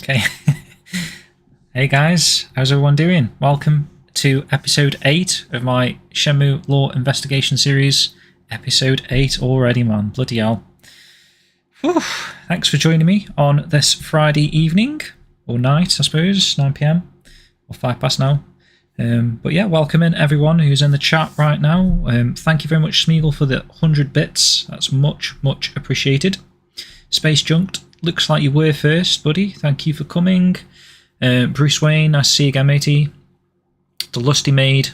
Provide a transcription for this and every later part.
Okay. Hey guys, how's everyone doing? Welcome to episode 8 of my Shenmue lore investigation series. Episode 8 already, man. Bloody hell. Whew. Thanks for joining me on this Friday evening, or night, I suppose, 9 PM, or 5 past now. But yeah, welcome in everyone who's in the chat right now. Thank you very much, Smeagol, for the 100 bits. That's much appreciated. Space Junked, looks like you were first, buddy. Thank you for coming. Bruce Wayne, nice to see you again, matey. The Lusty Maid,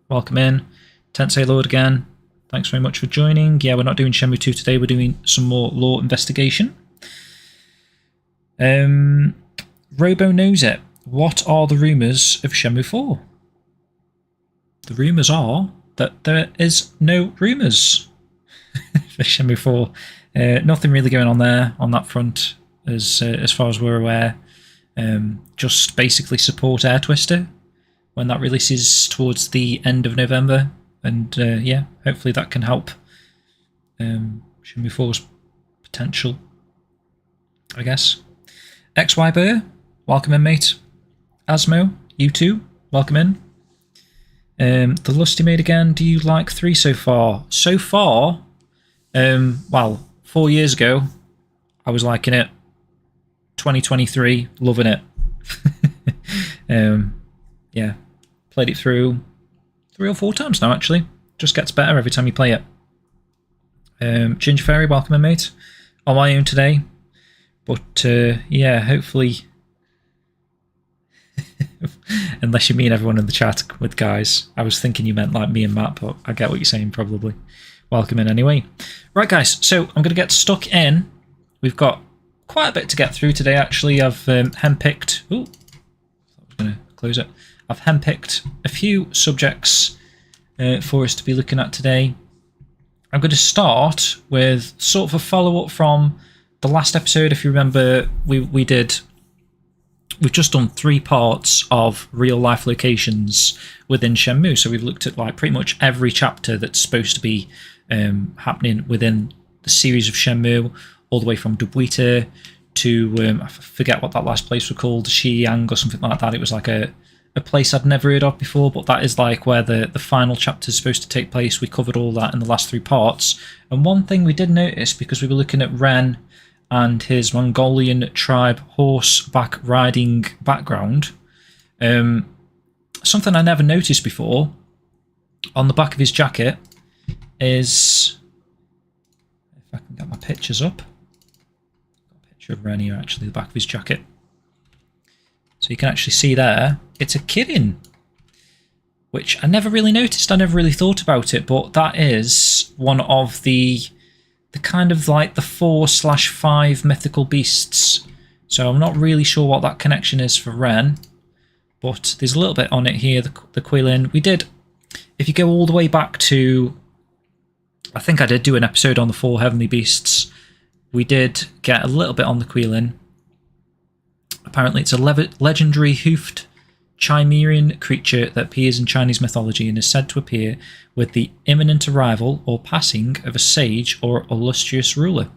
welcome in. Tensei Lord again, thanks very much for joining. Yeah, we're not doing Shenmue 2 today, we're doing some more lore investigation. Robo knows it. What are the rumours of Shenmue 4? The rumours are that there is no rumours for Shenmue 4. Nothing really going on there on that front as far as we're aware. Just basically support Air Twister when that releases towards the end of November, and yeah, hopefully that can help Shenmue 4's potential, I guess. XY Burr, welcome in, mate. Asmo, you too, welcome in. The Lusty Maid again, do you like 3 so far? So far, well, 4 years ago, I was liking it. 2023, loving it. Yeah, played it through 3 or 4 times now, actually. Just gets better every time you play it. Ginger Fairy, welcome in, mate. On my own today. But, yeah, hopefully... Unless you mean everyone in the chat with guys. I was thinking you meant like me and Matt, but I get what you're saying, probably. Welcome in anyway. Right, guys, so I'm going to get stuck in. We've got quite a bit to get through today, actually. I've handpicked... Ooh, I was going to close it. I've handpicked a few subjects for us to be looking at today. I'm going to start with sort of a follow-up from the last episode. If you remember, we've just done 3 parts of real-life locations within Shenmue. So we've looked at like pretty much every chapter that's supposed to be happening within the series of Shenmue, all the way from Dubuita to, I forget what that last place was called, Shiyang or something like that. It was like a place I'd never heard of before, but that is like where the final chapter is supposed to take place. We covered all that in the last 3 parts. And one thing we did notice, because we were looking at Ren and his Mongolian tribe horseback riding background, something I never noticed before, on the back of his jacket is, if I can get my pictures up, of Ren here, actually, the back of his jacket. So you can actually see there, it's a Kirin, which I never really noticed, I never really thought about it, but that is one of the kind of like the 4/5 mythical beasts. So I'm not really sure what that connection is for Ren, but there's a little bit on it here, the Quilin. We did, if you go all the way back to, I think I did do an episode on the 4 heavenly beasts. We did get a little bit on the Quilin. Apparently it's a legendary hoofed chimerian creature that appears in Chinese mythology and is said to appear with the imminent arrival or passing of a sage or illustrious ruler.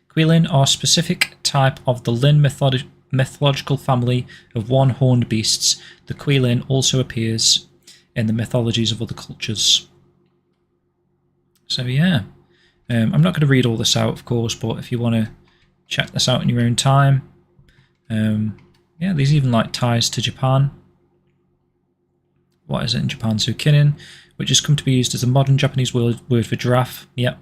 Quilin are a specific type of the Lin mythological family of one-horned beasts. The Quilin also appears in the mythologies of other cultures. So yeah. I'm not going to read all this out, of course, but if you want to check this out in your own time. Yeah, there's even like ties to Japan. What is it in Japan? So Kirin, which has come to be used as a modern Japanese word for giraffe, yep,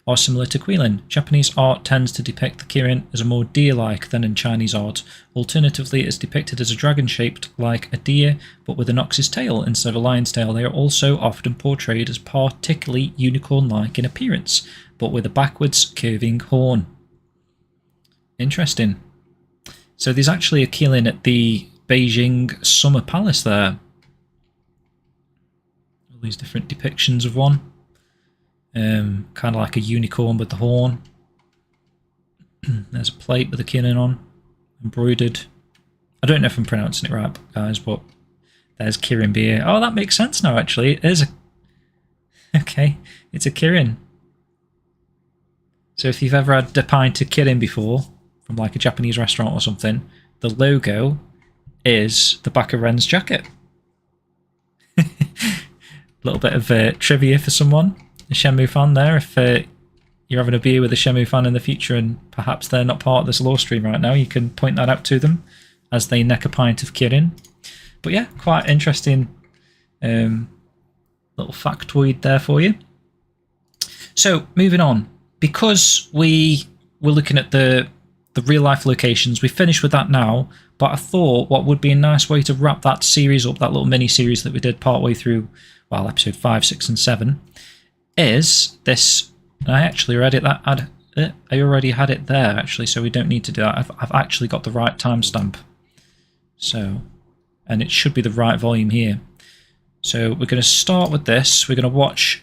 are similar to Quilin. Japanese art tends to depict the Kirin as a more deer-like than in Chinese art. Alternatively, it's depicted as a dragon shaped like a deer, but with an ox's tail instead of a lion's tail. They are also often portrayed as particularly unicorn-like in appearance, but with a backwards curving horn. Interesting. So there's actually a Quilin at the Beijing Summer Palace there. All these different depictions of one. Kind of like a unicorn with the horn. There's a plate with a Quilin on, embroidered. I don't know if I'm pronouncing it right, guys, but there's Kirin beer. Oh, that makes sense now, actually. It is a... Okay, it's a Kirin. So if you've ever had a pint of Kirin before, from like a Japanese restaurant or something, the logo is the back of Ren's jacket. A little bit of trivia for someone, a Shenmue fan there. If you're having a beer with a Shenmue fan in the future and perhaps they're not part of this lore stream right now, you can point that out to them as they neck a pint of Kirin. But yeah, quite interesting little factoid there for you. So moving on, because we were looking at the real life locations, we finished with that now, but I thought what would be a nice way to wrap that series up, that little mini series that we did partway through, well, episode 5, 6 and 7, is this. And I actually already had it there actually, so we don't need to do that. I've actually got the right timestamp, so, and it should be the right volume here. So we're going to start with this. We're going to watch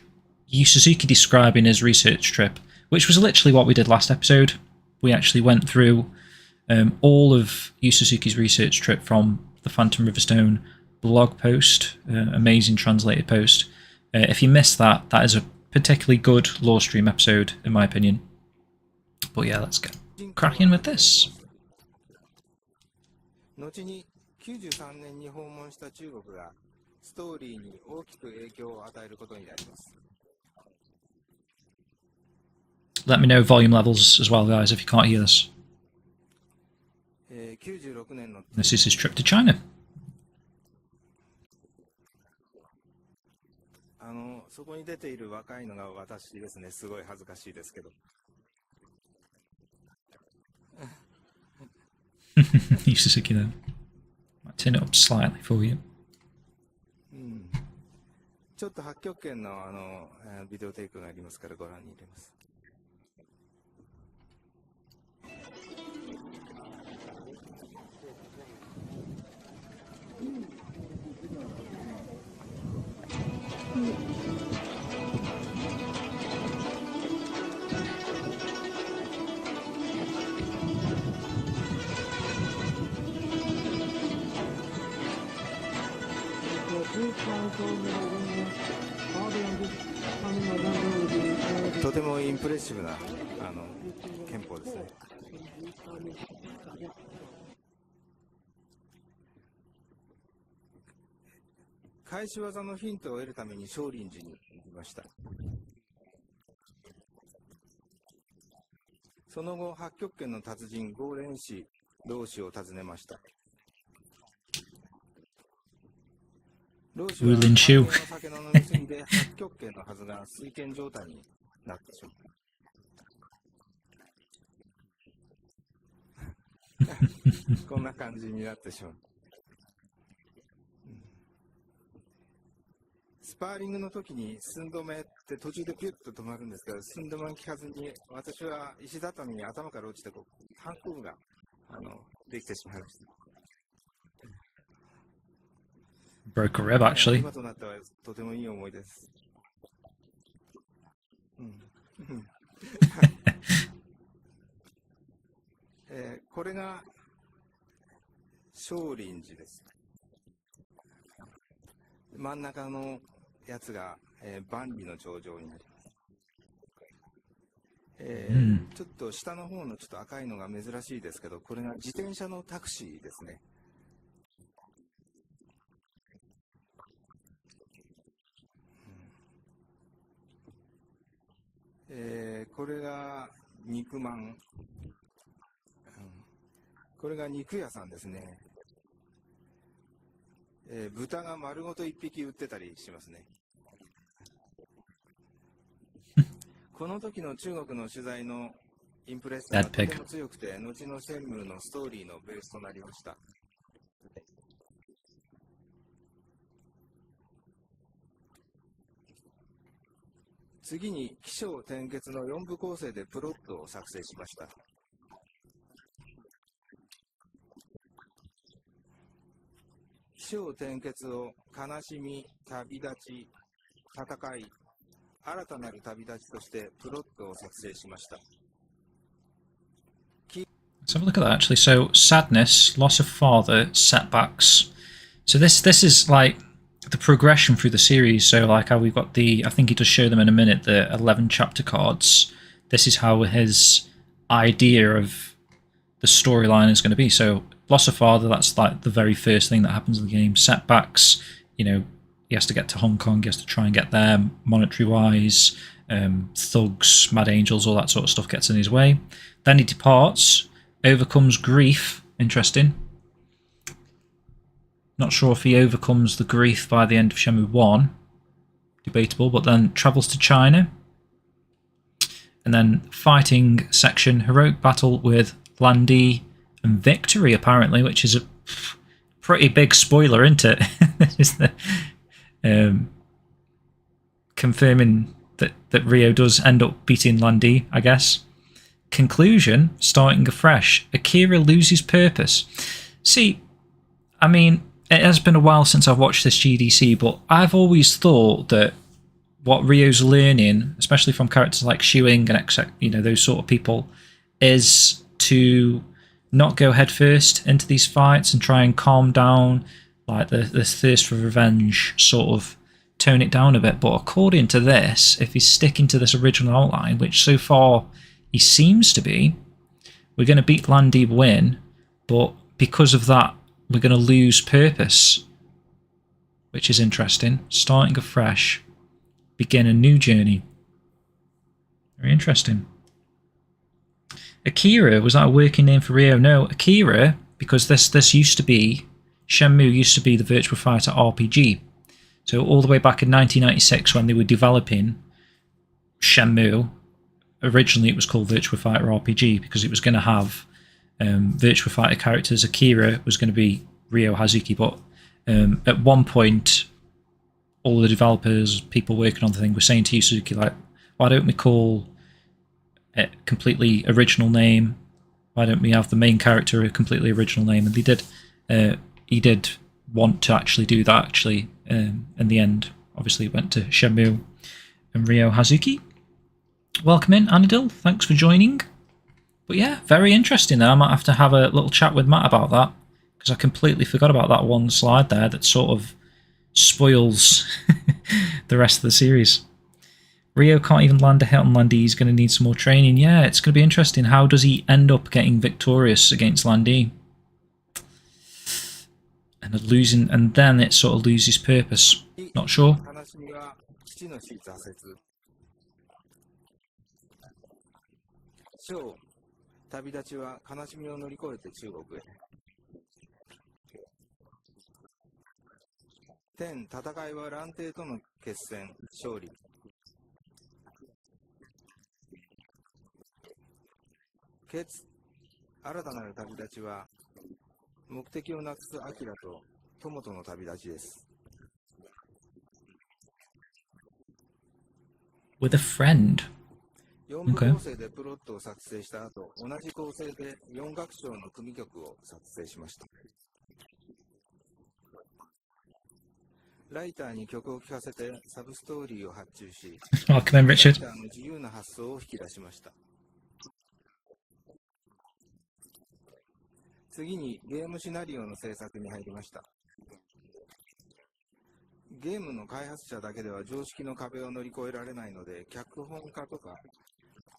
Hazuki describing his research trip, which was literally what we did last episode. We actually went through all of Hazuki's research trip from the Phantom Riverstone blog post, amazing translated post. If you missed that, that is a particularly good lore stream episode, in my opinion. But yeah, let's get cracking with this. Let me know volume levels as well, guys, if you can't hear this. This is his trip to China. Hazuki though. Might turn it up slightly for you. ちょっと8極拳のビデオテイクがありますからご覧に入れます。とてもインプレッシブな憲法ですね。返し技のヒントを得るために少林寺に行きました。その後、八極拳の達人ゴーレン氏老師を訪ねました。老師は酒の飲み過ぎで八極拳のはずが水拳状態になってしまう。こんな感じになってしまう。スパーリングの時に寸止めって途中でピュッと止まるんですけど、寸止めが効かずに私は石畳に頭から落ちて反抗部ができてしまいました。Broke a rib, actually. 今となってはとてもいい思いです。これが少林寺です。真ん中のやつが、万里の長城になります。ちょっと下の方のちょっと赤いのが珍しいですけど、これが自転車のタクシーですね。これが肉まん、これが肉屋さんですね。豚が丸ごと1匹売ってたりしますね。この時の中国の取材のインプレッションがとても強くて、後のシェンムーのストーリーのベースとなりました。次に起承転結の4部構成でプロットを作成しました。起承転結を悲しみ、旅立ち、戦い、新たなる旅立ちとしてプロットを作成しました。Let's have a look at that actually. So sadness, loss of father, setbacks. So this is like the progression through the series. So like how we've got the, I think he does show them in a minute, the 11 chapter cards. This is how his idea of the storyline is going to be. So loss of father, that's like the very first thing that happens in the game. Setbacks, you know, he has to get to Hong Kong, he has to try and get there monetary wise. Thugs, mad angels, all that sort of stuff gets in his way. Then he departs, overcomes grief. Interesting. Not sure if he overcomes the grief by the end of Shenmue 1. Debatable, but then travels to China. And then fighting section, heroic battle with Landy and victory, apparently, which is a pretty big spoiler, isn't it? This is the, confirming that Ryo does end up beating Landy, I guess. Conclusion, starting afresh. Akira loses purpose. See, I mean, it has been a while since I've watched this GDC, but I've always thought that what Ryo's learning, especially from characters like Shuing and you know, those sort of people, is to not go headfirst into these fights and try and calm down, like this thirst for revenge, sort of tone it down a bit. But according to this, if he's sticking to this original outline, which so far he seems to be, we're going to beat Landy, win, but because of that, we're going to lose purpose, which is interesting. Starting afresh, begin a new journey. Very interesting. Akira, was that a working name for Ryo? No, Akira, because this used to be, Shenmue used to be the Virtua Fighter RPG. So all the way back in 1996 when they were developing Shenmue, originally it was called Virtua Fighter RPG because it was going to have Virtua Fighter characters. Akira was going to be Ryo Hazuki, but at one point all the developers, people working on the thing, were saying to Suzuki, like, why don't we call it completely original name? Why don't we have the main character a completely original name? And they did. He did want to actually do that, actually. In the end, obviously, it went to Shenmue and Ryo Hazuki. Welcome in, Anadil. Thanks for joining. But yeah, very interesting there. I might have to have a little chat with Matt about that, because I completely forgot about that one slide there that sort of spoils the rest of the series. Ryo can't even land a hit on Landy. He's going to need some more training. Yeah, it's going to be interesting. How does he end up getting victorious against Landy? And losing, and then it sort of loses purpose. Not sure. 旅立ちは悲しみを乗り越えて中国へ。天、戦いは蘭亭との決戦、勝利。決、新たなる旅立ちは、目的をなくすアキラと友との旅立ちです。With a friend. 4部構成でプロットを作成した後、同じ構成で4楽章の組曲を作成しました。ライターに曲を聴かせてサブストーリーを発注し、ライターの自由な発想を引き出しました。次にゲームシナリオの制作に入りました。ゲームの開発者だけでは常識の壁を乗り越えられないので、脚本家とか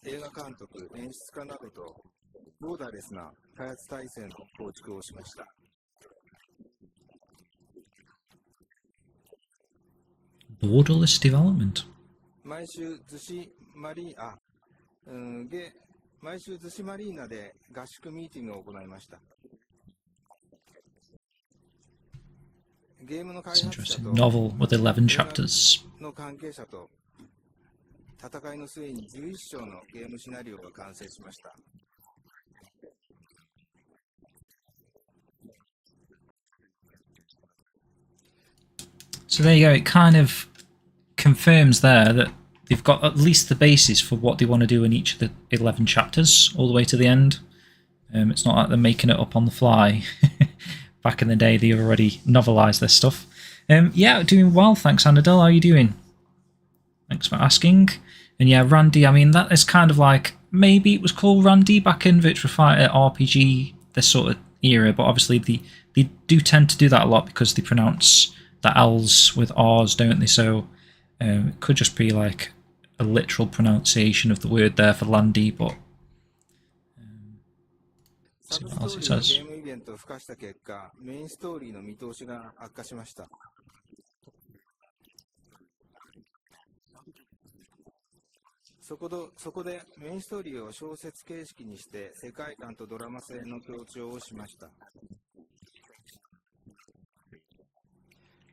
映画監督、演出家などとボーダーレスな開発体制の構築をしました。Borderless development. 毎週逗子マリーナで合宿ミーティングを行いました。ゲームの開発者と novel with 11 chapters. の関係者と戦いの末に11章のゲームシナリオが完成しました。So there you go. It kind of confirms there that they've got at least the basis for what they want to do in each of the 11 chapters all the way to the end. It's not like they're making it up on the fly. Back in the day, they already novelised this stuff. Yeah, doing well. Thanks, Anadil. How are you doing? Thanks for asking. And yeah, Randy, I mean, that is kind of like, maybe it was called Randy back in Virtua Fighter RPG, this sort of era, but obviously they do tend to do that a lot because they pronounce the L's with R's, don't they? So it could just be like a literal pronunciation of the word there for Landy, but see what else it says. 言と付加した結果、メインストーリーの見通しが悪化しました。そこでメインストーリーを小説形式にして世界観とドラマ性の強調をしました。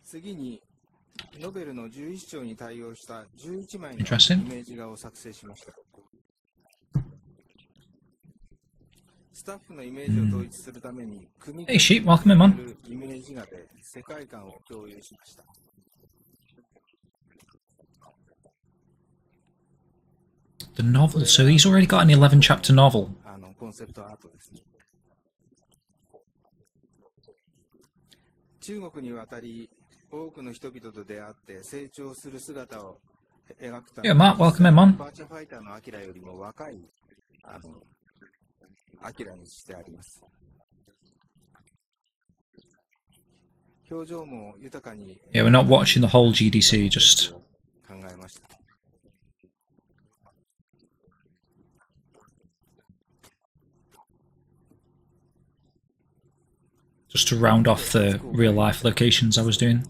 次にノベルの11章に対応した11枚のイメージ画を作成しました。スタッフのイメージを統一するために組み立てるイメージ画で世界観を共有しました。The novel, so he's already got an 11 chapter novel. コンセプトアートですね。中国に渡り、多くの人々と出会って成長する姿を描くために、Matt, welcome in, man. バーチャファイターのアキラよりも若いアキラにしてあります。表情も豊かに。Yeah, we're not watching the whole GDC, just 考えました。Just to round off the real life locations I was doing.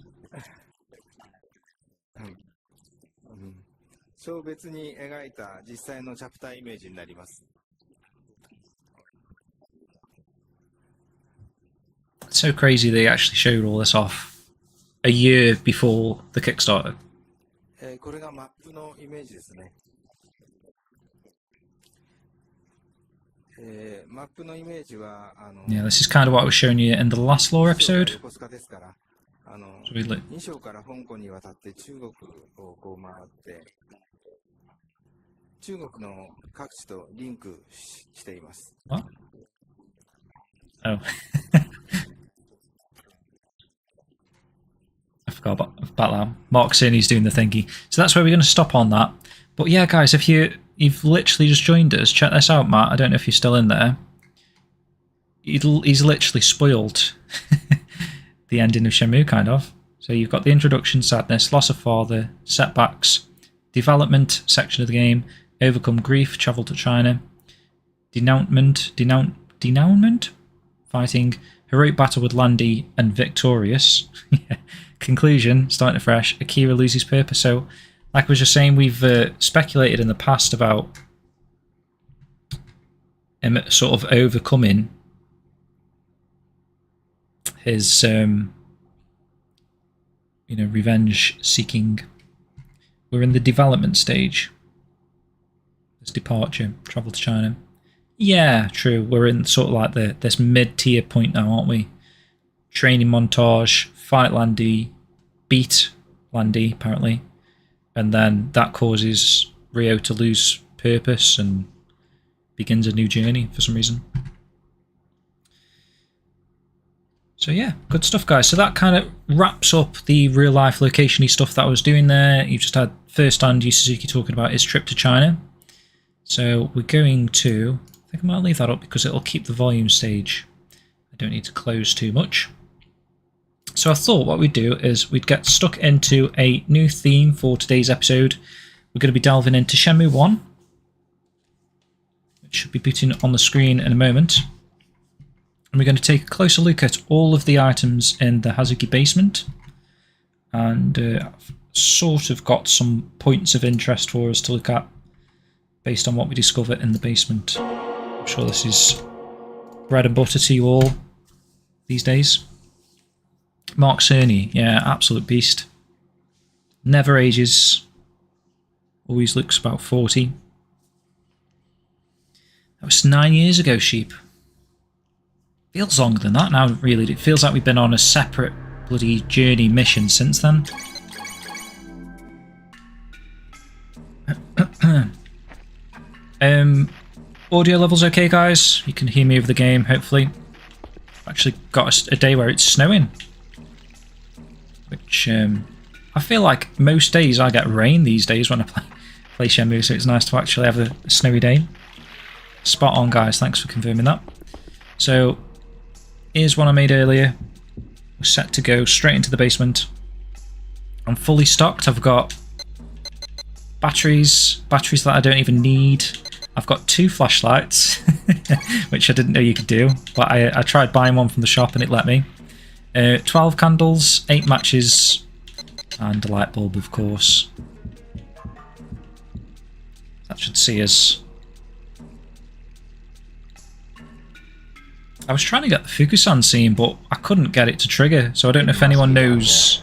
章別に描いた実際のチャプターイメージになります。It's so crazy they actually showed all this off a year before the Kickstarter. これがマップのイメージですね。マップのイメージはYeah, this is kind of what I was showing you in the last lore episode. 横須賀ですから、So 2章から香港に渡って中国をこう回って、中国の各地とリンクしています。What? Oh. I forgot about that. Mark Cerny's doing the thingy. So that's where we're going to stop on that. But yeah, guys, if you've literally just joined us, check this out, Matt. I don't know if you're still in there. He's literally spoiled the ending of Shenmue, kind of. So you've got the introduction, sadness, loss of father, setbacks, development section of the game, overcome grief, travel to China, denouement, fighting, heroic battle with Landy, and victorious. Conclusion, starting afresh, Akira loses purpose. So, like I was just saying, we've speculated in the past about him sort of overcoming his, revenge seeking. We're in the development stage. This departure, travel to China. Yeah, true. We're in sort of like this mid-tier point now, aren't we? Training montage, fight Landy, beat Landy, apparently. And then that causes Ryo to lose purpose and begins a new journey for some reason. So yeah, good stuff, guys. So that kind of wraps up the real-life location-y stuff that I was doing there. You just had first-hand Yu Suzuki talking about his trip to China. So we're going to... I think I might leave that up because it'll keep the volume stage. I don't need to close too much. So I thought what we'd do is we'd get stuck into a new theme for today's episode. We're going to be delving into Shenmue 1. It should be putting on the screen in a moment. And we're going to take a closer look at all of the items in the Hazuki basement. And I've sort of got some points of interest for us to look at based on what we discover in the basement. I'm sure this is bread and butter to you all these days. Mark Cerny, yeah, absolute beast. Never ages. Always looks about 40. That was 9 years ago, Sheep. Feels longer than that now, really. It feels like we've been on a separate bloody journey mission since then. Audio levels okay, guys? You can hear me over the game, hopefully. Actually got a day where it's snowing. Which, I feel like most days I get rain these days when I play Shenmue, so it's nice to actually have a snowy day. Spot on, guys. Thanks for confirming that. So, here's one I made earlier. We're set to go straight into the basement. I'm fully stocked. I've got batteries that I don't even need. I've got 2 flashlights, which I didn't know you could do, but I tried buying one from the shop and it let me. 12 candles, 8 matches, and a light bulb, of course. That should see us. I was trying to get the Fukusan scene, but I couldn't get it to trigger, so I don't know if anyone knows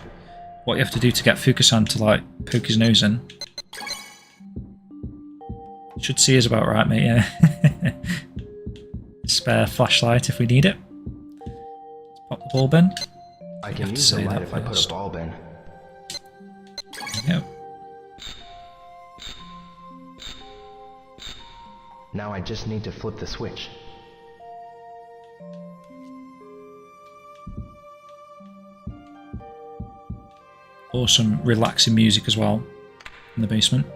what you have to do to get Fukusan to, like, poke his nose in. Should see us about right, mate, yeah. Spare flashlight if we need it. Let's pop the bulb in. I can use the light if I put a bulb in. There we go. Now I just need to flip the switch. Awesome, relaxing music as well in the basement.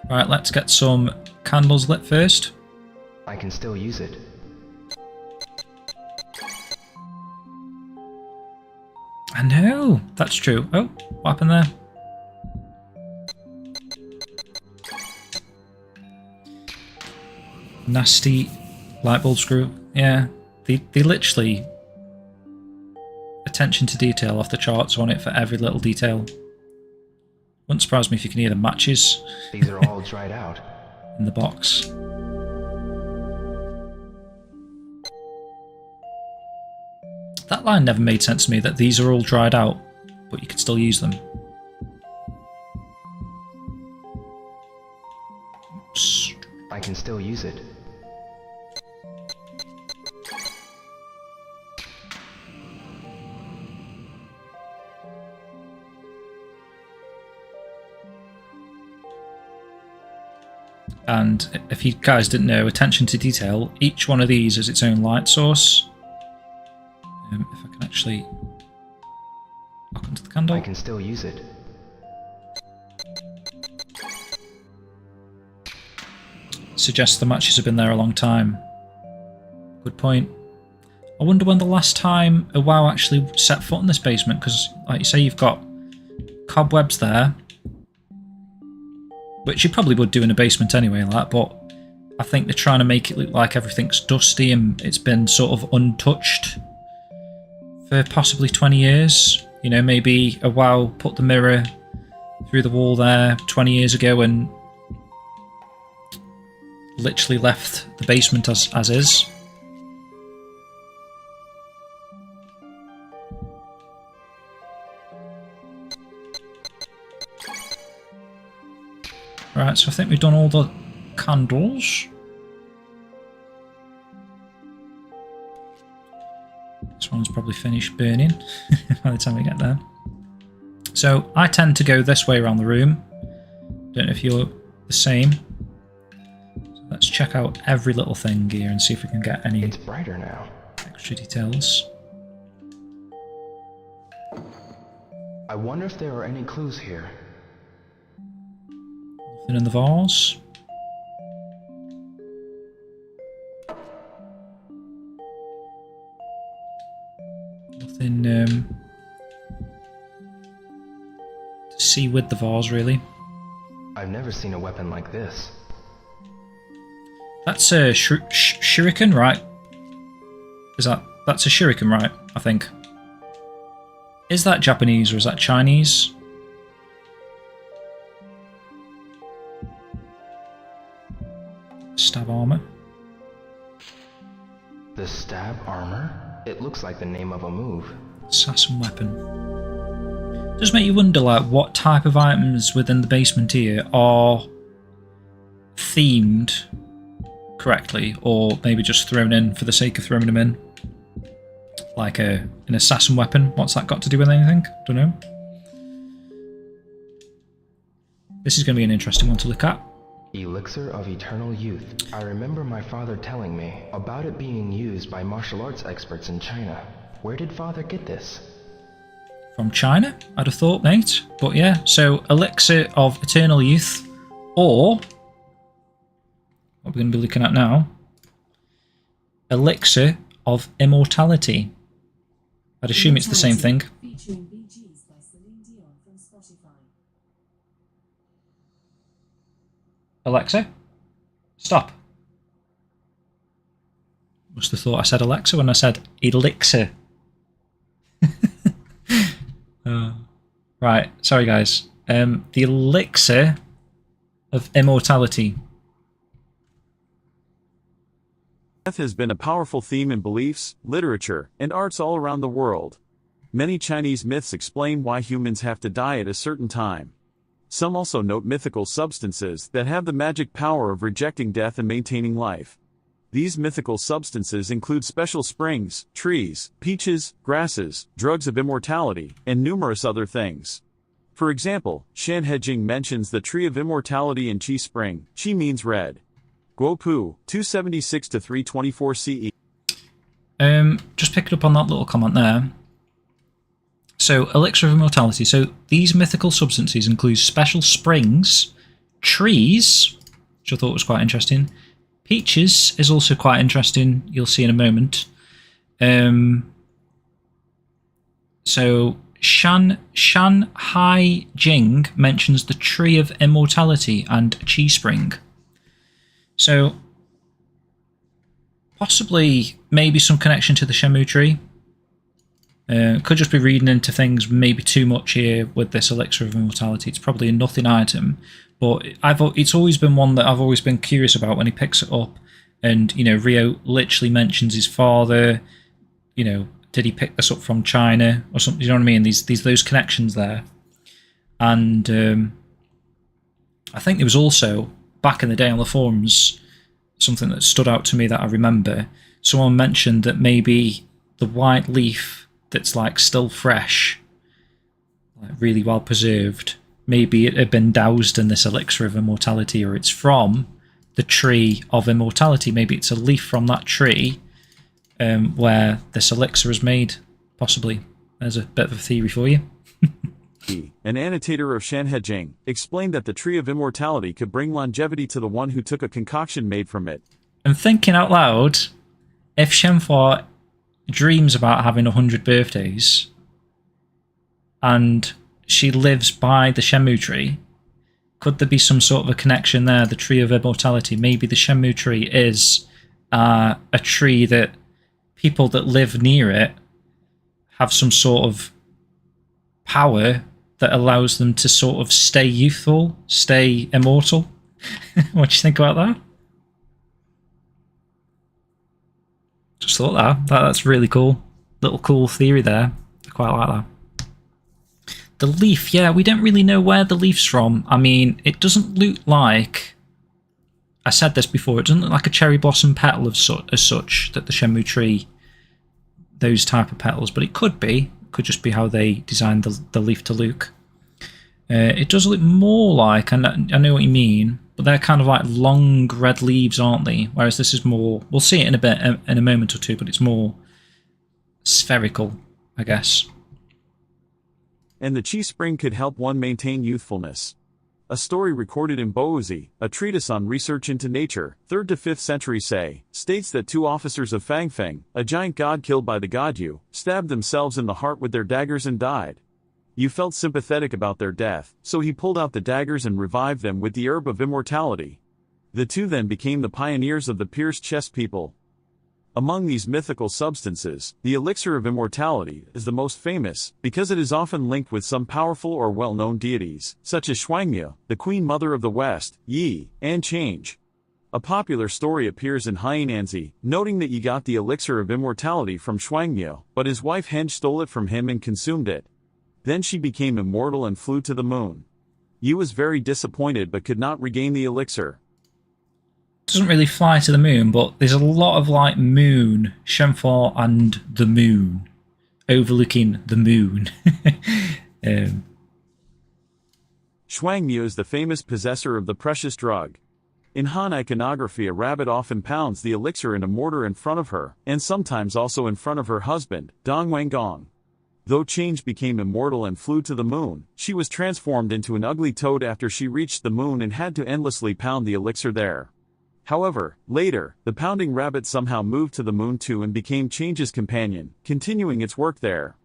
Right, let's get some candles lit first. I can still use it. I know, that's true. Oh, what happened there? Nasty light bulb screw. Yeah, they literally attention to detail off the charts on it for every little detail. Wouldn't surprise me if you can hear the matches. These are all dried out. In the box. That line never made sense to me, that these are all dried out, but you could still use them. Oops. I can still use it. And if you guys didn't know, attention to detail, each one of these has its own light source. If I can actually lock onto the candle. I can still use it. Suggests the matches have been there a long time. Good point. I wonder when the last time a WoW actually set foot in this basement, because like you say, you've got cobwebs there. Which you probably would do in a basement anyway, like that, but I think they're trying to make it look like everything's dusty and it's been sort of untouched for possibly 20 years. You know, maybe a WoW put the mirror through the wall there 20 years ago and literally left the basement as is. Right, so I think we've done all the candles. This one's probably finished burning by the time we get there. So I tend to go this way around the room. Don't know if you're the same. So let's check out every little thing here and see if we can get any It's brighter now. Extra details. I wonder if there are any clues here. Nothing in the vase. Nothing to see with the vase, really. I've never seen a weapon like this. That's a shuriken, right? That's a shuriken, right? I think. Is that Japanese or is that Chinese? Stab armor. The stab armor? It looks like the name of a move. Assassin weapon. Does make you wonder, like, what type of items within the basement here are themed correctly, or maybe just thrown in for the sake of throwing them in. Like an assassin weapon. What's that got to do with anything? Don't know. This is going to be an interesting one to look at. Elixir of Eternal Youth. I remember my father telling me about it being used by martial arts experts in China. Where did father get this? From China, I'd have thought, mate. But yeah, so Elixir of Eternal Youth, or what we're going to be looking at now, Elixir of Immortality. I'd assume it's the same thing. Alexa, stop. Must have thought I said Alexa when I said Elixir. Right, sorry guys. The Elixir of Immortality. Death has been a powerful theme in beliefs, literature, and arts all around the world. Many Chinese myths explain why humans have to die at a certain time. Some also note mythical substances that have the magic power of rejecting death and maintaining life. These mythical substances include special springs, trees, peaches, grasses, drugs of immortality, and numerous other things. For example, Shenhejing mentions the tree of immortality and Qi spring. Qi means red. Guopu, 276 to 324 CE. Just picking up on that little comment there. So, Elixir of Immortality. So, these mythical substances include special springs, trees, which I thought was quite interesting. Peaches is also quite interesting, you'll see in a moment. So, Shanhai Jing mentions the Tree of Immortality and Qi Spring. So, possibly, maybe some connection to the Shenmue tree. Could just be reading into things maybe too much here with this Elixir of Immortality. It's probably a nothing item, but it's always been one that I've always been curious about when he picks it up. And, you know, Ryo literally mentions his father. You know, did he pick this up from China or something? You know what I mean? Those connections there. And I think there was also, back in the day on the forums, something that stood out to me that I remember. Someone mentioned that maybe the white leaf that's like still fresh, like really well preserved, maybe it had been doused in this Elixir of Immortality, or it's from the Tree of Immortality. Maybe it's a leaf from that tree where this elixir is made, possibly. There's a bit of a theory for you. An annotator of Shenhejing, explained that the Tree of Immortality could bring longevity to the one who took a concoction made from it. And thinking out loud, if Shenhua dreams about having 100 birthdays and she lives by the Shenmue tree, could there be some sort of a connection there, the Tree of Immortality? Maybe the Shenmue tree is a tree that people that live near it have some sort of power that allows them to sort of stay youthful, stay immortal. What do you think about that? Just thought that's really cool. Little cool theory there. I quite like that. The leaf, yeah, we don't really know where the leaf's from. I mean, it doesn't look like, I said this before, it doesn't look like a cherry blossom petal as such, that the Shenmue tree, those type of petals, but it could be. It could just be how they designed the leaf to look. It does look more like, and I know what you mean, but they're kind of like long red leaves, aren't they? Whereas this is more, we'll see it in a bit, in a moment or two, but it's more spherical, I guess. And the Qi spring could help one maintain youthfulness. A story recorded in Bozi, a treatise on research into nature, 3rd to 5th century say, states that 2 officers of Fangfeng, a giant god killed by the god Yu, stabbed themselves in the heart with their daggers and died. Yu felt sympathetic about their death, so he pulled out the daggers and revived them with the herb of immortality. The 2 then became the pioneers of the pierced chest people. Among these mythical substances, the Elixir of Immortality is the most famous, because it is often linked with some powerful or well-known deities, such as Shuangmu, the Queen Mother of the West, Yi, and Change. A popular story appears in Hainan, noting that Yi got the Elixir of Immortality from Shuangmu, but his wife Henge stole it from him and consumed it. Then she became immortal and flew to the moon. Yi was very disappointed but could not regain the elixir. Doesn't really fly to the moon, but there's a lot of like moon, Shenhua and the moon, overlooking the moon. Shuangmu is the famous possessor of the precious drug. In Han iconography, a rabbit often pounds the elixir in a mortar in front of her, and sometimes also in front of her husband, Dong Wanggong. Though Change became immortal and flew to the moon, she was transformed into an ugly toad after she reached the moon and had to endlessly pound the elixir there. However, later, the pounding rabbit somehow moved to the moon too and became Change's companion, continuing its work there.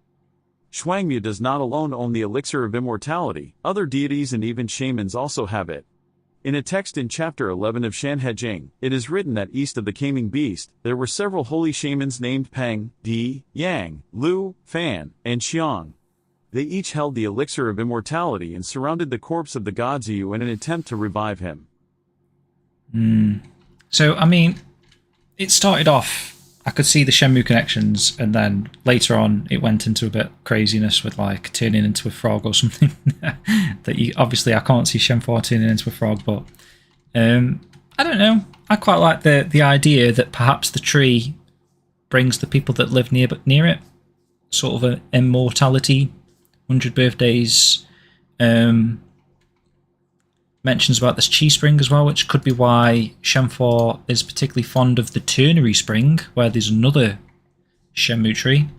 Shuangmu does not alone own the Elixir of Immortality, other deities and even shamans also have it. In a text in chapter 11 of Shanhejing, it is written that east of the Kaming Beast, there were several holy shamans named Peng, Di, Yang, Lu, Fan, and Xiang. They each held the Elixir of Immortality and surrounded the corpse of the god Ziyu in an attempt to revive him. So, I mean, it started off, I could see the Shenmue connections, and then later on it went into a bit craziness with like turning into a frog or something. That obviously I can't see Shen 4 turning into a frog, but I don't know. I quite like the idea that perhaps the tree brings the people that live near it sort of an immortality. 100 birthdays. Mentions about this chi spring as well, which could be why Shen 4 is particularly fond of the ternary spring, where there's another Shenmue tree.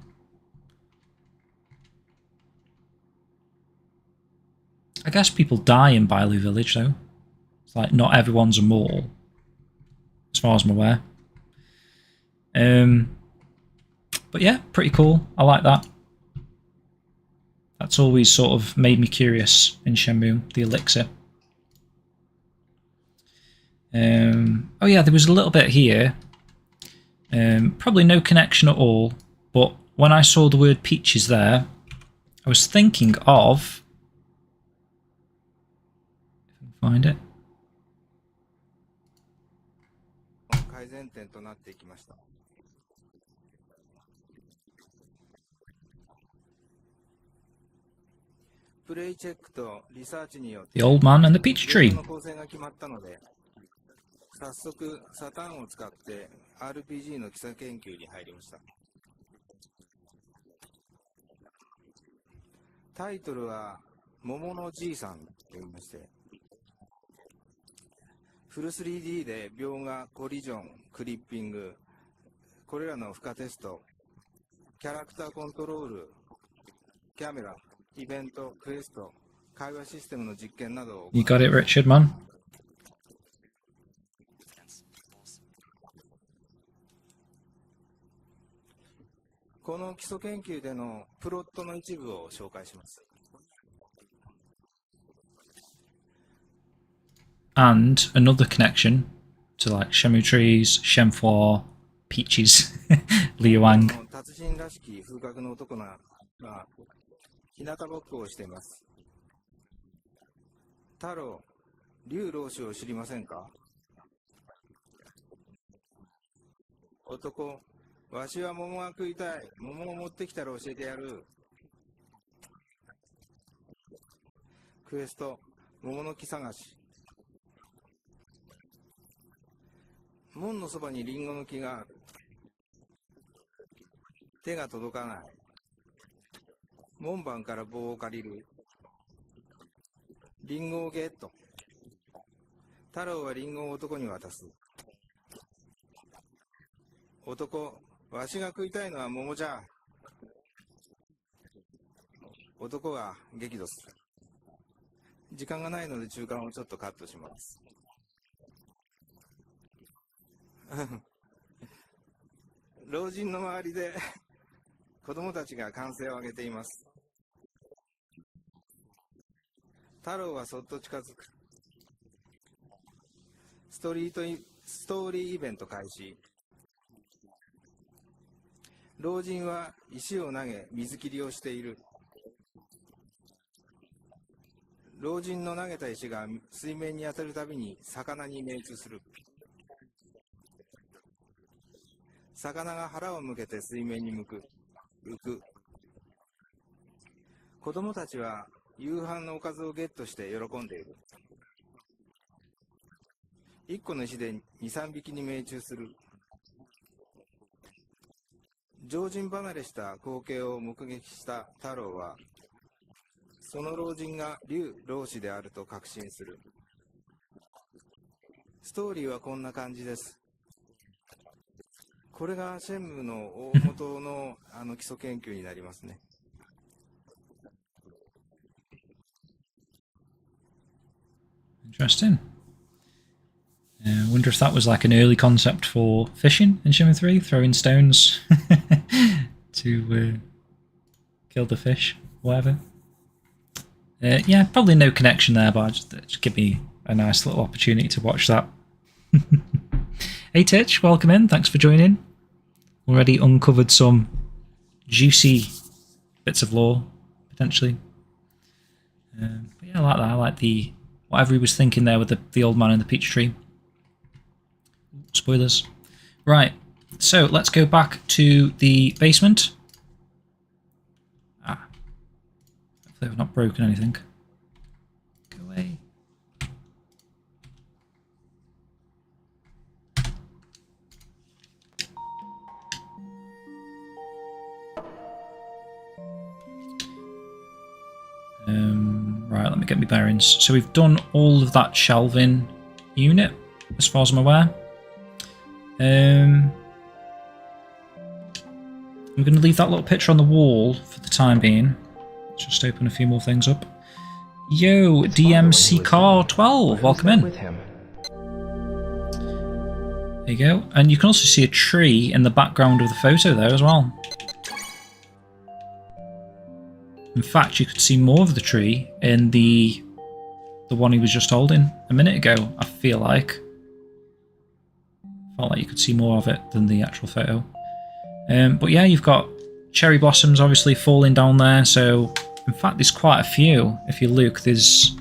I guess people die in Bailu Village though. It's like not everyone's immortal, as far as I'm aware. But yeah, pretty cool. I like that. That's always sort of made me curious in Shenmue, the elixir. Oh yeah, there was a little bit here. Probably no connection at all, but when I saw the word peaches there, I was thinking of... If I can find it. 改善点となっていきました。プレイチェックとリサーチによって The old man and the peach tree. の構成が決まったので、早速サタンを使って RPG の基礎研究に入りました。タイトルは桃のじいさんと言いまして、フル 3D で描画、コリジョン、クリッピング、これらの負荷テスト、キャラクターコントロール、キャメラ、イベント、クエスト、会話システムの実験などを。 You got it, Richard, man. この基礎研究でのプロットの一部を紹介します。And another connection to like Shenmue trees, Shen 4, peaches, Lihui. 達人らしき風格の男が日向ぼっこをしています。太郎、竜老師を知りませんか？男、わしは桃が食いたい。桃を持ってきたら教えてやる。クエスト、桃の木探し。門のそばにリンゴの木がある。手が届かない。門番から棒を借りる。リンゴをゲット。太郎はリンゴを男に渡す。男、わしが食いたいのは桃じゃ。男が激怒する。時間がないので中間をちょっとカットします。老人の周りで子供たちが歓声を上げています。太郎はそっと近づく。ストーリーイベント開始。老人は石を投げ水切りをしている。老人の投げた石が水面に当たるたびに魚に命中する。魚が腹を向けて水面に浮く。子供たちは夕飯のおかずをゲットして喜んでいる。1個の石で2、3匹に命中する。常人離れした光景を目撃した太郎は、その老人が竜老師であると確信する。ストーリーはこんな感じです。これがシェンムーの大元の基礎研究になりますね。Interesting. I wonder if that was like an early concept for fishing in Shenmue 3, throwing stones to kill the fish, whatever. Yeah, probably no connection there, but just give me a nice little opportunity to watch that. Hey Titch, welcome in. Thanks for joining. Already uncovered some juicy bits of lore, potentially. But yeah, I like that. I like the whatever he was thinking there with the old man in the peach tree. Spoilers. Right, so let's go back to the basement. Hopefully I've not broken anything. Go away. Right, let me get my bearings. So we've done all of that shelving unit, as far as I'm aware. I'm going to leave that little picture on the wall for the time being. Let's just open a few more things up. Yo, DMC Car 12, welcome in. There you go. And you can also see a tree in the background of the photo there as well. In fact, you could see more of the tree in the one he was just holding a minute ago, I feel like. Felt like you could see more of it than the actual photo. But yeah, you've got cherry blossoms obviously falling down there, so in fact there's quite a few. If you look, there's,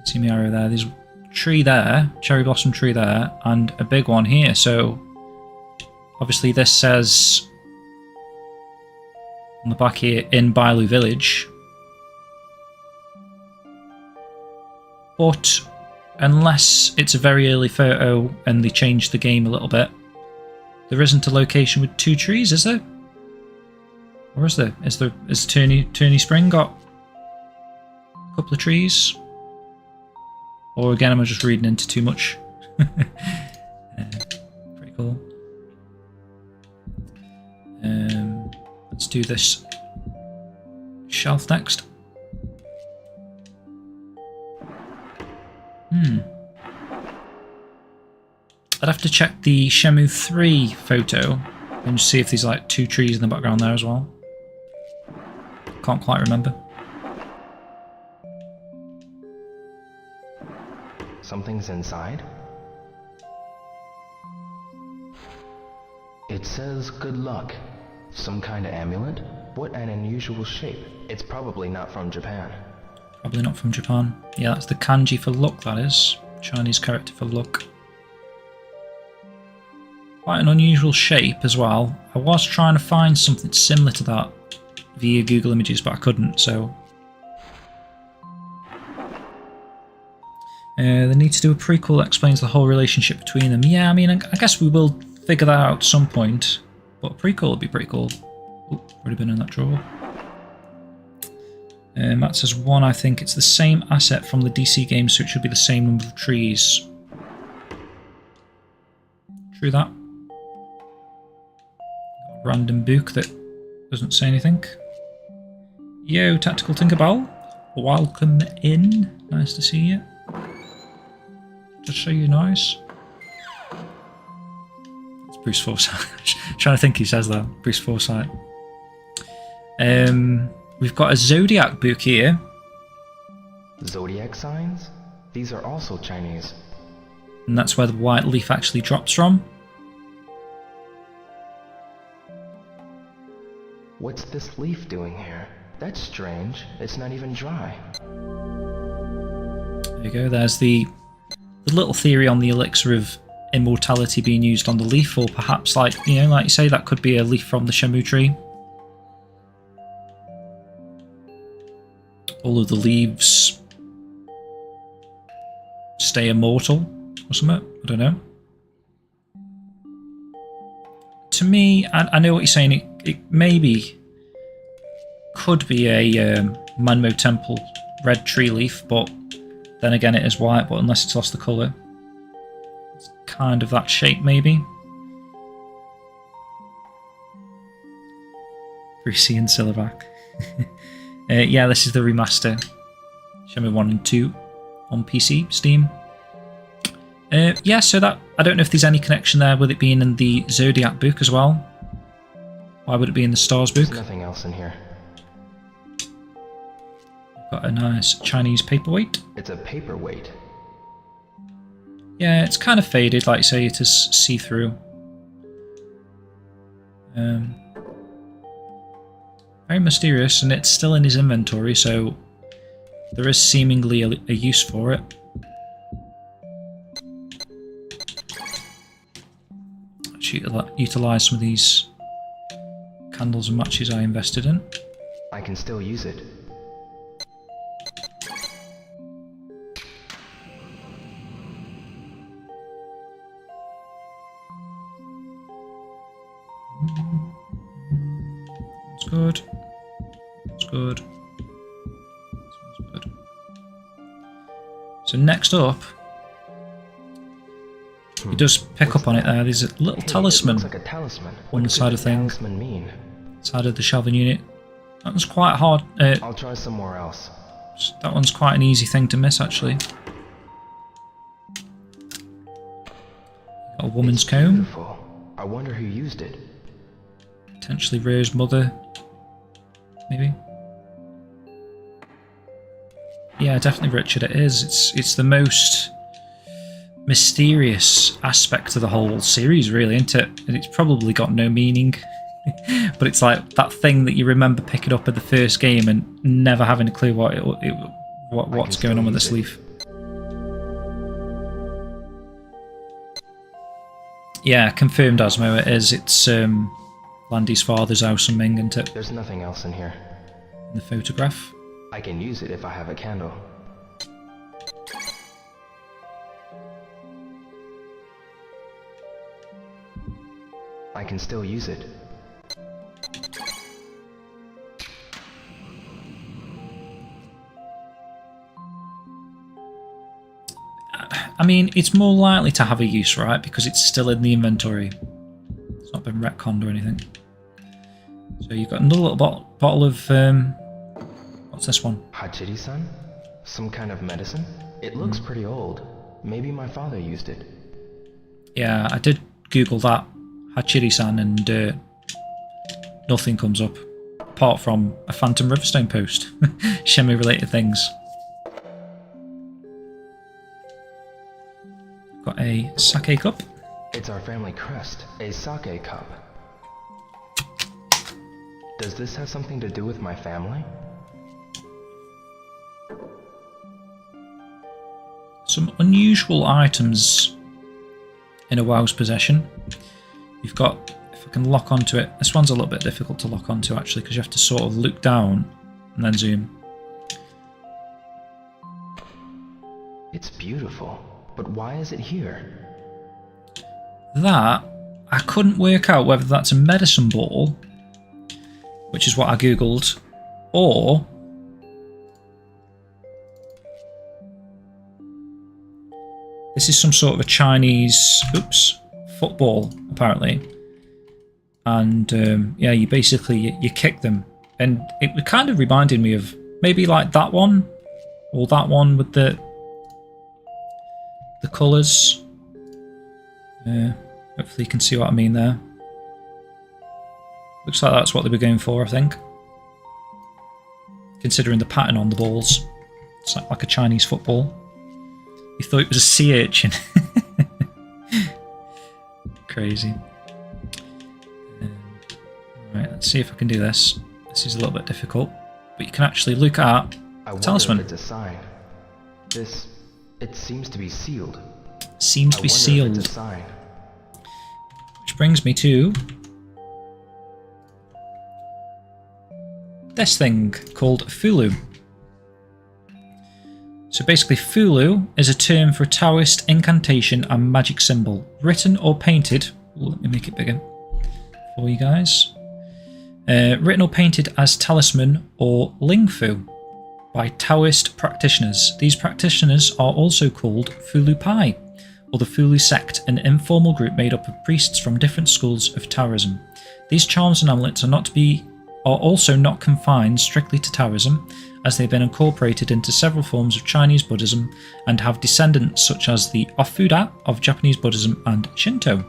see my arrow there, there's a tree there, cherry blossom tree there, and a big one here. So obviously this says on the back here, in Bailu Village. But unless it's a very early photo and they changed the game a little bit, there isn't a location with 2 trees, is there? Or is there? Is Turney Spring got a couple of trees? Or again, am I just reading into too much? Pretty cool. Let's do this shelf next. I'd have to check the Shenmue 3 photo and see if there's like 2 trees in the background there as well. Can't quite remember. Something's inside? It says good luck. Some kind of amulet? What an unusual shape. It's probably not from Japan. Probably not from Japan. Yeah, that's the kanji for luck, that is. Chinese character for luck. Quite an unusual shape as well. I was trying to find something similar to that via Google Images, but I couldn't, so... they need to do a prequel that explains the whole relationship between them. Yeah, I mean, I guess we will figure that out at some point, but a prequel would be pretty cool. Oh, already been in that drawer. Matt says 1, I think it's the same asset from the DC game, so it should be the same number of trees. True that. Random book that doesn't say anything. Yo, Tactical Tinkerbell, welcome in. Nice to see you. Just so you nice. It's Bruce Forsyth. Trying to think who says that. Bruce Forsyth. We've got a Zodiac book here. Zodiac signs? These are also Chinese. And that's where the white leaf actually drops from. What's this leaf doing here? That's strange. It's not even dry. There you go. There's the little theory on the Elixir of Immortality being used on the leaf, or perhaps, like, you know, like you say, that could be a leaf from the Shenmue tree. All of the leaves stay immortal or something. I don't know. To me, I know what you're saying. It maybe could be a Manmo Temple red tree leaf, but then again it is white, but unless it's lost the colour. It's kind of that shape, maybe. Brucey and Silverback. Yeah, this is the remaster. Shenmue 1 and 2 on PC, Steam. Yeah, so that, I don't know if there's any connection there with it being in the Zodiac book as well. Why would it be in the Stars book? There's nothing else in here. Got a nice Chinese paperweight. It's a paperweight. Yeah, it's kind of faded, like you say, it is see-through. Very mysterious, and it's still in his inventory, so there is seemingly a use for it. Let's utilise some of these candles and matches I invested in. I can still use it. It's good. It's good. Sounds good. So next up, he does pick up on it there. There's a little talisman, It looks like a talisman. on the side of things. Talisman mean? Side of the shelving unit. That one's quite hard. I'll try somewhere else. That one's quite an easy thing to miss, actually. Got a woman's It's comb. Beautiful. I wonder who used it. Potentially Ray's mother. Maybe. Yeah, definitely Richard. It is. It's the most mysterious aspect of the whole series, really, isn't it? And it's probably got no meaning. But it's like that thing that you remember picking up in the first game and never having a clue what's going on with this leaf. Yeah, confirmed, Asmo. It is. It's Landy's father's house in Ming, isn't it? There's nothing else in here. In the photograph. I can use it if I have a candle. I can still use it. I mean, it's more likely to have a use, right? Because it's still in the inventory. It's not been retconned or anything. So you've got another little bottle of... what's this one? Hachiri-san? Some kind of medicine? It looks pretty old. Maybe my father used it. Yeah, I did Google that. Hachiri-san, and nothing comes up. Apart from a Phantom Riverstone post. Shenmue related things. Got a sake cup. It's our family crest, a sake cup. Does this have something to do with my family? Some unusual items in a WoW's possession. You've got, if I can lock onto it, this one's a little bit difficult to lock onto actually, because you have to sort of look down and then zoom. It's beautiful, but why is it here? That, I couldn't work out whether that's a medicine ball, which is what I googled, or this is some sort of a Chinese, football apparently, and yeah, you basically you kick them, and it kind of reminded me of maybe like that one, or that one with the colours. Hopefully you can see what I mean there. Looks like that's what they were going for, I think. Considering the pattern on the balls. It's like a Chinese football. You thought it was a sea urchin. Crazy. Right, let's see if I can do this. This is a little bit difficult. But you can actually look at the talisman. It's a sign. It seems to be sealed. Seems to be sealed. It's a sign. Which brings me to this thing called Fulu. So basically Fulu is a term for a Taoist incantation and magic symbol, written or painted, let me make it bigger for you guys, written or painted as talisman or lingfu by Taoist practitioners. These practitioners are also called Fulu Pai, or the Fulu sect, an informal group made up of priests from different schools of Taoism. These charms and amulets are also not confined strictly to Taoism, as they've been incorporated into several forms of Chinese Buddhism and have descendants such as the Ofuda of Japanese Buddhism and Shinto.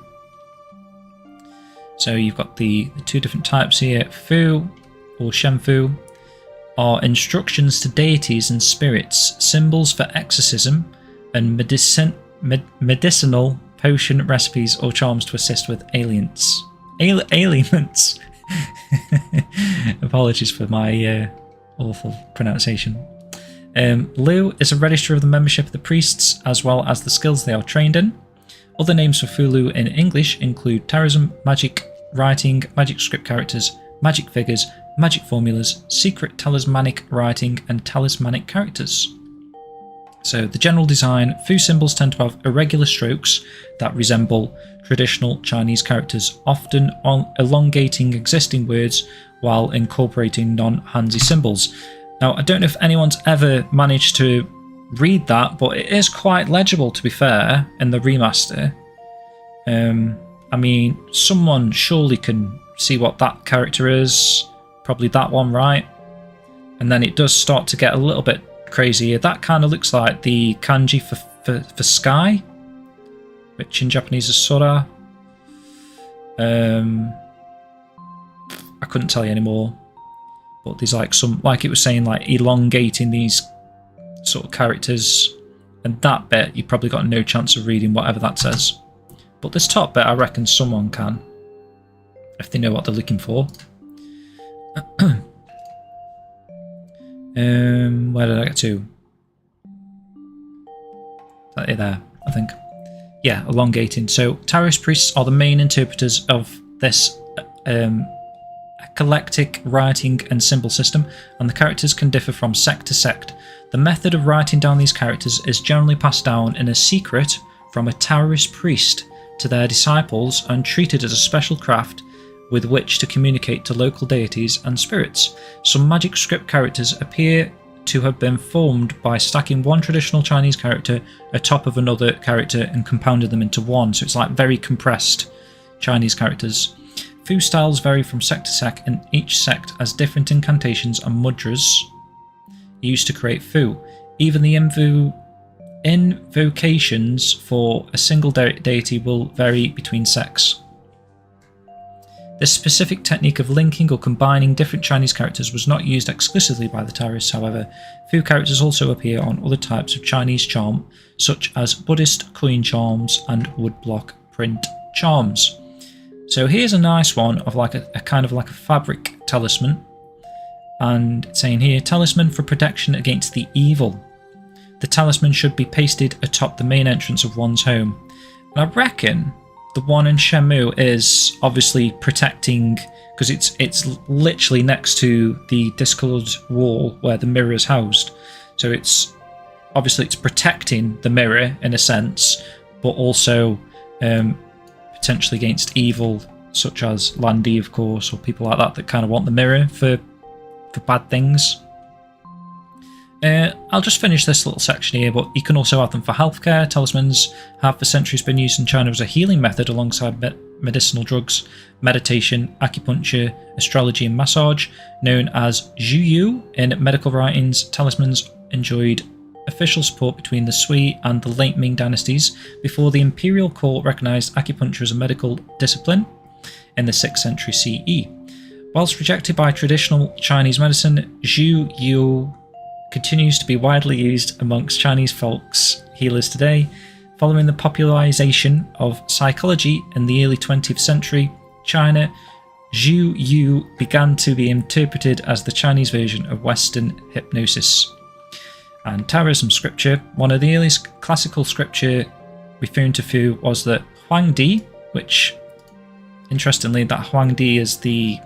So you've got the two different types here. Fu, or Shenfu, are instructions to deities and spirits, symbols for exorcism and medicinal potion recipes or charms to assist with ailments. Ailments. Apologies for my awful pronunciation. Liu is a registrar of the membership of the priests as well as the skills they are trained in. Other names for Fulu in English include terrorism, magic, writing, magic script characters, magic figures, magic formulas, secret talismanic writing, and talismanic characters. So the general design, Fu symbols tend to have irregular strokes that resemble traditional Chinese characters, often elongating existing words while incorporating non-Hanzi symbols. Now, I don't know if anyone's ever managed to read that, but it is quite legible, to be fair, in the remaster. I mean, someone surely can see what that character is. Probably that one, right? And then it does start to get a little bit crazier. That kind of looks like the kanji for sky, which in Japanese is Sora. I couldn't tell you anymore. But there's like some, like it was saying, like elongating these sort of characters. And that bit, you've probably got no chance of reading whatever that says. But this top bit, I reckon someone can, if they know what they're looking for. Where did I get to? There, I think. Yeah, elongating. So, Taoist priests are the main interpreters of this eclectic writing and symbol system, and the characters can differ from sect to sect. The method of writing down these characters is generally passed down in a secret from a Taoist priest to their disciples and treated as a special craft with which to communicate to local deities and spirits. Some magic script characters appear to have been formed by stacking one traditional Chinese character atop of another character and compounded them into one, so it's like very compressed Chinese characters. Fu styles vary from sect to sect, and each sect has different incantations and mudras used to create Fu. Even the invocations for a single deity will vary between sects. This specific technique of linking or combining different Chinese characters was not used exclusively by the Taoists, however. Fu characters also appear on other types of Chinese charm, such as Buddhist coin charms and woodblock print charms. So here's a nice one of like a kind of like a fabric talisman. And it's saying here, talisman for protection against the evil. The talisman should be pasted atop the main entrance of one's home. And I reckon the one in Shenmue is obviously protecting, because it's literally next to the discoloured wall where the mirror is housed. So it's protecting the mirror in a sense, but also potentially against evil, such as Landy, of course, or people like that kind of want the mirror for bad things. I'll just finish this little section here, but you can also have them for healthcare. Talismans have for centuries been used in China as a healing method alongside medicinal drugs, meditation, acupuncture, astrology and massage. Known as Zhuyu in medical writings, talismans enjoyed official support between the Sui and the late Ming dynasties before the imperial court recognised acupuncture as a medical discipline in the 6th century CE. Whilst rejected by traditional Chinese medicine, Zhuyu continues to be widely used amongst Chinese folks healers today. Following the popularization of psychology in the early 20th century China, Zhuyu began to be interpreted as the Chinese version of Western hypnosis. And Taoism scripture, one of the earliest classical scripture referring to Fu was the Huangdi, which, interestingly, that Huangdi is the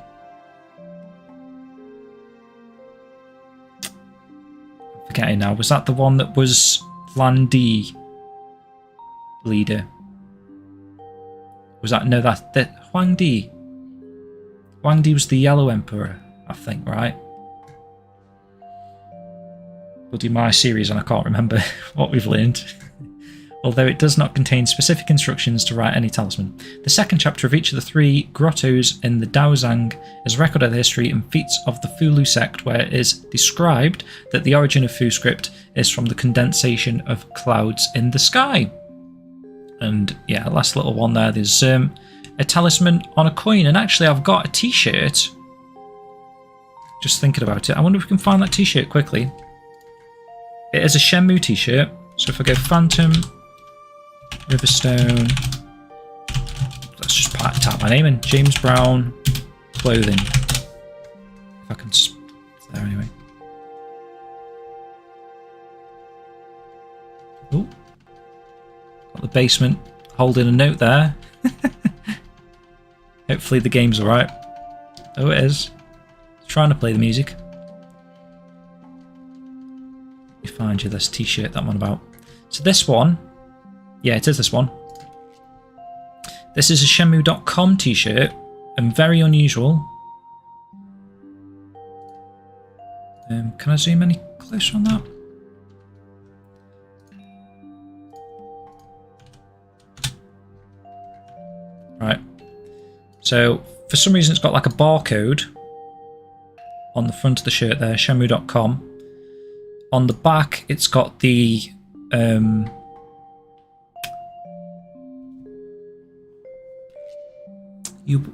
forgetting now, was that the one that was Landy leader? Was that, no, that Huangdi. Huangdi was the Yellow Emperor, I think, right? We'll do my series and I can't remember what we've learned. Although it does not contain specific instructions to write any talisman. The second chapter of each of the 3 grottos in the Daozang is a record of the history and feats of the Fulu sect, where it is described that the origin of Fu script is from the condensation of clouds in the sky. And yeah, last little one there, there's a talisman on a coin, and actually I've got a t-shirt. Just thinking about it, I wonder if we can find that t-shirt quickly. It is a Shenmue t-shirt, so if I go Phantom Riverstone. Let's just type my name in. James Brown clothing. If I can. It's there anyway. Oh, got the basement holding a note there. Hopefully the game's alright. Oh, it is. It's trying to play the music. Let me find you this t-shirt that one about. So this one, yeah, it is this one. This is a Shenmue.com t-shirt, and very unusual. Can I zoom any closer on that? Right. So, for some reason it's got like a barcode on the front of the shirt there, Shenmue.com. On the back it's got the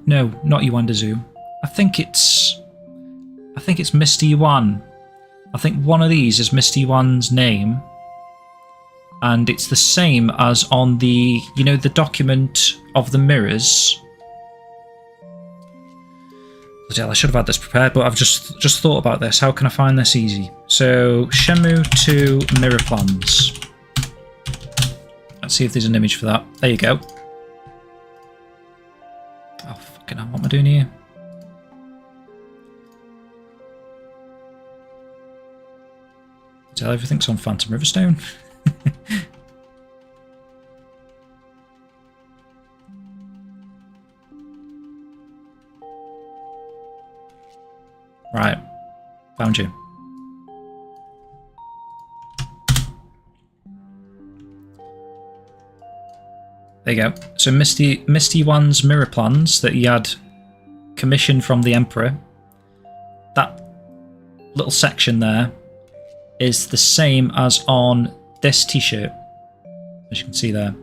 no, not Yuandazu. I think it's Misty Yuan. I think one of these is Misty Yuan's name. And it's the same as on the, you know, the document of the mirrors. Bloody hell, I should have had this prepared, but I've just thought about this. How can I find this easy? So, Shenmue 2 mirror plans. Let's see if there's an image for that. There you go. Oh, fucking hell, what am I doing here? Tell everything's on Phantom Riverstone. Right, found you. There you go. So Misty Yuan's mirror plans that he had commissioned from the Emperor. That little section there is the same as on this t-shirt, as you can see there.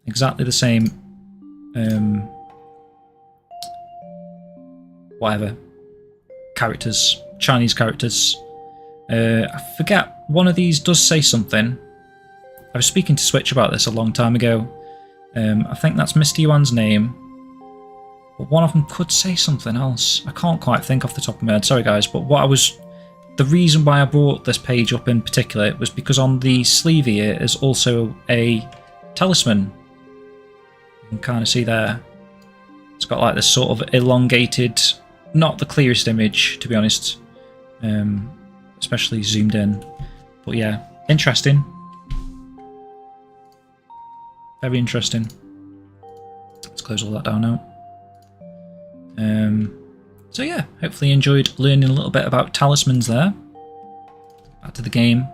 Exactly the same. Whatever. Characters. Chinese characters. I forget, one of these does say something. I was speaking to Switch about this a long time ago. I think that's Misty Yuan's name. But one of them could say something else. I can't quite think off the top of my head. Sorry guys, but the reason why I brought this page up in particular was because on the sleeve here is also a talisman. You can kind of see there. It's got like this sort of elongated, not the clearest image to be honest, especially zoomed in. But yeah, interesting. Very interesting. Let's close all that down now. So yeah, hopefully you enjoyed learning a little bit about talismans there. Back to the game.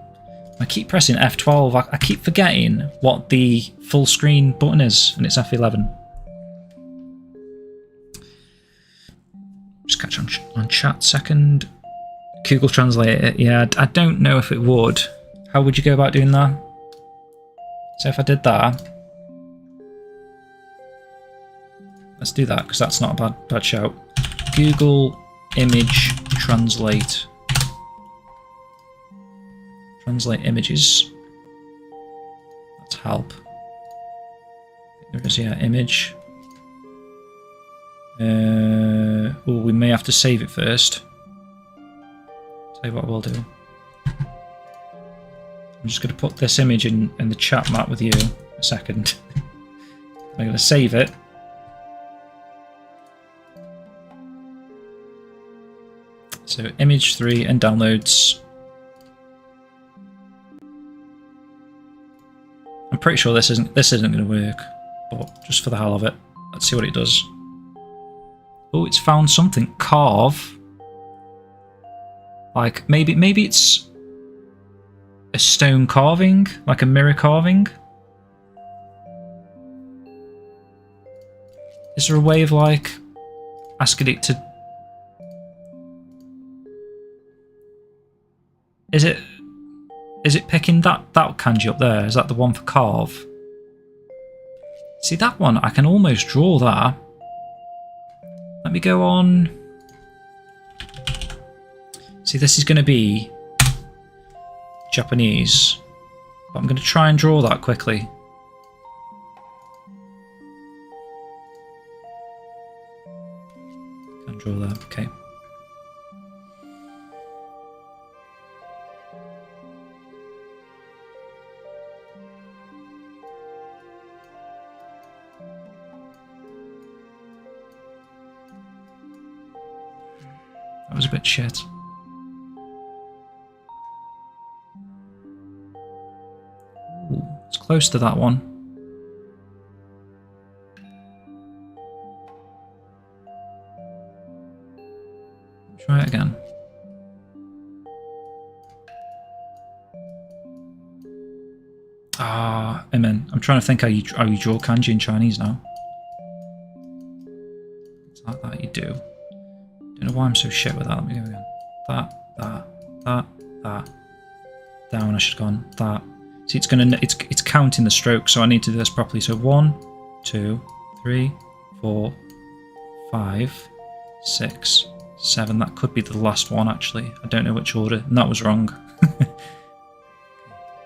I keep pressing F12, I keep forgetting what the full screen button is, and it's F11. Just catch on chat second. Google Translate it, yeah, I don't know if it would. How would you go about doing that? So if I did that, let's do that, because that's not a bad shout. Google Image Translate. Translate images. Let's help. There is, yeah, image. Oh, we may have to save it first. Tell you what we'll do. I'm just going to put this image in the chat map with you a second. I'm going to save it. So image 3 and downloads. I'm pretty sure this isn't going to work, but just for the hell of it, let's see what it does. Oh, it's found something. Carve. Like maybe it's a stone carving, like a mirror carving. Is there a way of like asking it to? Is it picking that kanji up there? Is that the one for carve? See, that one, I can almost draw that. Let me go on. See, this is going to be Japanese. But I'm going to try and draw that quickly. That was a bit shit. Ooh, it's close to that one. Try it again. Ah, amen. I'm trying to think how you draw kanji in Chinese now. It's like that you do. Don't know why I'm so shit with that. Let me go again. That. Down. I should have gone. That. See, it's counting the strokes, so I need to do this properly. So 1, 2, 3, 4, 5, 6, 7. That could be the last one actually. I don't know which order, and that was wrong.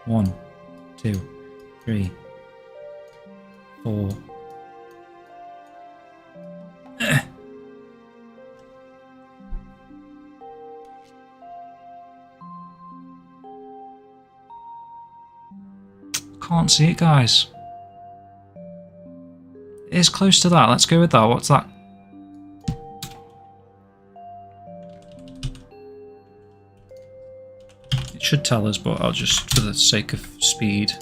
1, 2, 3, 4. Can't see it, guys. It is close to that. Let's go with that. What's that? It should tell us, but I'll just, for the sake of speed,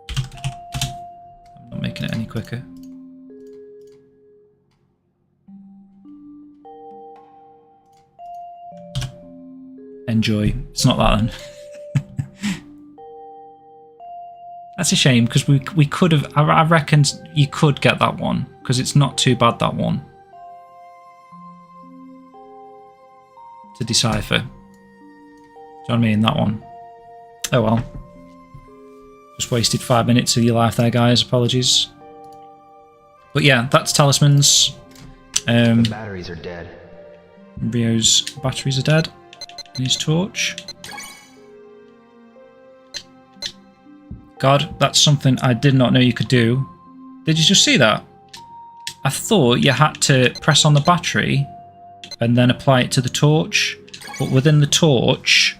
I'm not making it any quicker. Enjoy. It's not that then. That's a shame, because we could have... I reckon you could get that one, because it's not too bad, that one. To decipher. Do you know what I mean? That one. Oh well. Just wasted 5 minutes of your life there, guys. Apologies. But yeah, that's talismans. The batteries are dead. Rio's batteries are dead. And his torch. God, that's something I did not know you could do. Did you just see that? I thought you had to press on the battery and then apply it to the torch. But within the torch,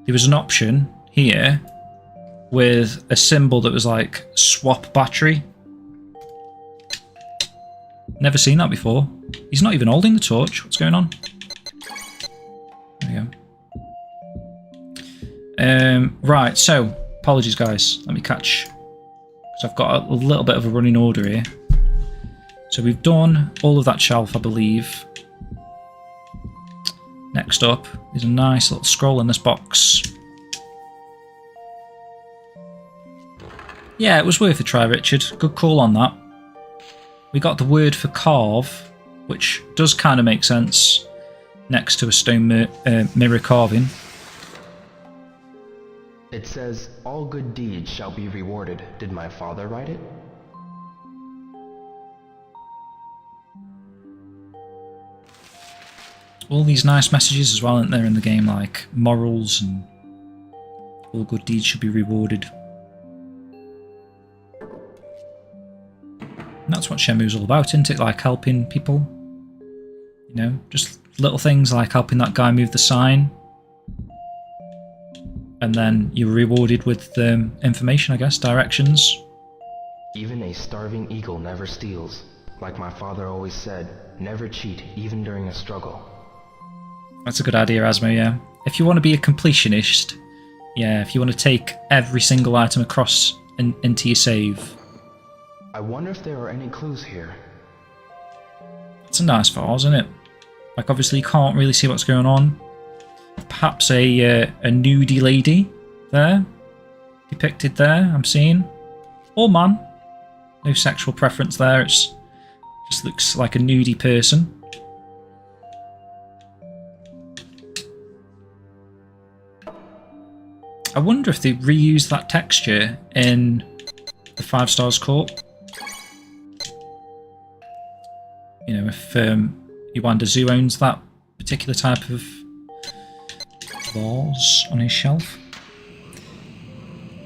there was an option here with a symbol that was like swap battery. Never seen that before. He's not even holding the torch. What's going on? There we go. Right, so... Apologies, guys. Let me catch, because I've got a little bit of a running order here. So we've done all of that shelf, I believe. Next up is a nice little scroll in this box. Yeah, it was worth a try, Richard. Good call on that. We got the word for carve, which does kind of make sense next to a stone mirror carving. It says, all good deeds shall be rewarded. Did my father write it? All these nice messages as well, aren't there, in the game, like morals and all good deeds should be rewarded. And that's what Shenmue's all about, isn't it? Like helping people. You know, just little things like helping that guy move the sign. And then you're rewarded with information, I guess, directions. Even a starving eagle never steals. Like my father always said, never cheat, even during a struggle. That's a good idea, Asmo, yeah. If you want to be a completionist, yeah, if you want to take every single item across into your save. I wonder if there are any clues here. It's a nice vase, isn't it? Like, obviously you can't really see what's going on. Perhaps a nudie lady there, depicted there, I'm seeing. Or man. No sexual preference there, it just looks like a nudie person. I wonder if they reused that texture in the 5 Stars Court. You know, if Iwanda Zoo owns that particular type of vase on his shelf.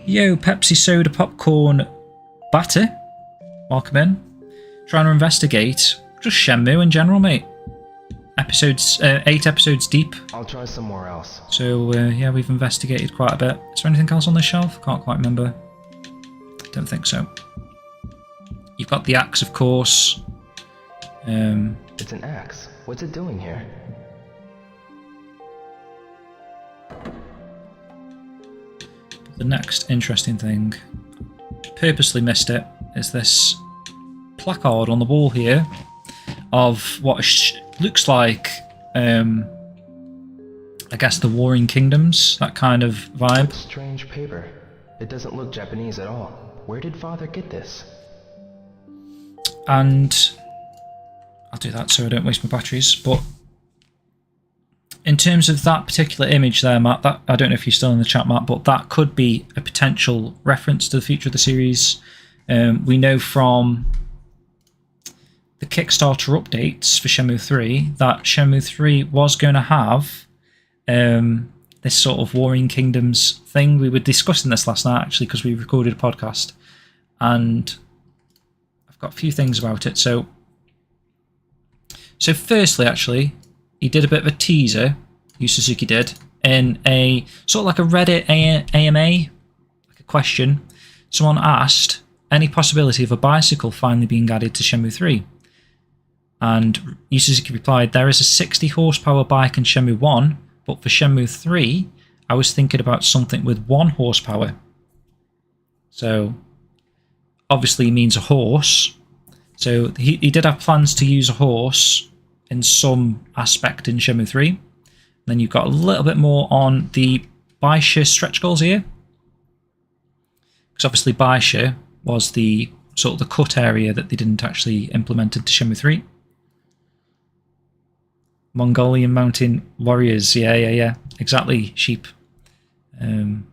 Yo, Pepsi Soda Popcorn Batter. Welcome in. Trying to investigate just Shenmue in general, mate. 8 episodes deep. I'll try somewhere else. So, yeah, we've investigated quite a bit. Is there anything else on this shelf? Can't quite remember. Don't think so. You've got the axe, of course. It's an axe. What's it doing here? the next interesting thing, purposely missed it, is this placard on the wall here of what looks like, I guess, the Warring Kingdoms, that kind of vibe. Strange paper. It doesn't look Japanese at all. Where did Father get this? And I'll do that so I don't waste my batteries. But in terms of that particular image there, Matt, that, I don't know if you're still in the chat, Matt, but that could be a potential reference to the future of the series. We know from the Kickstarter updates for Shenmue 3 that Shenmue 3 was going to have this sort of Warring Kingdoms thing. We were discussing this last night, actually, because we recorded a podcast. And I've got a few things about it. So firstly, actually, he did a bit of a teaser, Yu Suzuki did, in a sort of like a Reddit AMA, like a question. Someone asked, any possibility of a bicycle finally being added to Shenmue 3? And Yu Suzuki replied, there is a 60 horsepower bike in Shenmue 1, but for Shenmue 3, I was thinking about something with 1 horsepower. So, obviously he means a horse. So he did have plans to use a horse in some aspect in Shenmue 3. And then you've got a little bit more on the Baisha stretch goals here. Because obviously Baisha was the sort of the cut area that they didn't actually implement into Shenmue 3. Mongolian mountain warriors, yeah, exactly, sheep. And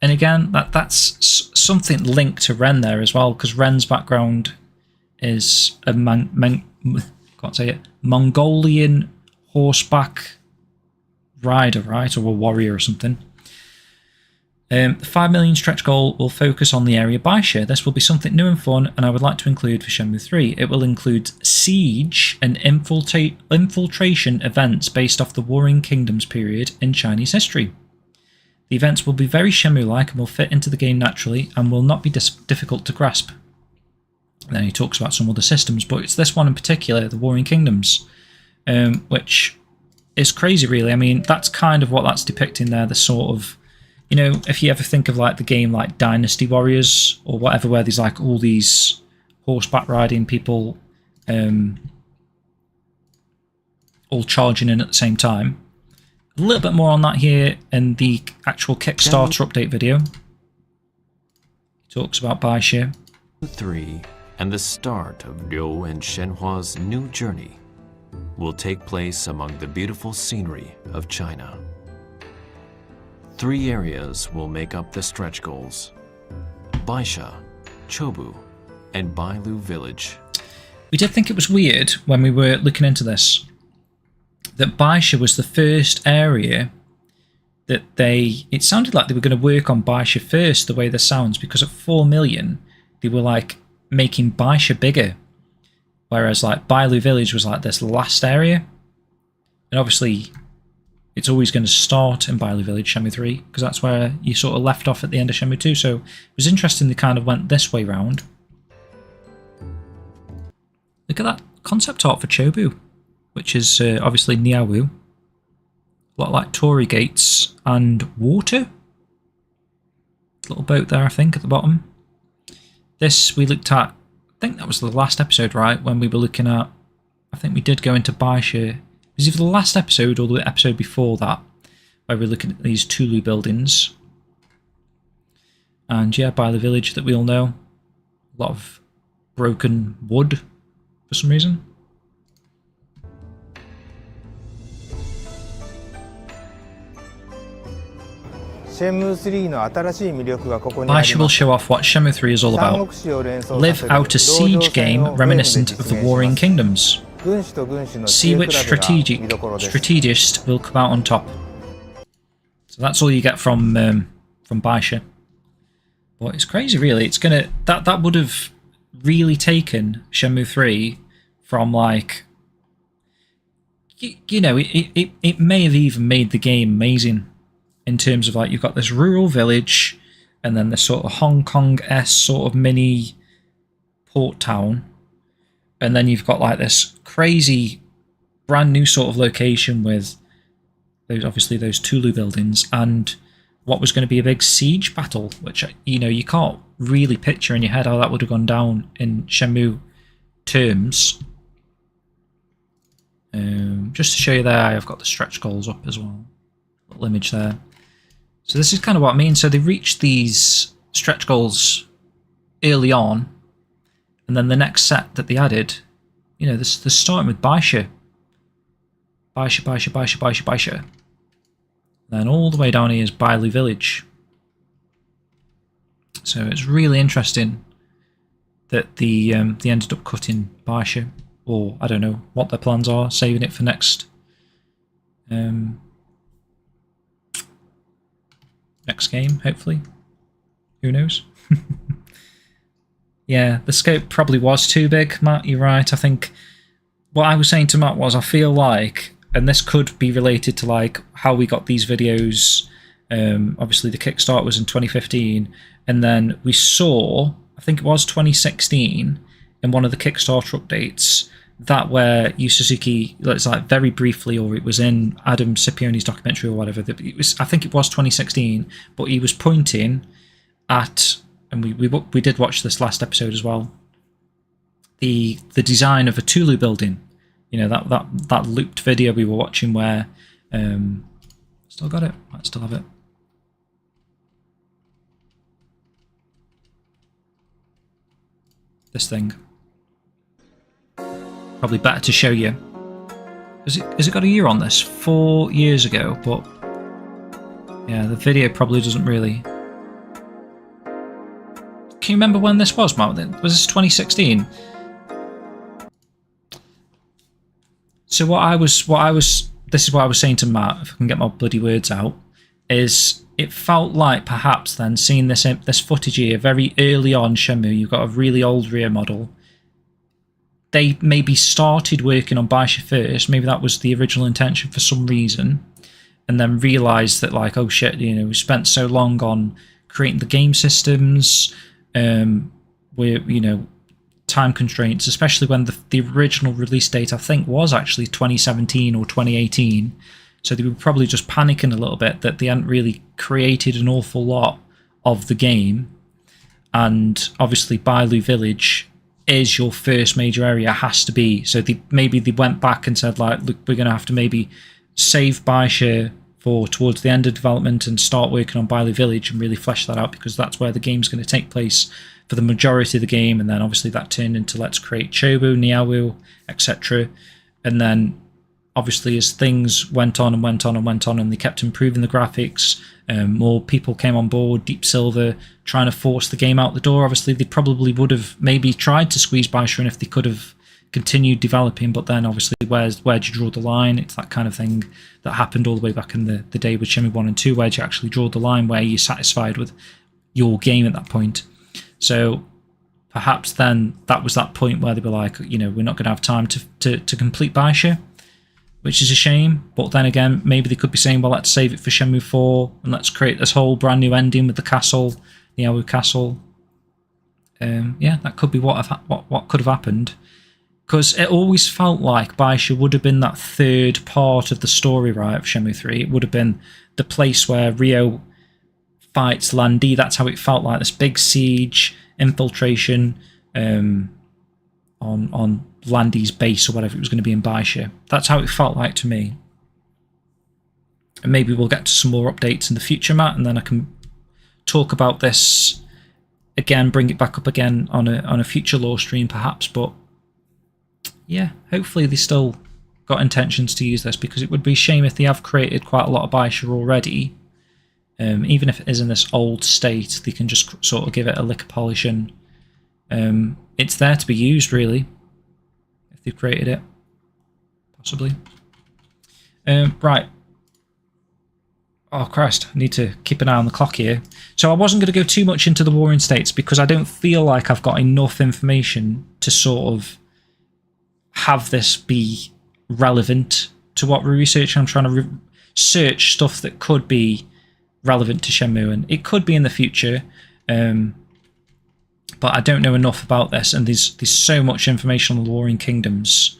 again, that's something linked to Ren there as well, because Ren's background is a Mongolian horseback rider, right, or a warrior or something. The 5 million stretch goal will focus on the area Baisha. This will be something new and fun, and I would like to include for Shenmue 3. It will include siege and infiltration events based off the Warring Kingdoms period in Chinese history. The events will be very Shenmue-like and will fit into the game naturally and will not be difficult to grasp. And then he talks about some other systems, but it's this one in particular, the Warring Kingdoms, which is crazy, really. I mean, that's kind of what that's depicting there, the sort of, you know, if you ever think of like the game like Dynasty Warriors or whatever, where there's like all these horseback riding people all charging in at the same time. A little bit more on that here in the actual Kickstarter update video. He talks about Baisha. 3 and the start of Liu and Shenhua's new journey will take place among the beautiful scenery of China. 3 areas will make up the stretch goals: Baisha, Chobu, and Bailu Village. We did think it was weird when we were looking into this that Baisha was the first area that it sounded like they were going to work on Baisha first, the way this sounds, because at 4 million they were like making Baisha bigger, whereas like Bailu Village was like this last area. And obviously it's always going to start in Bailu Village, Shenmue 3, because that's where you sort of left off at the end of Shenmue 2. So it was interesting they kind of went this way round. Look at that concept art for Chobu, which is obviously Niawu. A lot like Torii Gates and water. Little boat there, I think, at the bottom. This we looked at, I think that was the last episode, right? When we were looking at, I think we did go into Baisha. It was either the last episode or the episode before that, where we're looking at these Tulu buildings. And yeah, by the village that we all know. A lot of broken wood for some reason. Baisha will show off what Shenmue 3 is all about. Live out a siege game reminiscent of the Warring Kingdoms. See which strategist will come out on top. So that's all you get from Baisha. But it's crazy, really. It's gonna that would have really taken Shenmue 3 from like, you know, it may have even made the game amazing in terms of like you've got this rural village and then this sort of Hong Kong-esque sort of mini port town. And then you've got like this crazy brand new sort of location with those, obviously those Tulu buildings, and what was going to be a big siege battle, which, you know, you can't really picture in your head how that would have gone down in Shenmue terms. Just to show you there, I've got the stretch goals up as well. Little image there. So this is kind of what I mean. So they reached these stretch goals early on, and then the next set that they added, you know, they're starting with Baisha. Baisha. Then all the way down here is Bailu Village. So it's really interesting that they ended up cutting Baisha, or I don't know what their plans are, saving it for next next game, hopefully. Who knows? Yeah, the scope probably was too big, Matt, you're right. I think what I was saying to Matt was I feel like, and this could be related to like how we got these videos, obviously the Kickstart was in 2015, and then we saw, I think it was 2016, in one of the Kickstarter updates, that where Yu Suzuki, it's like very briefly, or it was in Adam Scipioni's documentary or whatever, it was, I think it was 2016, but he was pointing at, and we did watch this last episode as well, the design of a Tulu building, you know, that looped video we were watching where, still got it, might still have it. This thing. Probably better to show you. Has it got a year on this? 4 years ago, but yeah, the video probably doesn't really. Can you remember when this was, Matt? Was this 2016? So this is what I was saying to Matt, if I can get my bloody words out, is it felt like perhaps then seeing this footage here very early on Shenmue, you've got a really old rear model. They maybe started working on Baisha first, maybe that was the original intention for some reason, and then realised that like, oh shit, you know, we spent so long on creating the game systems, we're, you know, time constraints, especially when the original release date I think was actually 2017 or 2018, so they were probably just panicking a little bit that they hadn't really created an awful lot of the game. And obviously Bailu Village is your first major area, has to be, so maybe they went back and said like, look, we're going to have to maybe save Baisha for towards the end of development and start working on Bailu Village and really flesh that out, because that's where the game's going to take place for the majority of the game. And then obviously that turned into let's create Chobu, Niawu, etc. And then obviously as things went on and they kept improving the graphics, more people came on board, Deep Silver trying to force the game out the door. Obviously they probably would have maybe tried to squeeze Baisha in if they could have continued developing, but then obviously where'd you draw the line? It's that kind of thing that happened all the way back in the day with Shenmue 1 and 2, where'd you actually draw the line, where you're satisfied with your game at that point. So perhaps then that was that point where they were like, you know, we're not going to have time to complete Baisha, which is a shame. But then again, maybe they could be saying, well, let's save it for Shenmue 4 and let's create this whole brand new ending with the castle, the Niawu castle. Yeah, that could be what could have happened. Because it always felt like Baisha would have been that third part of the story, right, of Shenmue 3. It would have been the place where Ryo fights Lan Di. That's how it felt like, this big siege, infiltration on Lan Di's base or whatever it was going to be in Baisha. That's how it felt like to me. And maybe we'll get to some more updates in the future, Matt, and then I can talk about this again, bring it back up again on a future lore stream perhaps, but yeah, hopefully they still got intentions to use this, because it would be a shame if they have created quite a lot of Baisha already. Even if it is in this old state, they can just sort of give it a lick of polish and it's there to be used, really, if they've created it, possibly. Right. Oh Christ, I need to keep an eye on the clock here. So I wasn't going to go too much into the Warring States because I don't feel like I've got enough information to sort of have this be relevant to what we're researching. I'm trying to search stuff that could be relevant to Shenmue, and it could be in the future, but I don't know enough about this, and there's so much information on the Warring Kingdoms,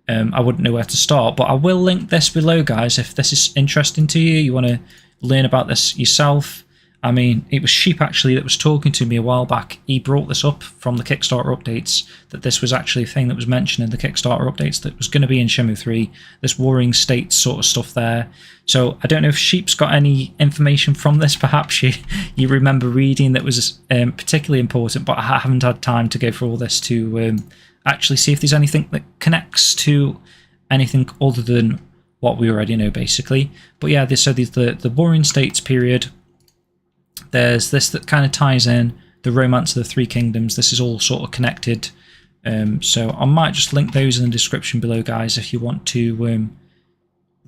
I wouldn't know where to start. But I will link this below, guys, if this is interesting to you, you want to learn about this yourself. I mean, it was Sheep actually that was talking to me a while back. He brought this up from the Kickstarter updates, that this was actually a thing that was mentioned in the Kickstarter updates that was going to be in Shenmue 3, this Warring States sort of stuff there. So I don't know if Sheep's got any information from this, perhaps you remember reading that was particularly important, but I haven't had time to go through all this to actually see if there's anything that connects to anything other than what we already know, basically. But yeah, so there's the Warring States period. There's this that kind of ties in the Romance of the Three Kingdoms. This is all sort of connected. So I might just link those in the description below, guys, if you want to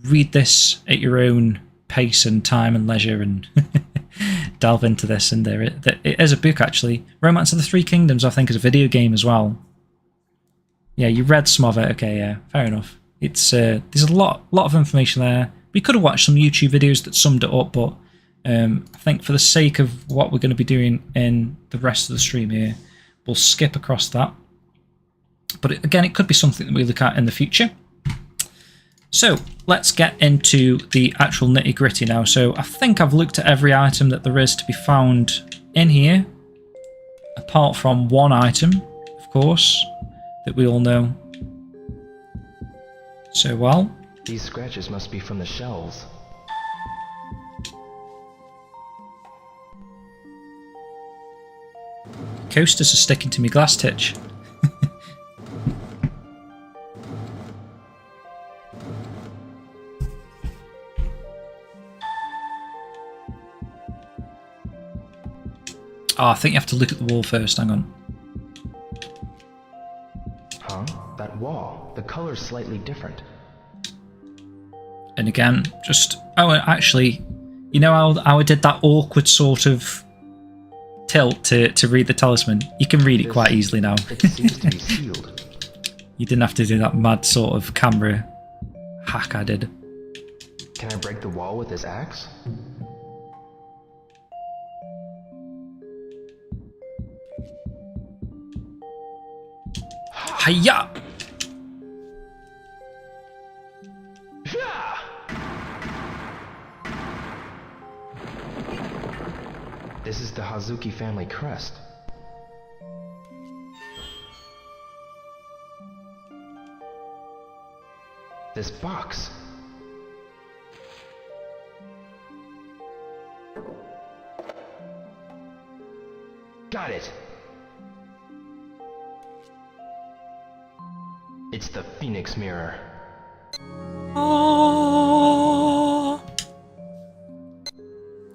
read this at your own pace and time and leisure and delve into this. And it is a book, actually. Romance of the Three Kingdoms, I think, is a video game as well. Yeah, you read some of it. Okay, yeah, fair enough. It's there's a lot of information there. We could have watched some YouTube videos that summed it up, but I think for the sake of what we're going to be doing in the rest of the stream here, we'll skip across that. But again, it could be something that we look at in the future. So let's get into the actual nitty gritty now. So I think I've looked at every item that there is to be found in here, apart from one item, of course, that we all know so well. These scratches must be from the shells. Coasters are sticking to me glass titch. Oh, I think you have to look at the wall first. Hang on. Huh? That wall. The color's slightly different. And again, just... Oh, actually, you know how I did that awkward sort of tilt to read the talisman? You can read it quite easily now. It seems to be sealed. You didn't have to do that mad sort of camera hack I did. Can I break the wall with this axe? Hiya! This is the Hazuki family crest. This box. Got it. It's the Phoenix Mirror. Oh.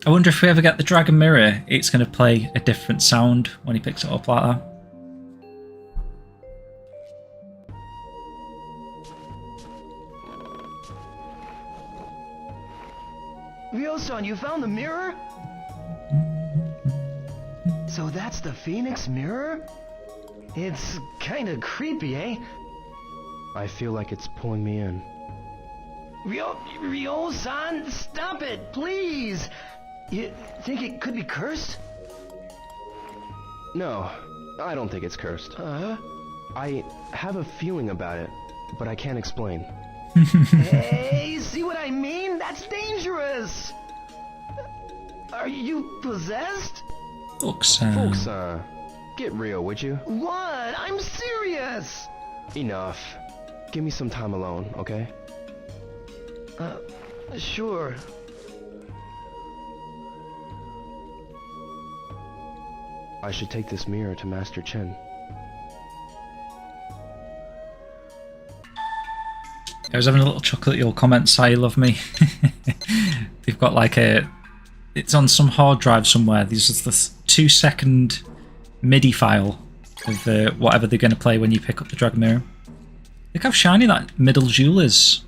I wonder if we ever get the Dragon Mirror, it's going to play a different sound when he picks it up like that. Ryo-san, you found the mirror? So that's the Phoenix Mirror? It's kinda creepy, eh? I feel like it's pulling me in. Ryo-san, stop it, please! You think it could be cursed? No, I don't think it's cursed. I have a feeling about it, but I can't explain. Hey, see what I mean? That's dangerous! Are you possessed? Folks, Get real, would you? What? I'm serious! Enough. Give me some time alone, okay? Sure. I should take this mirror to Master Chen. I was having a little chuckle at your comments, I love me. They've got like it's on some hard drive somewhere. This is the 2-second MIDI file of whatever they're going to play when you pick up the Dragon Mirror. Look how shiny that middle jewel is.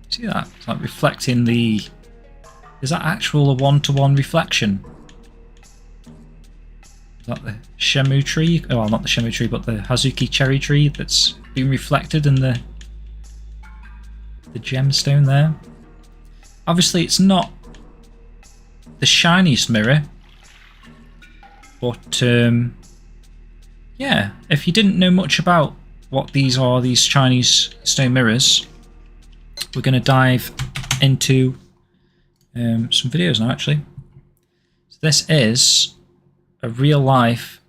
See that? It's like reflecting the... Is that actual a one-to-one reflection? Is that the Shenmue tree? Oh, well, not the Shenmue tree, but the Hazuki cherry tree that's being reflected in the gemstone there. Obviously, it's not the shiniest mirror, but yeah, if you didn't know much about what these are, these Chinese stone mirrors, we're going to dive into some videos now, actually. So this is a real-life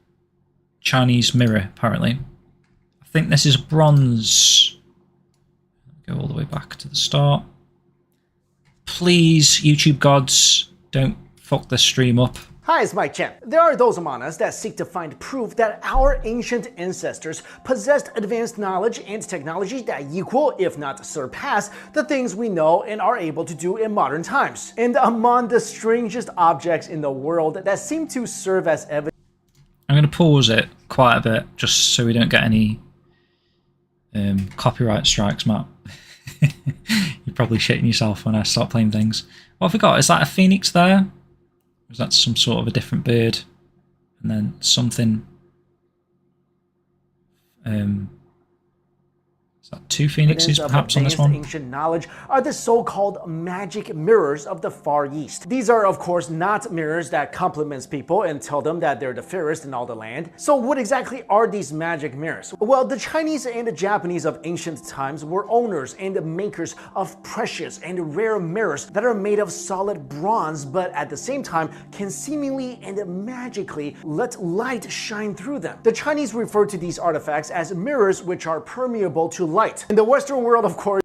Chinese mirror, apparently. I think this is bronze. Go all the way back to the start. Please, YouTube gods, don't fuck this stream up. Hi, it's Mike Chen. There are those among us that seek to find proof that our ancient ancestors possessed advanced knowledge and technology that equal, if not surpass, the things we know and are able to do in modern times. And among the strangest objects in the world that seem to serve as evidence. I'm going to pause it quite a bit just so we don't get any copyright strikes, Matt. You're probably shitting yourself when I start playing things. What have we got? Is that a phoenix there? Or is that some sort of a different bird? And then something... is that two phoenixes perhaps on this one? Ancient knowledge are the so-called magic mirrors of the Far East. These are, of course, not mirrors that compliments people and tell them that they're the fairest in all the land. So what exactly are these magic mirrors? Well, the Chinese and the Japanese of ancient times were owners and makers of precious and rare mirrors that are made of solid bronze, but at the same time can seemingly and magically let light shine through them. The Chinese refer to these artifacts as mirrors, which are permeable to light. In the Western world, of course,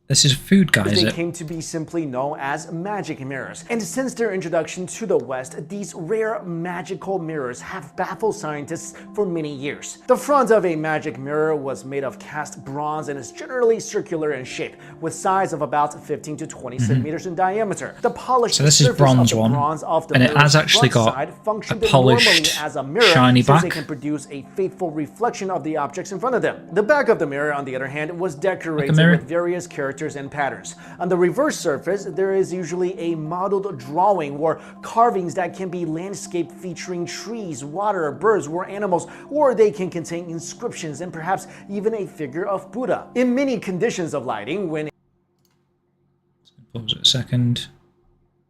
this is a food guy, is they it? came to be simply known as magic mirrors. And since their introduction to the West, these rare magical mirrors have baffled scientists for many years. The front of a magic mirror was made of cast bronze and is generally circular in shape, with size of about 15 to 20 centimeters in diameter. The polished So this is surface bronze of the one, bronze of the and it mirror's has actually front got side functioned a polished, normally as a mirror, shiny since back. it can produce a faithful reflection of the objects in front of them. The back of the mirror, on the other hand, was decorated with various characters and patterns. On the reverse surface, there is usually a modeled drawing or carvings that can be landscape featuring trees, water, birds, or animals, or they can contain inscriptions and perhaps even a figure of Buddha. In many conditions of lighting, when Pause it a second.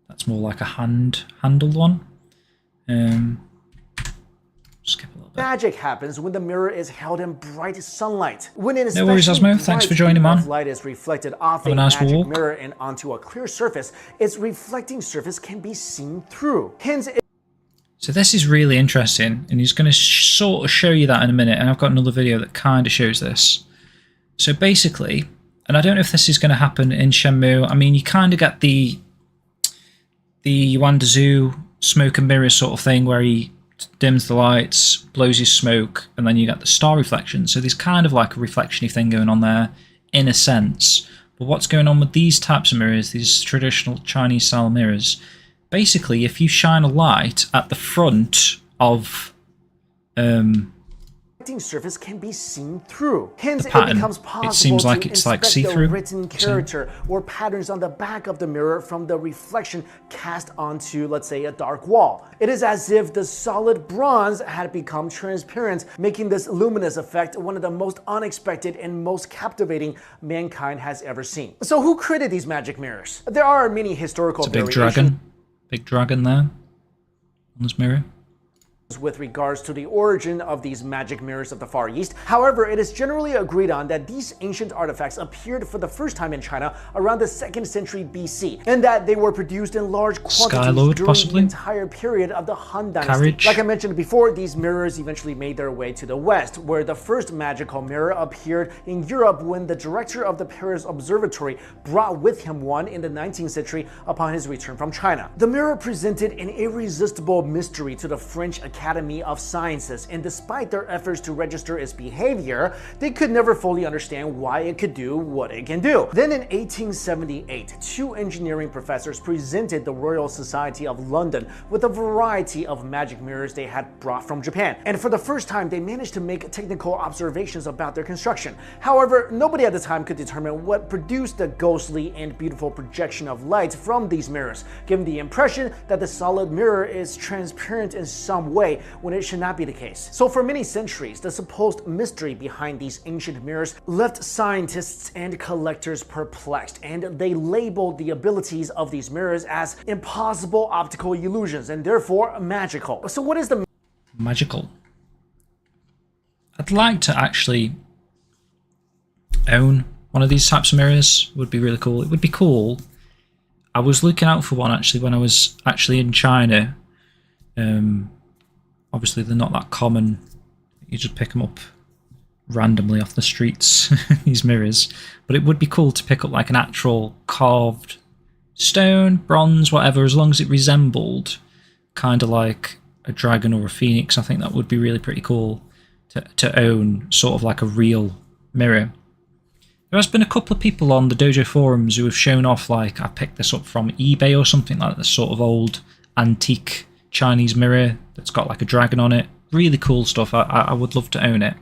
That's more like a handled one. Skip a little bit. magic happens when the mirror is held in bright sunlight. When an No worries, especially Osmo. Thanks for bright joining, beam of man. light is reflected off Have a a nice magic walk. mirror and onto a clear surface, its reflecting surface can be seen through. Hence, So this is really interesting, and he's going to sort of show you that in a minute, and I've got another video that kind of shows this. So basically, and I don't know if this is going to happen in Shenmue, I mean, you kind of get the Yuandazu smoke and mirror sort of thing where he dims the lights, blows his smoke, and then you get the star reflection. So there's kind of like a reflection-y thing going on there, in a sense. But what's going on with these types of mirrors, these traditional Chinese-style mirrors, basically, if you shine a light at the front of surface can be seen through. Hence, the pattern, it becomes possible it seems like to it's like inspect see-through. the written character or patterns on the back of the mirror from the reflection cast onto, let's say, a dark wall. It is as if the solid bronze had become transparent, making this luminous effect one of the most unexpected and most captivating mankind has ever seen. So who created these magic mirrors? There are many historical It's a big variations. big dragon there on this mirror. With regards to the origin of these magic mirrors of the Far East. However, it is generally agreed on that these ancient artifacts appeared for the first time in China around the 2nd century BC, and that they were produced in large quantities Skylord, during possibly? the entire period of the Han Dynasty. Carriage? Like I mentioned before, these mirrors eventually made their way to the West, where the first magical mirror appeared in Europe when the director of the Paris Observatory brought with him one in the 19th century upon his return from China. The mirror presented an irresistible mystery to the French Academy of Sciences, and despite their efforts to register its behavior, they could never fully understand why it could do what it can do. Then in 1878, 2 engineering professors presented the Royal Society of London with a variety of magic mirrors they had brought from Japan, and for the first time they managed to make technical observations about their construction. However, nobody at the time could determine what produced the ghostly and beautiful projection of light from these mirrors, giving the impression that the solid mirror is transparent in some way when it should not be the case. So for many centuries, the supposed mystery behind these ancient mirrors left scientists and collectors perplexed, and they labeled the abilities of these mirrors as impossible optical illusions and therefore magical. So what is the Magical. I'd like to actually own One of these types of mirrors would be really cool. It would be cool. I was looking out for one actually when I was actually in China. Obviously they're not that common. You just pick them up randomly off the streets, these mirrors. But it would be cool to pick up like an actual carved stone, bronze, whatever, as long as it resembled kind of like a dragon or a phoenix. I think that would be really pretty cool to own, sort of like a real mirror. There has been a couple of people on the Dojo forums who have shown off, like, I picked this up from eBay or something, like this sort of old antique Chinese mirror that's got like a dragon on it. Really cool stuff. I would love to own it.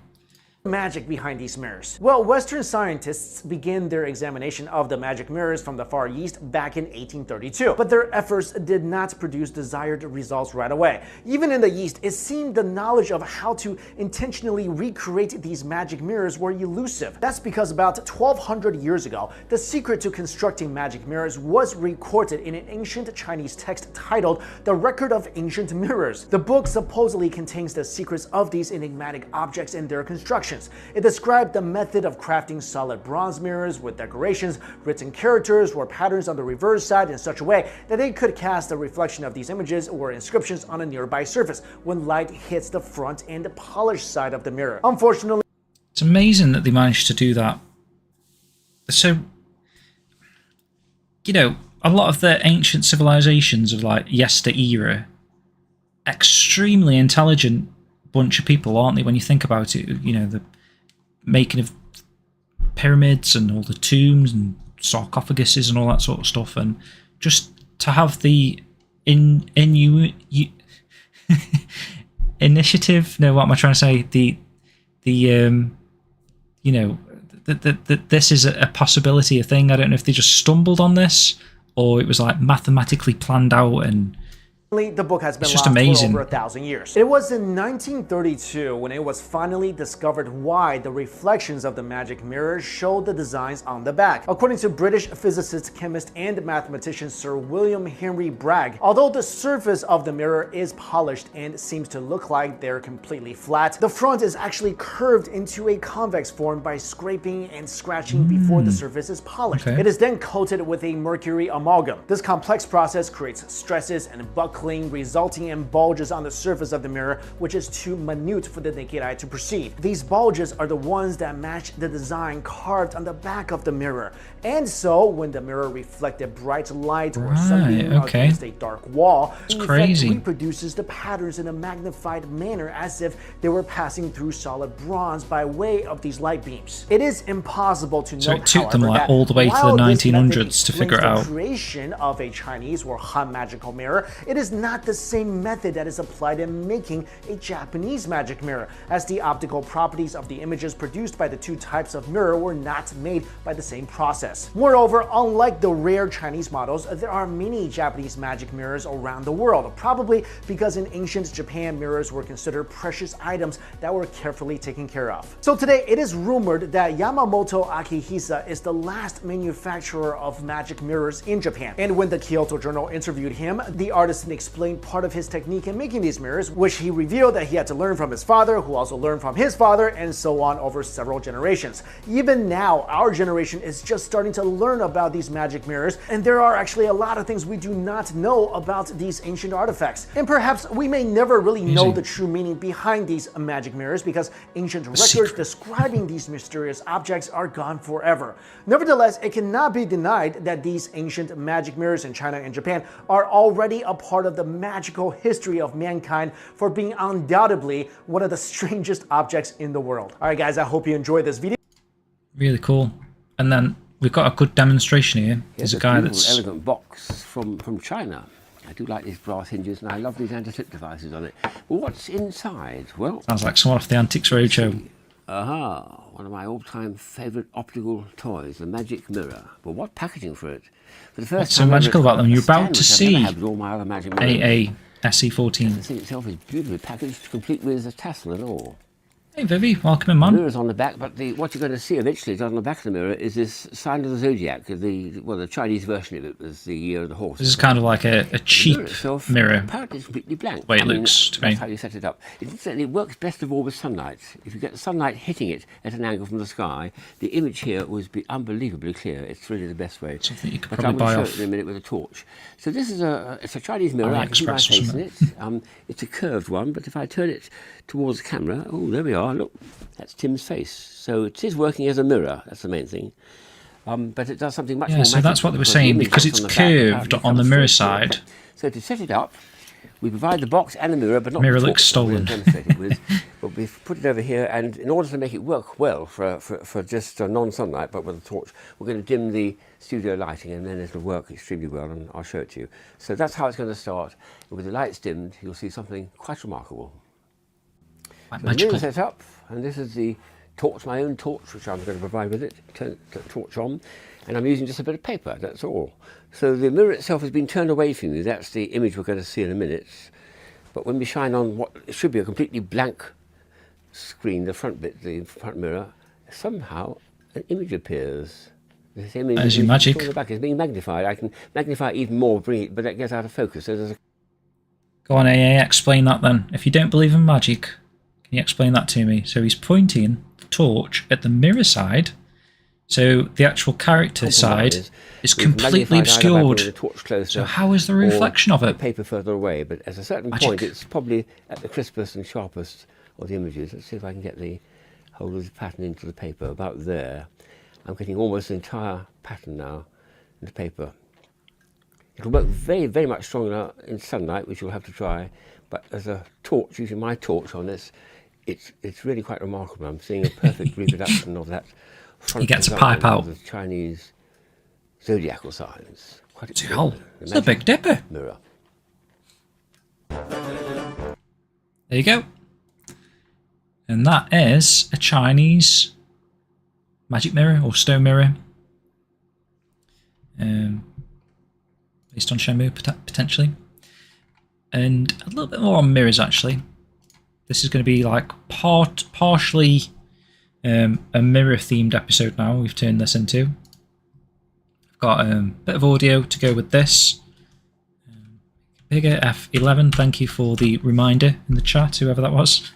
Magic behind these mirrors? Well, Western scientists began their examination of the magic mirrors from the Far East back in 1832, but their efforts did not produce desired results right away. Even in the East, it seemed the knowledge of how to intentionally recreate these magic mirrors were elusive. That's because about 1200 years ago, the secret to constructing magic mirrors was recorded in an ancient Chinese text titled The Record of Ancient Mirrors. The book supposedly contains the secrets of these enigmatic objects and their construction. It described the method of crafting solid bronze mirrors with decorations, written characters, or patterns on the reverse side in such a way that they could cast a reflection of these images or inscriptions on a nearby surface when light hits the front and polished side of the mirror. Unfortunately, it's amazing that they managed to do that. So, you know, a lot of the ancient civilizations of like yester-era, extremely intelligent bunch of people, aren't they, when you think about it? You know, the making of pyramids and all the tombs and sarcophaguses and all that sort of stuff, and just to have the initiative, no, what am I trying to say, the you know, that this is a possibility, a thing. I don't know if they just stumbled on this or it was like mathematically planned out, and the book has been just lost amazing. for over 1,000 years. It was in 1932 when it was finally discovered why the reflections of the magic mirror showed the designs on the back. According to British physicist, chemist, and mathematician Sir William Henry Bragg, although the surface of the mirror is polished and seems to look like they're completely flat, the front is actually curved into a convex form by scraping and scratching before the surface is polished. Okay. It is then coated with a mercury amalgam. This complex process creates stresses and buckling, resulting in bulges on the surface of the mirror, which is too minute for the naked eye to perceive. These bulges are the ones that match the design carved on the back of the mirror. And so, when the mirror reflected bright light or sunbeam against a dark wall, it's the crazy. effect reproduces the patterns in a magnified manner as if they were passing through solid bronze by way of these light beams. It is impossible to So note, it took them however, like that all the way to the while this 1900s method to figure it explains out. the creation of a Chinese or Han magical mirror, it is not the same method that is applied in making a Japanese magic mirror, as the optical properties of the images produced by the two types of mirror were not made by the same process. Moreover, unlike the rare Chinese models, there are many Japanese magic mirrors around the world, probably because in ancient Japan, mirrors were considered precious items that were carefully taken care of. So today, it is rumored that Yamamoto Akihisa is the last manufacturer of magic mirrors in Japan. And when the Kyoto Journal interviewed him, the artisan explained part of his technique in making these mirrors, which he revealed that he had to learn from his father, who also learned from his father, and so on over several generations. Even now, our generation is just starting to learn about these magic mirrors, and there are actually a lot of things we do not know about these ancient artifacts. And perhaps we may never really know the true meaning behind these magic mirrors because ancient records describing these mysterious objects are gone forever. Nevertheless, it cannot be denied that these ancient magic mirrors in China and Japan are already a part of the magical history of mankind for being undoubtedly one of the strangest objects in the world. Alright guys, I hope you enjoyed this video. Really cool. And then we've got a good demonstration here. There's a guy that's elegant box from China. I do like these brass hinges and I love these anti-slip devices on it. But what's inside? Well, sounds like someone off the Antiques Roadshow. Aha, one of my all-time favourite optical toys, the magic mirror. But what packaging for it? For the first What's so time magical ever, about them? You're about to see all my other magic mirrors. a SE14. The thing itself is beautifully packaged, complete with a tassel and all. Hey Vivi, welcome in, man. Mirrors on the back, but what you're going to see eventually on the back of the mirror is this sign of the zodiac. The Chinese version of it was the year of the horse. This is kind of like a cheap mirror. Apparently it's completely blank. Way it looks to me. That's how you set it up. It works best of all with sunlight. If you get the sunlight hitting it at an angle from the sky, the image here would be unbelievably clear. It's really the best way. Something you could but probably buy I'm going off to show it in a minute with a torch. So this is it's a Chinese mirror. I can see my AliExpress or face in it. It's a curved one, but if I turn it towards the camera, oh, there we are. Look, that's Tim's face. So it is working as a mirror. That's the main thing. But it does something much more. Yeah, so that's what they were saying, because it's curved on the mirror side. So to set it up, we provide the box and the mirror, but not mirror the looks stolen. But we've put it over here, and in order to make it work well for just non-sunlight, but with a torch, we're going to dim the studio lighting, and then it'll work extremely well, and I'll show it to you. So that's how it's going to start. And with the lights dimmed, you'll see something quite remarkable. Quite so magical. The mirror set up, and this is the torch, my own torch, which I'm going to provide with it. Turn the torch on, and I'm using just a bit of paper, that's all. So the mirror itself has been turned away from you. That's the image we're going to see in a minute. But when we shine on what should be a completely blank screen, the front bit, the front mirror, somehow an image appears. This image As you magic. on the back is being magnified. I can magnify it even more, bring it, but that gets out of focus. So there's a Go on, AA, explain that then. If you don't believe in magic, can you explain that to me? So he's pointing the torch at the mirror side, so the actual character side is completely obscured. The torch closer, so how is the reflection of it? Paper further away, but at a certain point, it's probably at the crispest and sharpest of the images. Let's see if I can get the whole of the pattern into the paper. About there, I'm getting almost the entire pattern now into paper. It'll work very, very much stronger in sunlight, which you'll have to try. But as a torch, using my torch on this, it's really quite remarkable. I'm seeing a perfect reproduction of that. He gets a pipe out. The Chinese zodiacal signs. Quite hell, it's a Big Dipper. Mirror. There you go. And that is a Chinese magic mirror or stone mirror. Based on Shenmue, potentially. And a little bit more on mirrors, actually. This is going to be like partially a mirror-themed episode now we've turned this into. I've got a bit of audio to go with this. Bigger F11, thank you for the reminder in the chat, whoever that was.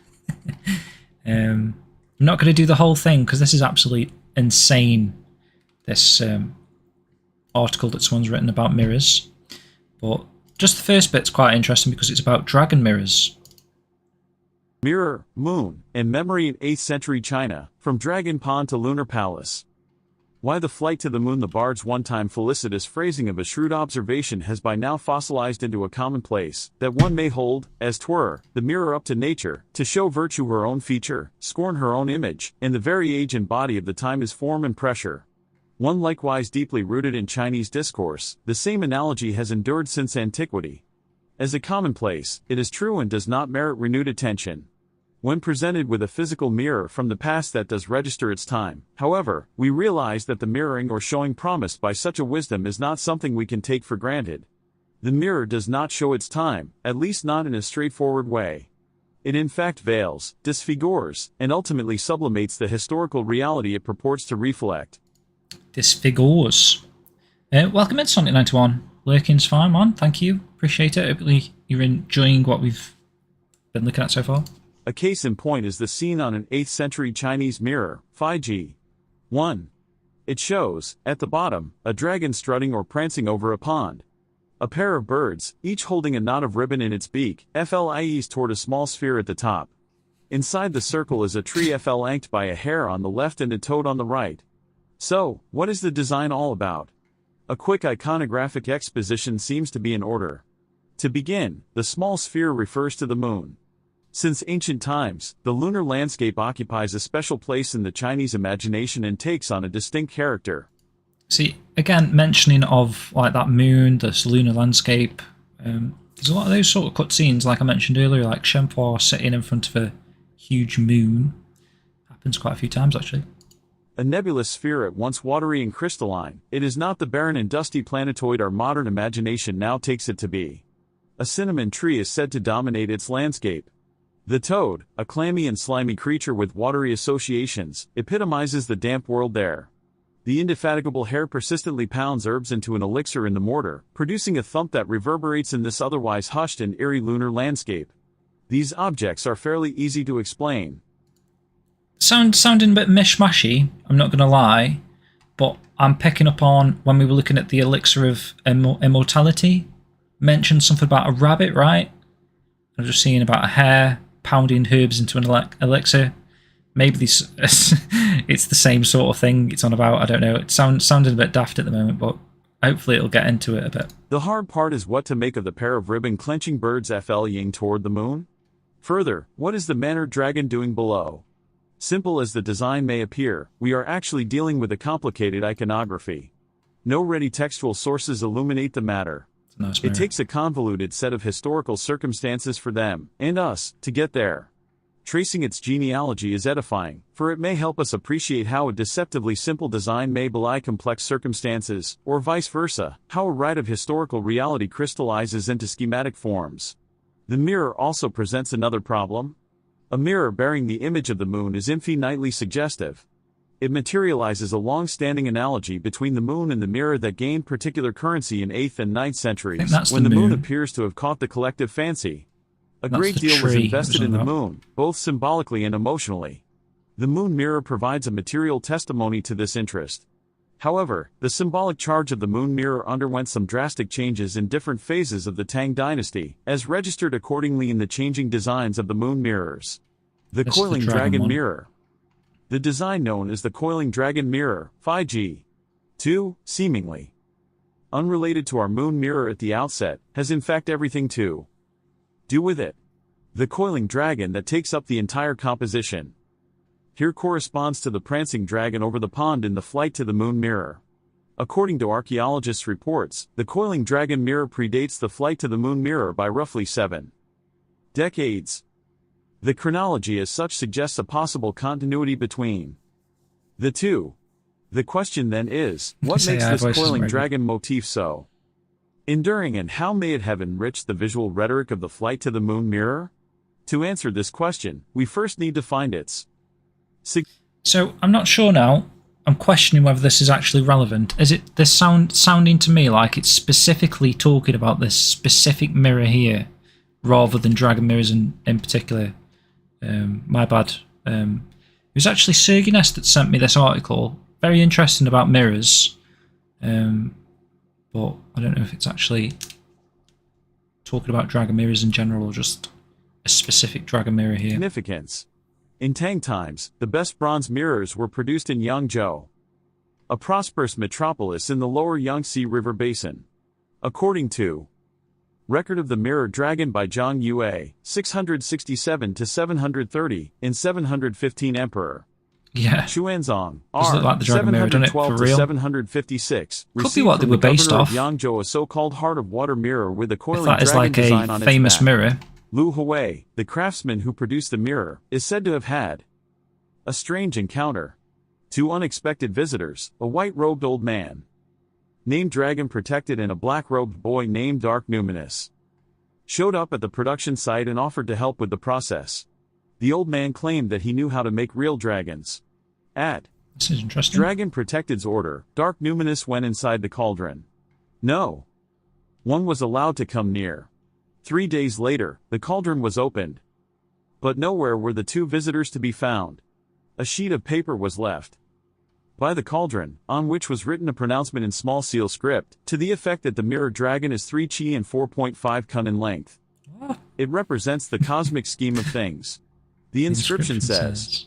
I'm not going to do the whole thing because this is absolutely insane, this article that someone's written about mirrors. But just the first bit's quite interesting because it's about dragon mirrors. Mirror, moon, and memory in 8th century China, from Dragon Pond to Lunar Palace. Why the flight to the moon? The bard's one-time felicitous phrasing of a shrewd observation has by now fossilized into a commonplace, that one may hold, as 'twere, the mirror up to nature, to show virtue her own feature, scorn her own image, and the very age and body of the time is form and pressure. One likewise deeply rooted in Chinese discourse, the same analogy has endured since antiquity. As a commonplace, it is true and does not merit renewed attention. When presented with a physical mirror from the past that does register its time, however, we realize that the mirroring or showing promised by such a wisdom is not something we can take for granted. The mirror does not show its time, at least not in a straightforward way. It in fact veils, disfigures, and ultimately sublimates the historical reality it purports to reflect. Disfigures. Welcome in, Sonic91. Lurking's fine, man. Thank you. Appreciate it. Hopefully you're enjoying what we've been looking at so far. A case in point is the scene on an 8th century Chinese mirror, 5G. 1. It shows, at the bottom, a dragon strutting or prancing over a pond. A pair of birds, each holding a knot of ribbon in its beak, flies toward a small sphere at the top. Inside the circle is a tree flanked by a hare on the left and a toad on the right. So, what is the design all about? A quick iconographic exposition seems to be in order. To begin, the small sphere refers to the moon. Since ancient times, the lunar landscape occupies a special place in the Chinese imagination and takes on a distinct character. See, again, mentioning of like that moon, this lunar landscape, there's a lot of those sort of cutscenes, like I mentioned earlier, like Shenmue sitting in front of a huge moon. Happens quite a few times, actually. A nebulous sphere at once watery and crystalline, it is not the barren and dusty planetoid our modern imagination now takes it to be. A cinnamon tree is said to dominate its landscape. The toad, a clammy and slimy creature with watery associations, epitomizes the damp world there. The indefatigable hare persistently pounds herbs into an elixir in the mortar, producing a thump that reverberates in this otherwise hushed and eerie lunar landscape. These objects are fairly easy to explain. Sounding a bit mishmashy, I'm not going to lie, but I'm picking up on when we were looking at the Elixir of Immortality, mentioned something about a rabbit, right? I'm just seeing about a hare pounding herbs into an elixir. Maybe this it's the same sort of thing it's on about. I don't know. It sounded a bit daft at the moment, but hopefully it'll get into it a bit. The hard part is what to make of the pair of ribbon-clenching birds flying toward the moon. Further, what is the manor dragon doing below? Simple as the design may appear, we are actually dealing with a complicated iconography. No ready textual sources illuminate the matter. Nice it takes a convoluted set of historical circumstances for them, and us, to get there. Tracing its genealogy is edifying, for it may help us appreciate how a deceptively simple design may belie complex circumstances, or vice versa, how a rite of historical reality crystallizes into schematic forms. The mirror also presents another problem. A mirror bearing the image of the moon is infinitely suggestive. It materializes a long-standing analogy between the moon and the mirror that gained particular currency in 8th and 9th centuries, when the moon appears to have caught the collective fancy. A great deal was invested in the moon, both symbolically and emotionally. The moon mirror provides a material testimony to this interest. However, the symbolic charge of the moon mirror underwent some drastic changes in different phases of the Tang dynasty, as registered accordingly in the changing designs of the moon mirrors. The coiling dragon mirror. The design known as the coiling dragon mirror, 5G. 2, seemingly unrelated to our moon mirror at the outset, has in fact everything to do with it. The coiling dragon that takes up the entire composition here corresponds to the prancing dragon over the pond in the flight to the moon mirror. According to archaeologists' reports, the coiling dragon mirror predates the flight to the moon mirror by roughly 7 decades. The chronology as such suggests a possible continuity between the two. The question then is, what makes this coiling dragon motif so enduring, and how may it have enriched the visual rhetoric of the flight to the moon mirror? To answer this question, we first need to find its So I'm not sure now. I'm questioning whether this is actually relevant. Is it this sounding to me like it's specifically talking about this specific mirror here, rather than dragon mirrors in particular? My bad. It was actually Sergi Nest that sent me this article. Very interesting about mirrors. But I don't know if it's actually talking about dragon mirrors in general or just a specific dragon mirror here. Significance. In Tang times, the best bronze mirrors were produced in Yangzhou, a prosperous metropolis in the lower Yangtze River basin. According to Record of the Mirror Dragon by Zhang Yue, 667-730, in 715 Emperor. Yeah. Xuanzong, Does it look like the dragon mirror, doesn't it, for real? 756. Could be what they were based off. Yangzhou, a so-called heart of water mirror with a coiling that is dragon like design a on famous its back. mirror. Lihui, the craftsman who produced the mirror, is said to have had a strange encounter. 2 unexpected visitors, a white-robed old man named Dragon Protected and a black-robed boy named Dark Numinous, showed up at the production site and offered to help with the process. The old man claimed that he knew how to make real dragons. At This is interesting. Dragon Protected's order, Dark Numinous went inside the cauldron. No one was allowed to come near. 3 days later, the cauldron was opened. But nowhere were the 2 visitors to be found. A sheet of paper was left by the cauldron, on which was written a pronouncement in small seal script, to the effect that the mirror dragon is 3 chi and 4.5 kun in length. It represents the cosmic scheme of things. The inscription says,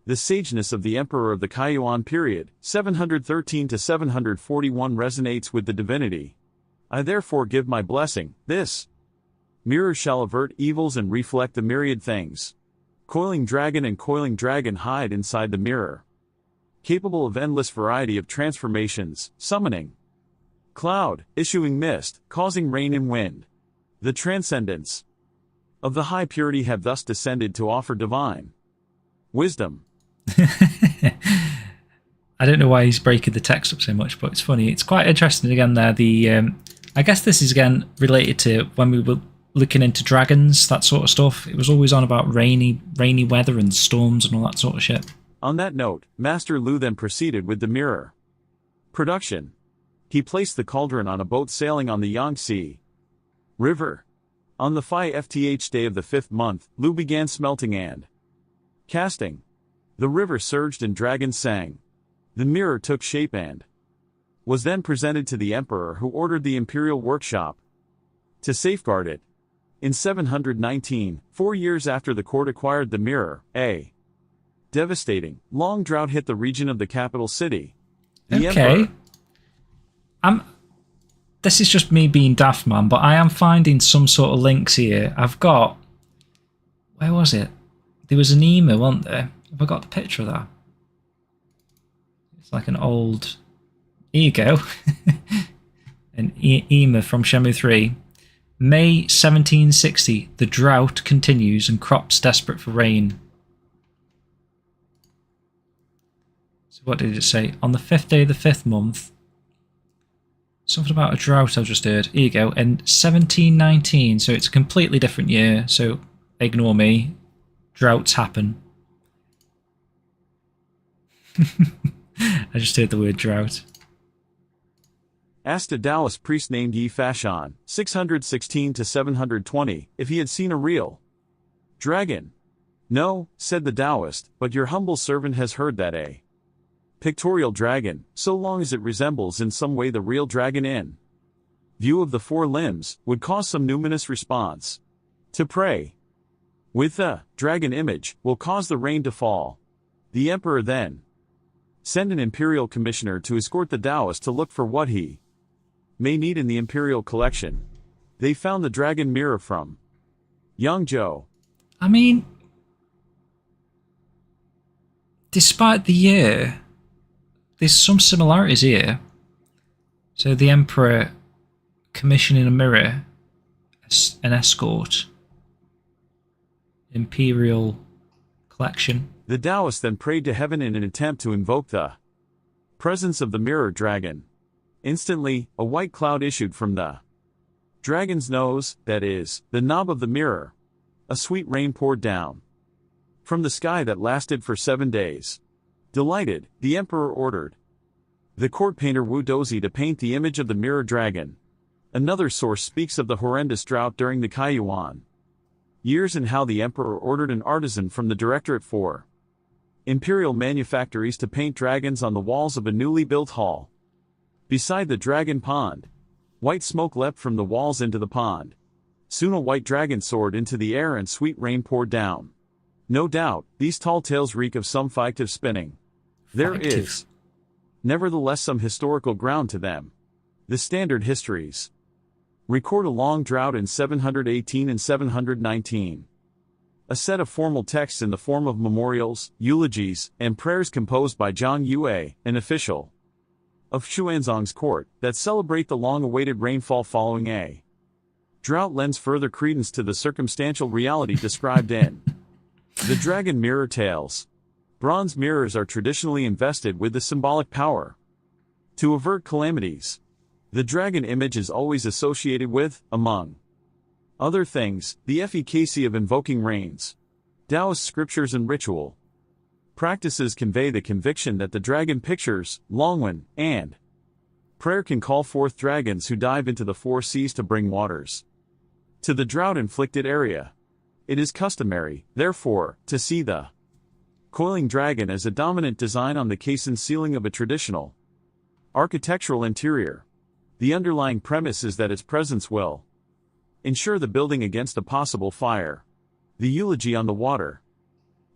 "The sageness of the emperor of the Kaiyuan period, 713 to 741, resonates with the divinity. I therefore give my blessing. This mirror shall avert evils and reflect the myriad things. Coiling dragon and coiling dragon hide inside the mirror, capable of endless variety of transformations, summoning cloud, issuing mist, causing rain and wind. The transcendents of the high purity have thus descended to offer divine wisdom." I don't know why he's breaking the text up so much, but it's funny. It's quite interesting again there. I guess this is again related to when we were looking into dragons, that sort of stuff. It was always on about rainy weather and storms and all that sort of shit. On that note, Master Lu then proceeded with the mirror production. He placed the cauldron on a boat sailing on the Yangtze River. On the 5th day of the 5th month, Lu began smelting and casting. The river surged and dragons sang. The mirror took shape and was then presented to the emperor, who ordered the imperial workshop to safeguard it. In 719, 4 years after the court acquired the mirror, a devastating, long drought hit the region of the capital city. The okay. This is just me being daft, man, but I am finding some sort of links here. I've got... Where was it? There was an email, wasn't there? Have I got the picture of that? It's like an old... Here you go. An email from Shenmue 3. May 1760. The drought continues and crops desperate for rain. So what did it say? On the 5th day of the 5th month... Something about a drought I've just heard. Here you go. In 1719, so it's a completely different year, so ignore me. Droughts happen. I just heard the word drought. Asked a Taoist priest named Yi Fashan, 616 to 720, if he had seen a real dragon. No, said the Taoist, but your humble servant has heard that a pictorial dragon, so long as it resembles in some way the real dragon in view of the 4 limbs, would cause some numinous response to pray. With the dragon image, will cause the rain to fall. The emperor then sent an imperial commissioner to escort the Taoist to look for what he may need in the imperial collection. They found the dragon mirror from Yangzhou. I mean, despite the year, there's some similarities here. So the emperor commissioning a mirror, an escort, imperial collection. The Taoist then prayed to heaven in an attempt to invoke the presence of the mirror dragon. Instantly, a white cloud issued from the dragon's nose, that is, the knob of the mirror. A sweet rain poured down from the sky that lasted for 7 days. Delighted, the emperor ordered the court painter Wu Dozi to paint the image of the mirror dragon. Another source speaks of the horrendous drought during the Kaiyuan years and how the emperor ordered an artisan from the Directorate for Imperial Manufactories to paint dragons on the walls of a newly built hall. Beside the dragon pond, white smoke leapt from the walls into the pond. Soon a white dragon soared into the air and sweet rain poured down. No doubt, these tall tales reek of some fictive spinning. There is, nevertheless, some historical ground to them. The standard histories record a long drought in 718 and 719. A set of formal texts in the form of memorials, eulogies, and prayers composed by Zhang Yue, an official of Xuanzang's court, that celebrate the long-awaited rainfall following a drought lends further credence to the circumstantial reality described in the Dragon Mirror Tales. Bronze mirrors are traditionally invested with the symbolic power to avert calamities. The dragon image is always associated with, among other things, the efficacy of invoking rains. Taoist scriptures and ritual practices convey the conviction that the dragon pictures, Longwen, and prayer can call forth dragons who dive into the 4 seas to bring waters to the drought-inflicted area. It is customary, therefore, to see the coiling dragon as a dominant design on the caisson ceiling of a traditional architectural interior. The underlying premise is that its presence will ensure the building against a possible fire. The Eulogy on the Water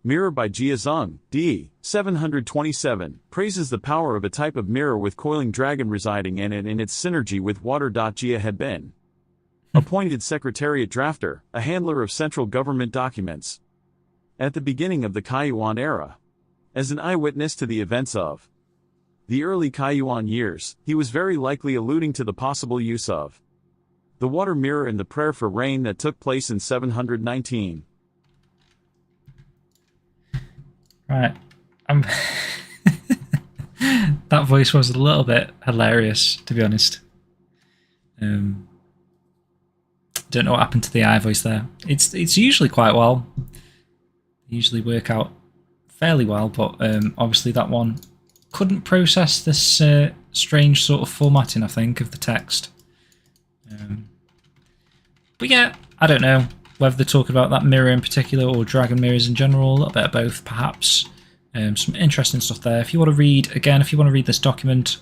Mirror by Jia Zeng, d. 727, praises the power of a type of mirror with coiling dragon residing in it in its synergy with water. Jia had been appointed Secretariat Drafter, a handler of central government documents, at the beginning of the Kaiyuan era. As an eyewitness to the events of the early Kaiyuan years, he was very likely alluding to the possible use of the water mirror in the prayer for rain that took place in 719. Right. That voice was a little bit hilarious, to be honest. Don't know what happened to the AI voice there. It's usually quite well. They usually work out fairly well, but obviously that one couldn't process this strange sort of formatting, I think, of the text. But yeah, I don't know whether they're talking about that mirror in particular or dragon mirrors in general, a little bit of both, perhaps. Some interesting stuff there. If you want to read this document,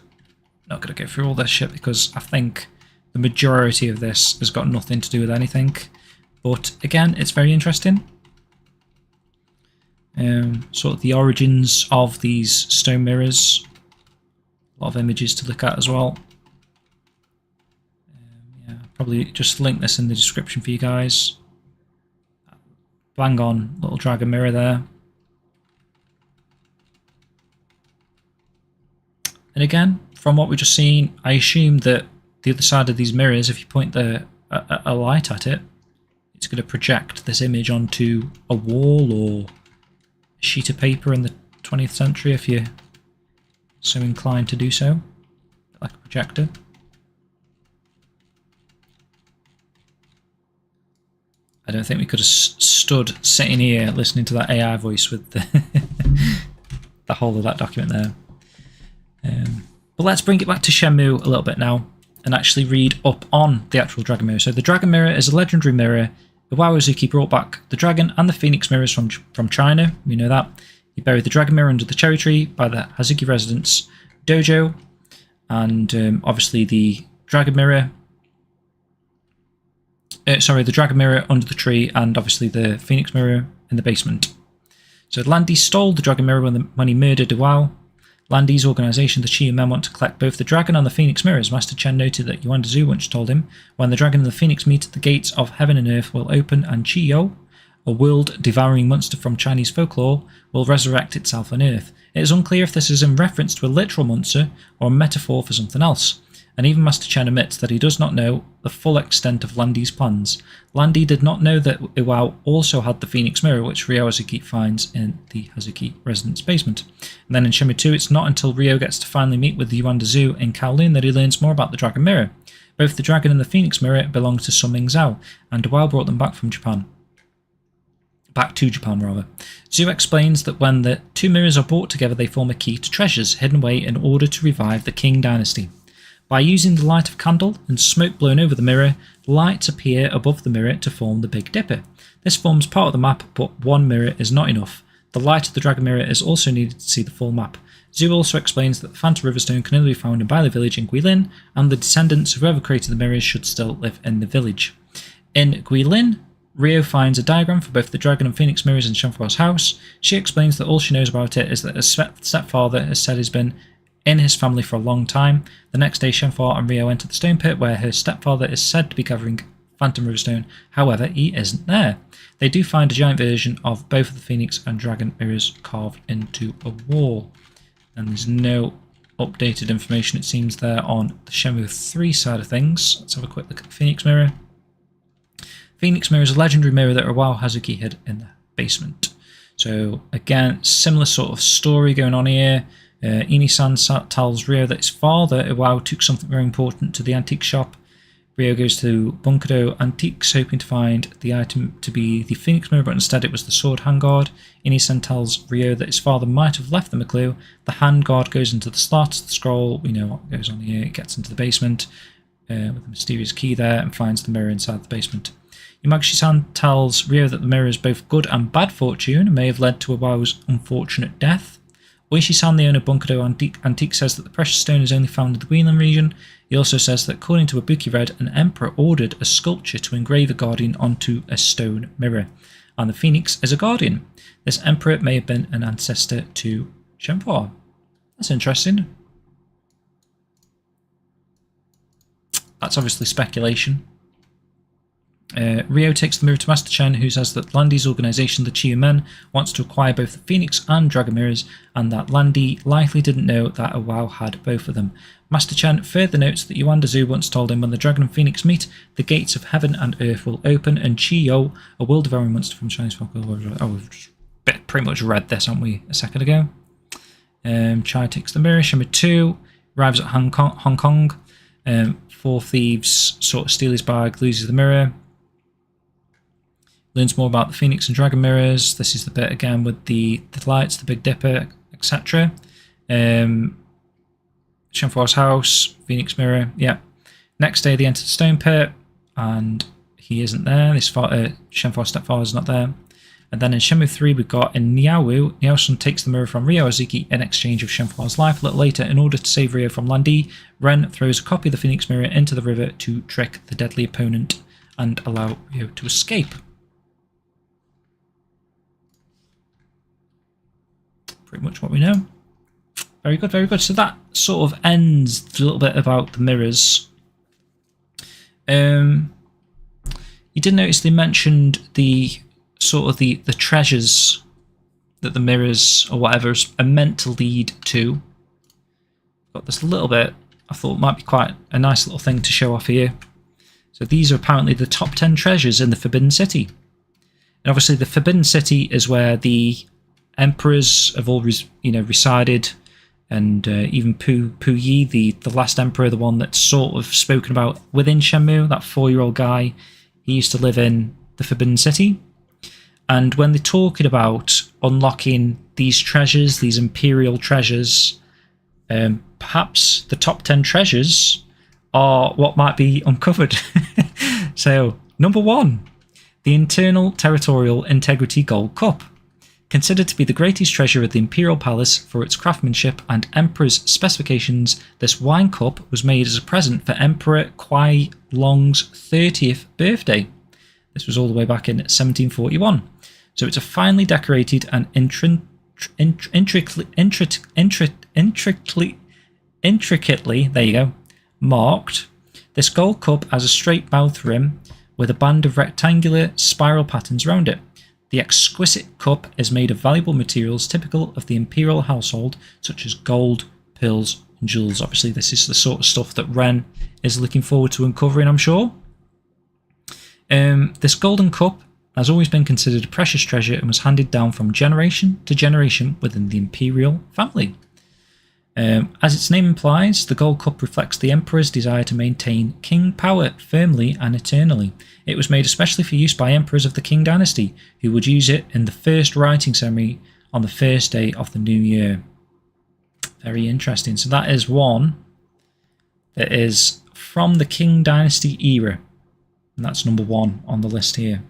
I'm not going to go through all this shit because I think the majority of this has got nothing to do with anything. But again, it's very interesting. Sort of the origins of these stone mirrors. A lot of images to look at as well. Yeah, probably just link this in the description for you guys. Bang on, little dragon mirror there. And again, from what we've just seen, I assume that the other side of these mirrors, if you point a light at it, it's going to project this image onto a wall or a sheet of paper in the 20th century if you're so inclined to do so, like a projector. I don't think we could have stood sitting here listening to that AI voice with the whole of that document there. But let's bring it back to Shenmue a little bit now and actually read up on the actual dragon mirror. So the dragon mirror is a legendary mirror. Iwao Hazuki brought back the dragon and the phoenix mirrors from China. We know that. He buried the dragon mirror under the cherry tree by the Hazuki residence Dojo. And obviously the dragon mirror... the dragon mirror under the tree and obviously the phoenix mirror in the basement. So Landy stole the dragon mirror when he murdered Iwao. Landy's organisation, the Chiyu men, want to collect both the dragon and the phoenix mirrors. Master Chen noted that Yuan Dazu once told him, when the dragon and the phoenix meet, the gates of heaven and earth will open and Chiyo, a world-devouring monster from Chinese folklore, will resurrect itself on earth. It is unclear if this is in reference to a literal monster or a metaphor for something else. And even Master Chen admits that he does not know the full extent of Landy's plans. Landy did not know that Iwao also had the Phoenix Mirror, which Ryo Hazuki finds in the Hazuki residence basement. And then in Shenmue 2, it's not until Ryo gets to finally meet with the Yuan Dazu in Kowloon that he learns more about the Dragon Mirror. Both the Dragon and the Phoenix Mirror belong to Sun Ming Zhao, and Iwao brought them back to Japan. Zhu explains that when the two mirrors are brought together, they form a key to treasures hidden away in order to revive the Qing dynasty. By using the light of a candle and smoke blown over the mirror, lights appear above the mirror to form the Big Dipper. This forms part of the map, but one mirror is not enough. The light of the Dragon Mirror is also needed to see the full map. Zhu also explains that the Phantom Riverstone can only be found in Bailey Village in Guilin, and the descendants of whoever created the mirrors should still live in the village. In Guilin, Ryo finds a diagram for both the Dragon and Phoenix mirrors in Shenhua's house. She explains that all she knows about it is that her stepfather has said he's been in his family for a long time. The next day, Shenhua and Ryo enter the stone pit where her stepfather is said to be gathering Phantom Riverstone. However, he isn't there. They do find a giant version of both of the Phoenix and Dragon mirrors carved into a wall. And there's no updated information, it seems, there on the Shenmue 3 side of things. Let's have a quick look at the Phoenix Mirror. Phoenix Mirror is a legendary mirror that Iwao Hazuki hid in the basement. So again, similar sort of story going on here. Ini-san tells Ryo that his father, Iwao, took something very important to the antique shop. Ryo goes to Bunkado Antiques, hoping to find the item to be the Phoenix Mirror, but instead it was the sword handguard. Ini-san tells Ryo that his father might have left them a clue. The handguard goes into the slot, the scroll, we know what goes on here, it gets into the basement with a mysterious key there and finds the mirror inside the basement. Yamaguchi-san tells Ryo that the mirror is both good and bad fortune and may have led to Iwao's unfortunate death. Oishi-san, the owner of Bunkado Antique, says that the precious stone is only found in the Greenland region. He also says that according to a book he read, an emperor ordered a sculpture to engrave a guardian onto a stone mirror, and the phoenix is a guardian. This emperor may have been an ancestor to Shenhua. That's interesting. That's obviously speculation. Ryo takes the mirror to Master Chen, who says that Landy's organisation, the Chiyu Men, wants to acquire both the Phoenix and Dragon mirrors, and that Landy likely didn't know that Iwao had both of them. Master Chen further notes that Yuan Dazu once told him when the Dragon and Phoenix meet, the gates of heaven and earth will open, and Chiyo, a world-devouring monster from Chinese folklore... Oh, we've pretty much read this, haven't we, a second ago? Chai takes the mirror. Shenmue 2 arrives at Hong Kong. Four thieves sort of steal his bag, loses the mirror. Learns more about the Phoenix and Dragon mirrors. This is the bit again with the lights, the Big Dipper, etc. Shenhua's house, Phoenix mirror, yeah. Next day they enter the stone pit, and he isn't there. Shenhua's stepfather's not there. And then in Shenmue 3 we've got in Niaowu, Niao-sun takes the mirror from Ryo Hazuki in exchange of Shenhua's life. A little later, in order to save Ryo from Landi, Ren throws a copy of the Phoenix mirror into the river to trick the deadly opponent and allow Ryo to escape. Pretty much what we know. Very good, very good. So that sort of ends a little bit about the mirrors. You did notice they mentioned the sort of the treasures that the mirrors or whatever are meant to lead to. Got this little bit I thought might be quite a nice little thing to show off here. So these are apparently the top 10 treasures in the Forbidden City. And obviously the Forbidden City is where the emperors have all resided, and even Puyi, the last emperor, the one that's sort of spoken about within Shenmue, that 4-year-old guy, he used to live in the Forbidden City. And when they're talking about unlocking these treasures, these imperial treasures, perhaps the top 10 treasures are what might be uncovered. So, number 1, the Internal Territorial Integrity Gold Cup. Considered to be the greatest treasure of the Imperial Palace for its craftsmanship and Emperor's specifications, this wine cup was made as a present for Emperor Kuai Long's 30th birthday. This was all the way back in 1741. So it's a finely decorated and intricately, there you go, marked. This gold cup has a straight mouth rim with a band of rectangular spiral patterns around it. The exquisite cup is made of valuable materials typical of the imperial household, such as gold, pearls, and jewels. Obviously, this is the sort of stuff that Ren is looking forward to uncovering, I'm sure. This golden cup has always been considered a precious treasure and was handed down from generation to generation within the imperial family. As its name implies, the gold cup reflects the emperor's desire to maintain king power firmly and eternally. It was made especially for use by emperors of the Qing dynasty, who would use it in the first writing ceremony on the first day of the new year. Very interesting. So that is one that is from the Qing dynasty era, and that's number 1 on the list here.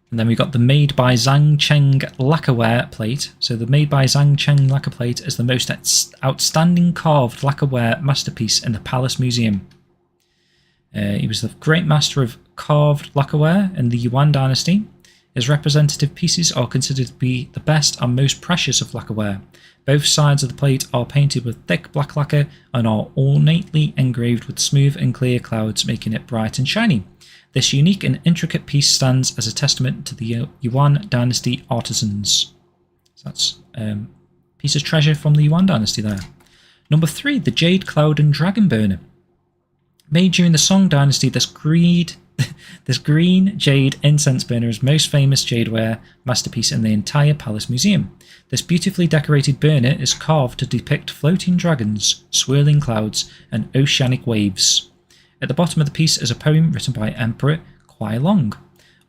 And then we've got the Made by Zhang Cheng lacquerware plate. So the Made by Zhang Cheng lacquer plate is the most outstanding carved lacquerware masterpiece in the Palace Museum. He was the great master of carved lacquerware in the Yuan dynasty. His representative pieces are considered to be the best and most precious of lacquerware. Both sides of the plate are painted with thick black lacquer and are ornately engraved with smooth and clear clouds, making it bright and shiny. This unique and intricate piece stands as a testament to the Yuan dynasty artisans. So that's a piece of treasure from the Yuan dynasty there. Number 3, the Jade Cloud and Dragon Burner. Made during the Song dynasty, this green jade incense burner is most famous jadeware masterpiece in the entire Palace Museum. This beautifully decorated burner is carved to depict floating dragons, swirling clouds, and oceanic waves. At the bottom of the piece is a poem written by Emperor Kuai Long,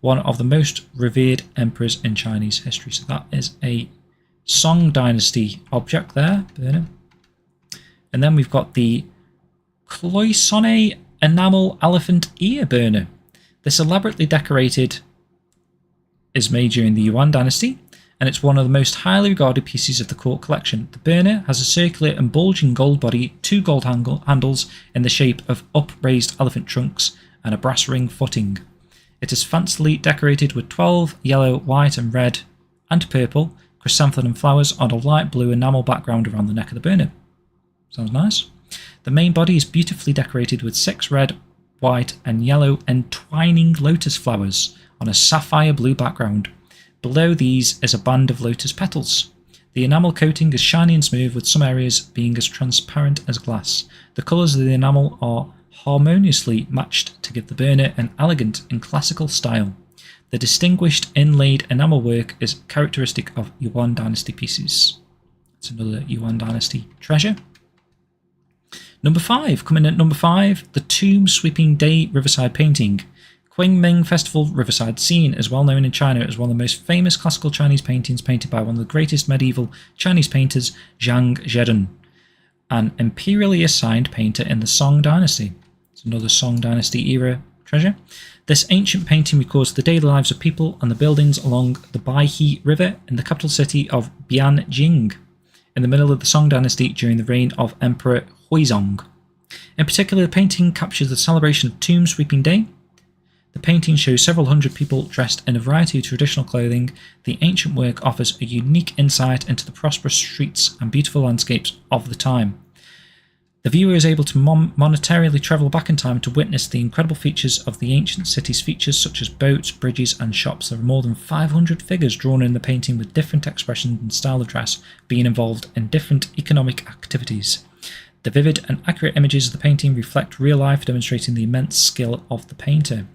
one of the most revered emperors in Chinese history. So that is a Song dynasty object there, burner. And then we've got the Cloisonne enamel elephant ear burner. This elaborately decorated is made during the Yuan dynasty, and it's one of the most highly regarded pieces of the court collection. The burner has a circular and bulging gold body, 2 gold handles in the shape of upraised elephant trunks, and a brass ring footing. It is fancifully decorated with 12 yellow, white and red and purple chrysanthemum flowers on a light blue enamel background around the neck of the burner. Sounds nice. The main body is beautifully decorated with 6 red, white and yellow entwining lotus flowers on a sapphire blue background. Below these is a band of lotus petals. The enamel coating is shiny and smooth, with some areas being as transparent as glass. The colours of the enamel are harmoniously matched to give the burner an elegant and classical style. The distinguished inlaid enamel work is characteristic of Yuan dynasty pieces. It's another Yuan dynasty treasure. Number 5, coming at number 5, the Tomb Sweeping Day Riverside Painting. Qingming Festival Riverside Scene is well known in China as one of the most famous classical Chinese paintings painted by one of the greatest medieval Chinese painters, Zhang Zhedun, an imperially assigned painter in the Song Dynasty. It's another Song Dynasty era treasure. This ancient painting records the daily lives of people and the buildings along the Baihe River in the capital city of Bianjing, in the middle of the Song Dynasty during the reign of Emperor Huizong. In particular, the painting captures the celebration of Tomb Sweeping Day. The painting shows several hundred people dressed in a variety of traditional clothing. The ancient work offers a unique insight into the prosperous streets and beautiful landscapes of the time. The viewer is able to monetarily travel back in time to witness the incredible features of the ancient city's features such as boats, bridges and shops. There are more than 500 figures drawn in the painting with different expressions and style of dress being involved in different economic activities. The vivid and accurate images of the painting reflect real life, demonstrating the immense skill of the painter.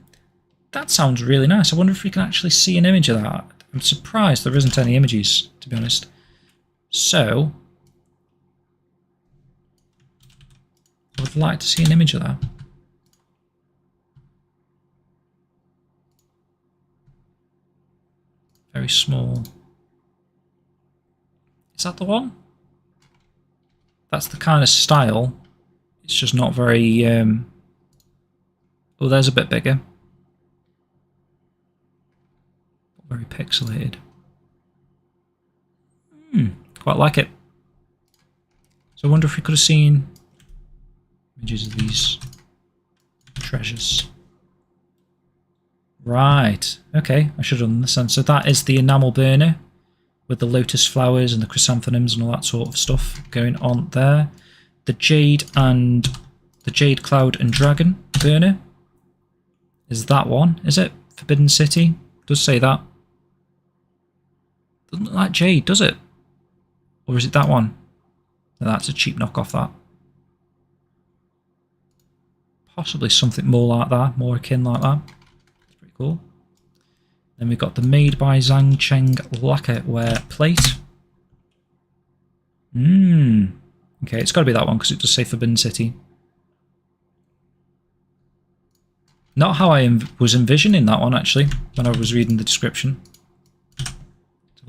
That sounds really nice. I wonder if we can actually see an image of that. I'm surprised there isn't any images, to be honest. So, I would like to see an image of that. Very small. Is that the one? That's the kind of style. It's just not very... Oh, there's a bit bigger. Very pixelated. Quite like it. So I wonder if we could have seen images of these treasures. Right. Okay, I should have understand. So that is the enamel burner with the lotus flowers and the chrysanthemums and all that sort of stuff going on there. The jade and the jade cloud and dragon burner is that one, is it? Forbidden City. Does say that. Doesn't look like jade, does it? Or is it that one? No, that's a cheap knockoff, that. Possibly something more like that, more akin like that. That's pretty cool. Then we've got the Made by Zhang Cheng lacquerware plate. Okay, it's got to be that one because it does say Forbidden City. Not how I was envisioning that one, actually, when I was reading the description.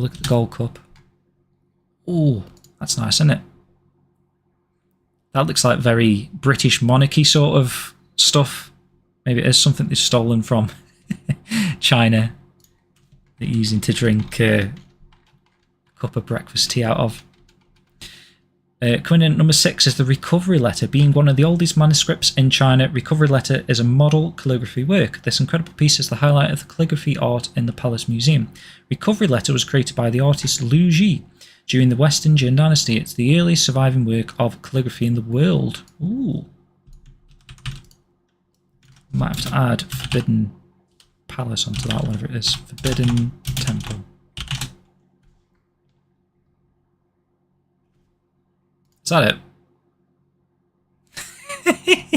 Look at the gold cup. Oh, that's nice, isn't it? That looks like very British monarchy sort of stuff. Maybe it is something they've stolen from China. They're using to drink a cup of breakfast tea out of. Coming in at number 6 is the Recovery Letter. Being one of the oldest manuscripts in China, Recovery Letter is a model calligraphy work. This incredible piece is the highlight of the calligraphy art in the Palace Museum. Recovery Letter was created by the artist Lihui during the Western Jin Dynasty. It's the earliest surviving work of calligraphy in the world. Ooh. Might have to add Forbidden Palace onto that, whatever it is. Forbidden Temple. Is that it?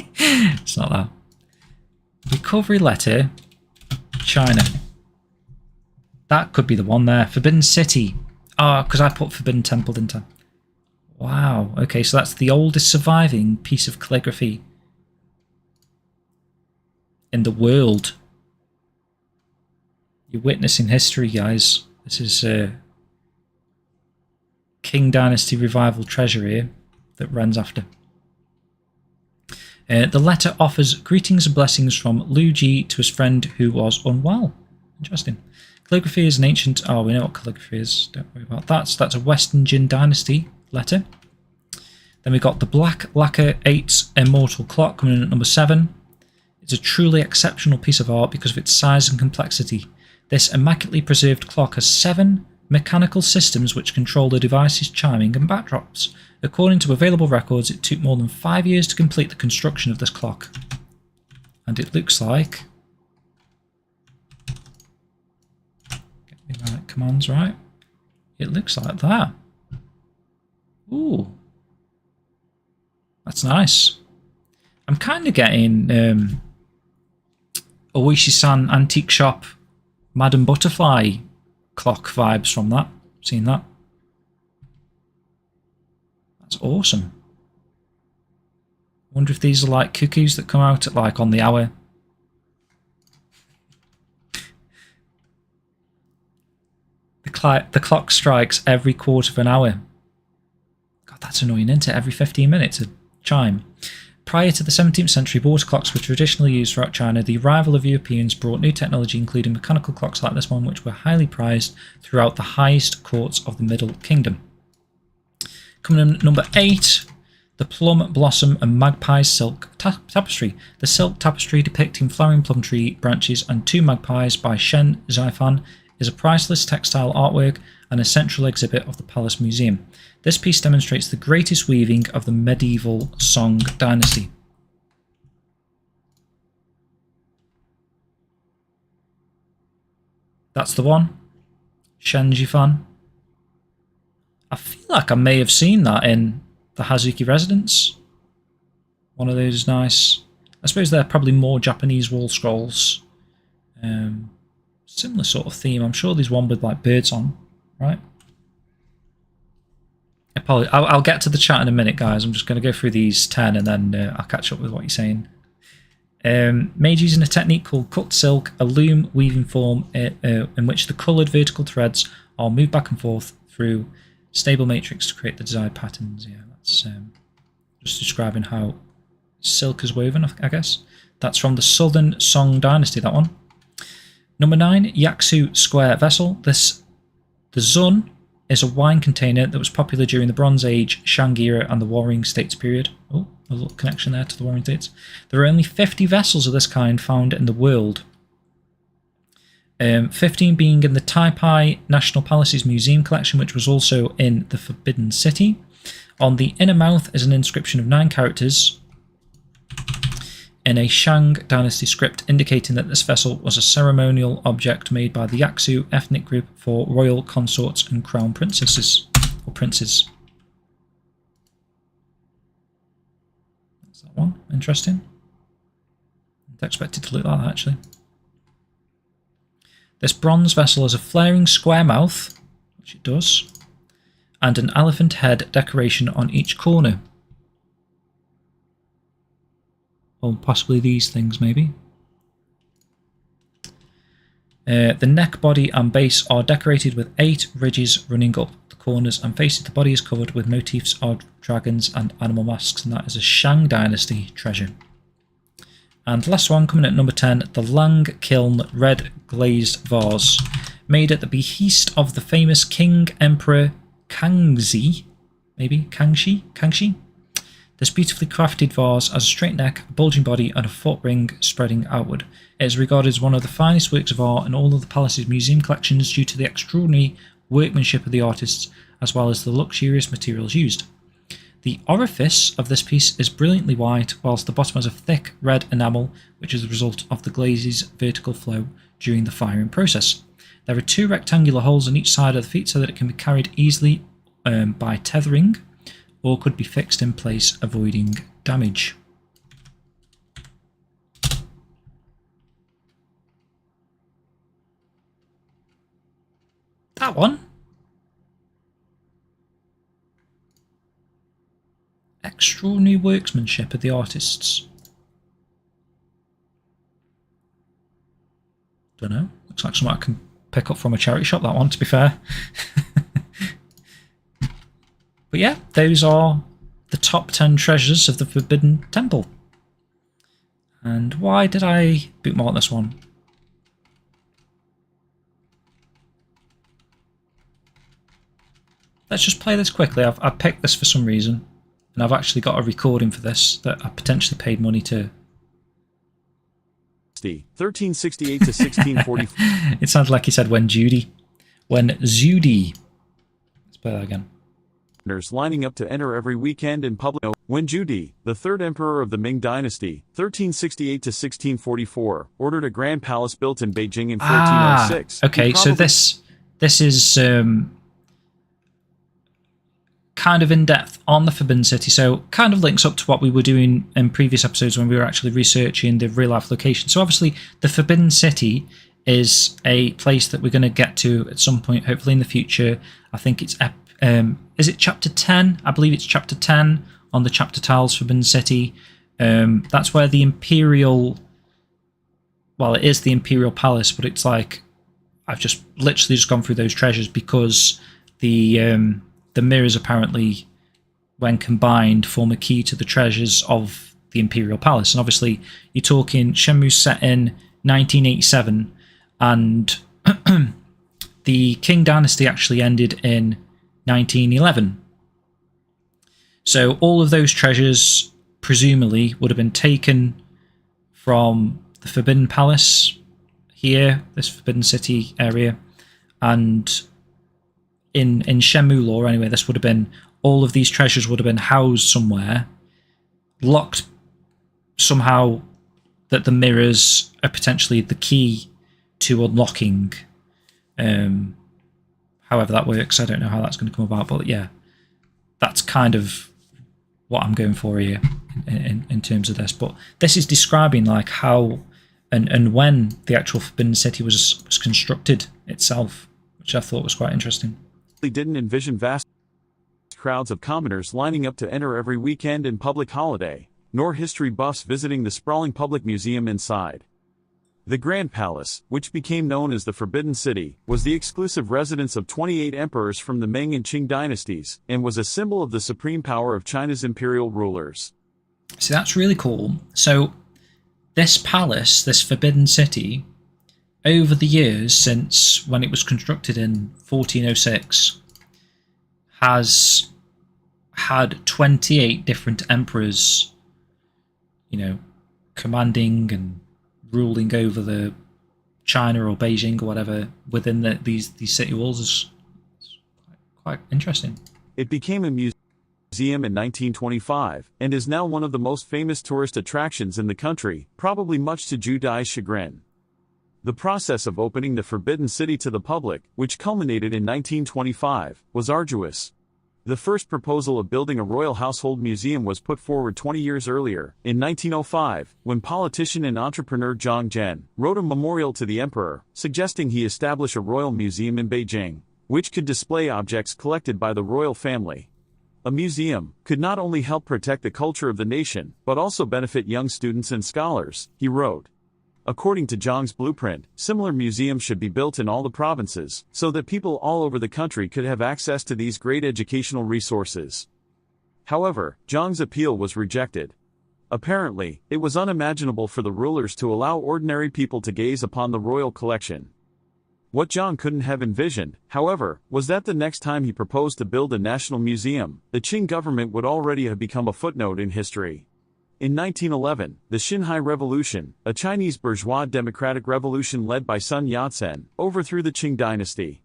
It's not that. Recovery Letter, China. That could be the one there. Forbidden City. Oh, because I put Forbidden Temple, didn't I? Wow. Okay, so that's the oldest surviving piece of calligraphy in the world. You're witnessing history, guys. This is Qing Dynasty Revival treasure here that runs after. The letter offers greetings and blessings from Liu Ji to his friend who was unwell. Interesting. Calligraphy is an ancient... Oh, we know what calligraphy is. Don't worry about that. So that's a Western Jin Dynasty letter. Then we've got the Black Lacquer 8 Immortal Clock coming in at number 7. It's a truly exceptional piece of art because of its size and complexity. This immaculately preserved clock has 7 mechanical systems which control the device's chiming and backdrops. According to available records, it took more than 5 years to complete the construction of this clock. And it looks like... Get me the right commands right. It looks like that. Ooh. That's nice. I'm kind of getting Oishi-san Antique Shop Madame Butterfly clock vibes from that. Seen that? That's awesome. Wonder if these are like cuckoos that come out at like on the hour. the clock strikes every quarter of an hour. God, that's annoying, isn't it? Every 15 minutes, a chime. Prior to the 17th century, water clocks were traditionally used throughout China. The arrival of Europeans brought new technology, including mechanical clocks like this one, which were highly prized throughout the highest courts of the Middle Kingdom. Coming in at number 8, the Plum Blossom and Magpie Silk Tapestry. The silk tapestry depicting flowering plum tree branches and 2 magpies by Shen Zhaifan is a priceless textile artwork and a central exhibit of the Palace Museum. This piece demonstrates the greatest weaving of the medieval Song dynasty. That's the one. Shen Zhaifan. I feel like I may have seen that in the Hazuki residence. One of those nice... I suppose they're probably more Japanese wall scrolls. Similar sort of theme. I'm sure there's one with like birds on, right? I'll get to the chat in a minute, guys. I'm just going to go through these 10 and then I'll catch up with what you're saying. Made using a technique called cut silk, a loom weaving form in which the coloured vertical threads are moved back and forth through stable matrix to create the desired patterns. Yeah, that's just describing how silk is woven, I guess. That's from the Southern Song Dynasty, that one. Number 9, Yaksu Square Vessel. The Zun is a wine container that was popular during the Bronze Age, Shang era, and the Warring States period. Oh, a little connection there to the Warring States. There are only 50 vessels of this kind found in the world. 15 being in the Taipei National Palace's museum collection, which was also in the Forbidden City. On the inner mouth is an inscription of 9 characters in a Shang Dynasty script, indicating that this vessel was a ceremonial object made by the Yaksu ethnic group for royal consorts and crown princesses or princes. That's that one. Interesting. Didn't expect it to look like that, actually. This bronze vessel has a flaring square mouth, which it does, and an elephant head decoration on each corner. Or possibly these things, maybe. The neck, body and base are decorated with 8 ridges running up the corners, and facing the body is covered with motifs of dragons and animal masks, and that is a Shang Dynasty treasure. And last one, coming at number 10, the Lang Kiln Red Glazed Vase, made at the behest of the famous King Emperor Kangxi, maybe? Kangxi? This beautifully crafted vase has a straight neck, a bulging body, and a foot ring spreading outward. It is regarded as one of the finest works of art in all of the palace's museum collections due to the extraordinary workmanship of the artists, as well as the luxurious materials used. The orifice of this piece is brilliantly white, whilst the bottom has a thick red enamel, which is the result of the glaze's vertical flow during the firing process. There are 2 rectangular holes on each side of the feet so that it can be carried easily by tethering, or could be fixed in place, avoiding damage. That one. Extraordinary workmanship of the artists. Don't know. Looks like something I can pick up from a charity shop, that one, to be fair. But yeah, those are the top 10 treasures of the Forbidden Temple. And why did I bookmark this one? Let's just play this quickly. I've picked this for some reason, and I've actually got a recording for this that I potentially paid money to. 1368 to 1640. It sounded like he said when Judy. When Zudi. Let's play that again. Lining up to enter every weekend in public. When Judi, the 3rd emperor of the Ming Dynasty, 1368 to 1644, ordered a grand palace built in Beijing in 1406. Okay, so this is kind of in depth on the Forbidden City, so kind of links up to what we were doing in previous episodes when we were actually researching the real life location. So obviously the Forbidden City is a place that we're going to get to at some point, hopefully in the future. I think it's is it chapter 10? I believe it's chapter 10 on the chapter tiles Forbidden City. That's where the Imperial... Well, it is the Imperial Palace, but it's like I've just literally just gone through those treasures because the mirrors apparently, when combined, form a key to the treasures of the Imperial Palace. And obviously, you're talking Shenmue set in 1987, and the Qing Dynasty actually ended in 1911. So all of those treasures presumably would have been taken from the Forbidden Palace here, this Forbidden City area, and in Shenmue lore anyway, this would have been, all of these treasures would have been housed somewhere, locked somehow, that the mirrors are potentially the key to unlocking. However that works, I don't know how that's going to come about, but yeah, that's kind of what I'm going for here in terms of this. But this is describing like how and when the actual Forbidden City was constructed itself, which I thought was quite interesting. They didn't envision vast crowds of commoners lining up to enter every weekend and public holiday, nor history buffs visiting the sprawling public museum inside. The Grand Palace, which became known as the Forbidden City, was the exclusive residence of 28 emperors from the Ming and Qing dynasties, and was a symbol of the supreme power of China's imperial rulers. See, that's really cool. So this palace, this Forbidden City, over the years since when it was constructed in 1406, has had 28 different emperors, you know, commanding and ruling over the China or Beijing or whatever within these city walls. Is quite interesting. It became a museum in 1925 and is now one of the most famous tourist attractions in the country, probably much to Zhu Dai's chagrin. The process of opening the Forbidden City to the public, which culminated in 1925, was arduous. The first proposal of building a royal household museum was put forward 20 years earlier, in 1905, when politician and entrepreneur Zhang Zhen wrote a memorial to the emperor, suggesting he establish a royal museum in Beijing, which could display objects collected by the royal family. A museum could not only help protect the culture of the nation, but also benefit young students and scholars, he wrote. According to Zhang's blueprint, similar museums should be built in all the provinces, so that people all over the country could have access to these great educational resources. However, Zhang's appeal was rejected. Apparently, it was unimaginable for the rulers to allow ordinary people to gaze upon the royal collection. What Zhang couldn't have envisioned, however, was that the next time he proposed to build a national museum, the Qing government would already have become a footnote in history. In 1911, the Xinhai Revolution, a Chinese bourgeois democratic revolution led by Sun Yat-sen, overthrew the Qing dynasty.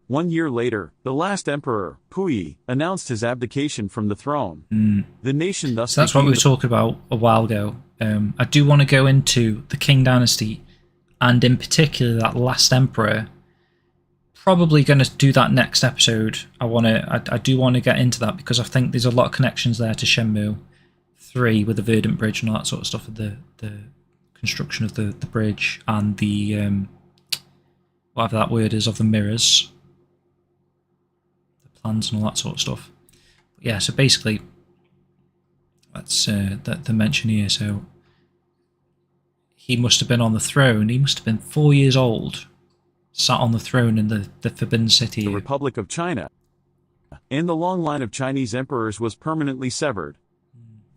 1 year later, the last emperor, Puyi, announced his abdication from the throne. The nation thus. So that's what we were talking about a while ago. I do want to go into the Qing dynasty, and in particular that last emperor. Probably going to do that next episode. I do want to get into that because I think there's a lot of connections there to Shenmue 3 with the Verdant Bridge and all that sort of stuff, with the construction of the bridge and the whatever that word is of the mirrors, the plans and all that sort of stuff. But yeah, so basically that's the mention here. So he must have been on the throne. He must have been 4 years old, sat on the throne in the Forbidden City. The Republic of China. And the long line of Chinese emperors was permanently severed.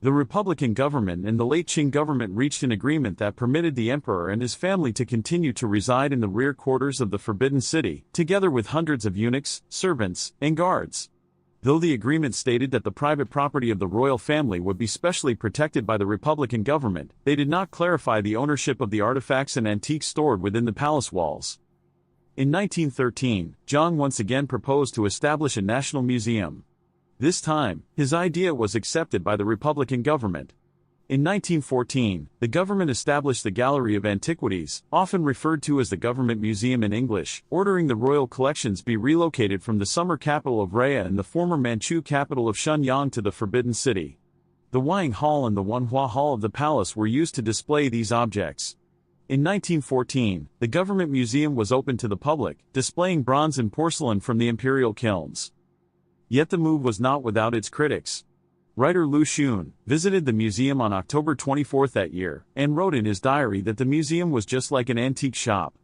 The Republican government and the late Qing government reached an agreement that permitted the emperor and his family to continue to reside in the rear quarters of the Forbidden City, together with hundreds of eunuchs, servants, and guards. Though the agreement stated that the private property of the royal family would be specially protected by the Republican government, they did not clarify the ownership of the artifacts and antiques stored within the palace walls. In 1913, Zhang once again proposed to establish a national museum. This time, his idea was accepted by the Republican government. In 1914, the government established the Gallery of Antiquities, often referred to as the Government Museum in English, ordering the royal collections be relocated from the summer capital of Rhea and the former Manchu capital of Shenyang to the Forbidden City. The Wang Hall and the Wenhua Hall of the palace were used to display these objects. In 1914, the Government Museum was opened to the public, displaying bronze and porcelain from the imperial kilns. Yet the move was not without its critics. Writer Lu Xun visited the museum on October 24 that year, and wrote in his diary that the museum was just like an antique shop.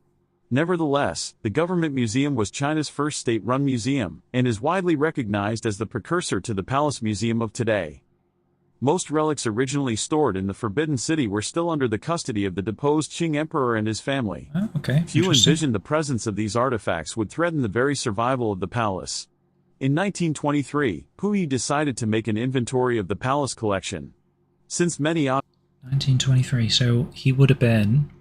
Nevertheless, the government museum was China's first state-run museum, and is widely recognized as the precursor to the Palace Museum of today. Most relics originally stored in the Forbidden City were still under the custody of the deposed Qing emperor and his family. Oh, okay. Few envisioned the presence of these artifacts would threaten the very survival of the palace. In 1923, Puyi decided to make an inventory of the palace collection. Since many 1923, so he would have been...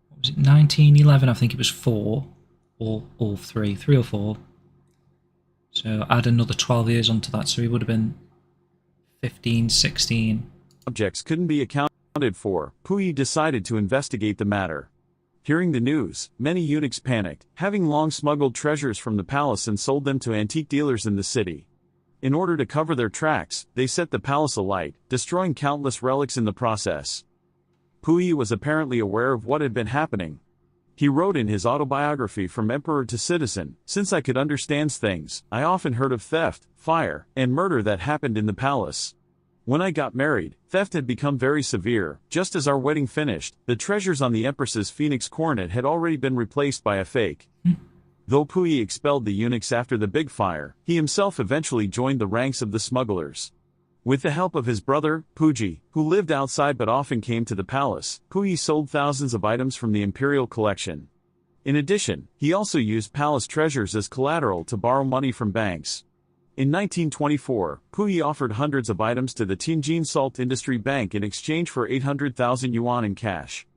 What was it, 1911? I think it was 4, or all 3 or 4. So add another 12 years onto that, so he would have been 15, 16. Objects couldn't be accounted for, Puyi decided to investigate the matter. Hearing the news, many eunuchs panicked, having long smuggled treasures from the palace and sold them to antique dealers in the city. In order to cover their tracks, they set the palace alight, destroying countless relics in the process. Puyi was apparently aware of what had been happening. He wrote in his autobiography From Emperor to Citizen, "Since I could understand things, I often heard of theft, fire, and murder that happened in the palace. When I got married, theft had become very severe. Just as our wedding finished, the treasures on the Empress's phoenix coronet had already been replaced by a fake." Though Puyi expelled the eunuchs after the big fire, he himself eventually joined the ranks of the smugglers. With the help of his brother, Puji, who lived outside but often came to the palace, Puyi sold thousands of items from the imperial collection. In addition, he also used palace treasures as collateral to borrow money from banks. In 1924, Puyi offered hundreds of items to the Tianjin Salt Industry Bank in exchange for 800,000 yuan in cash.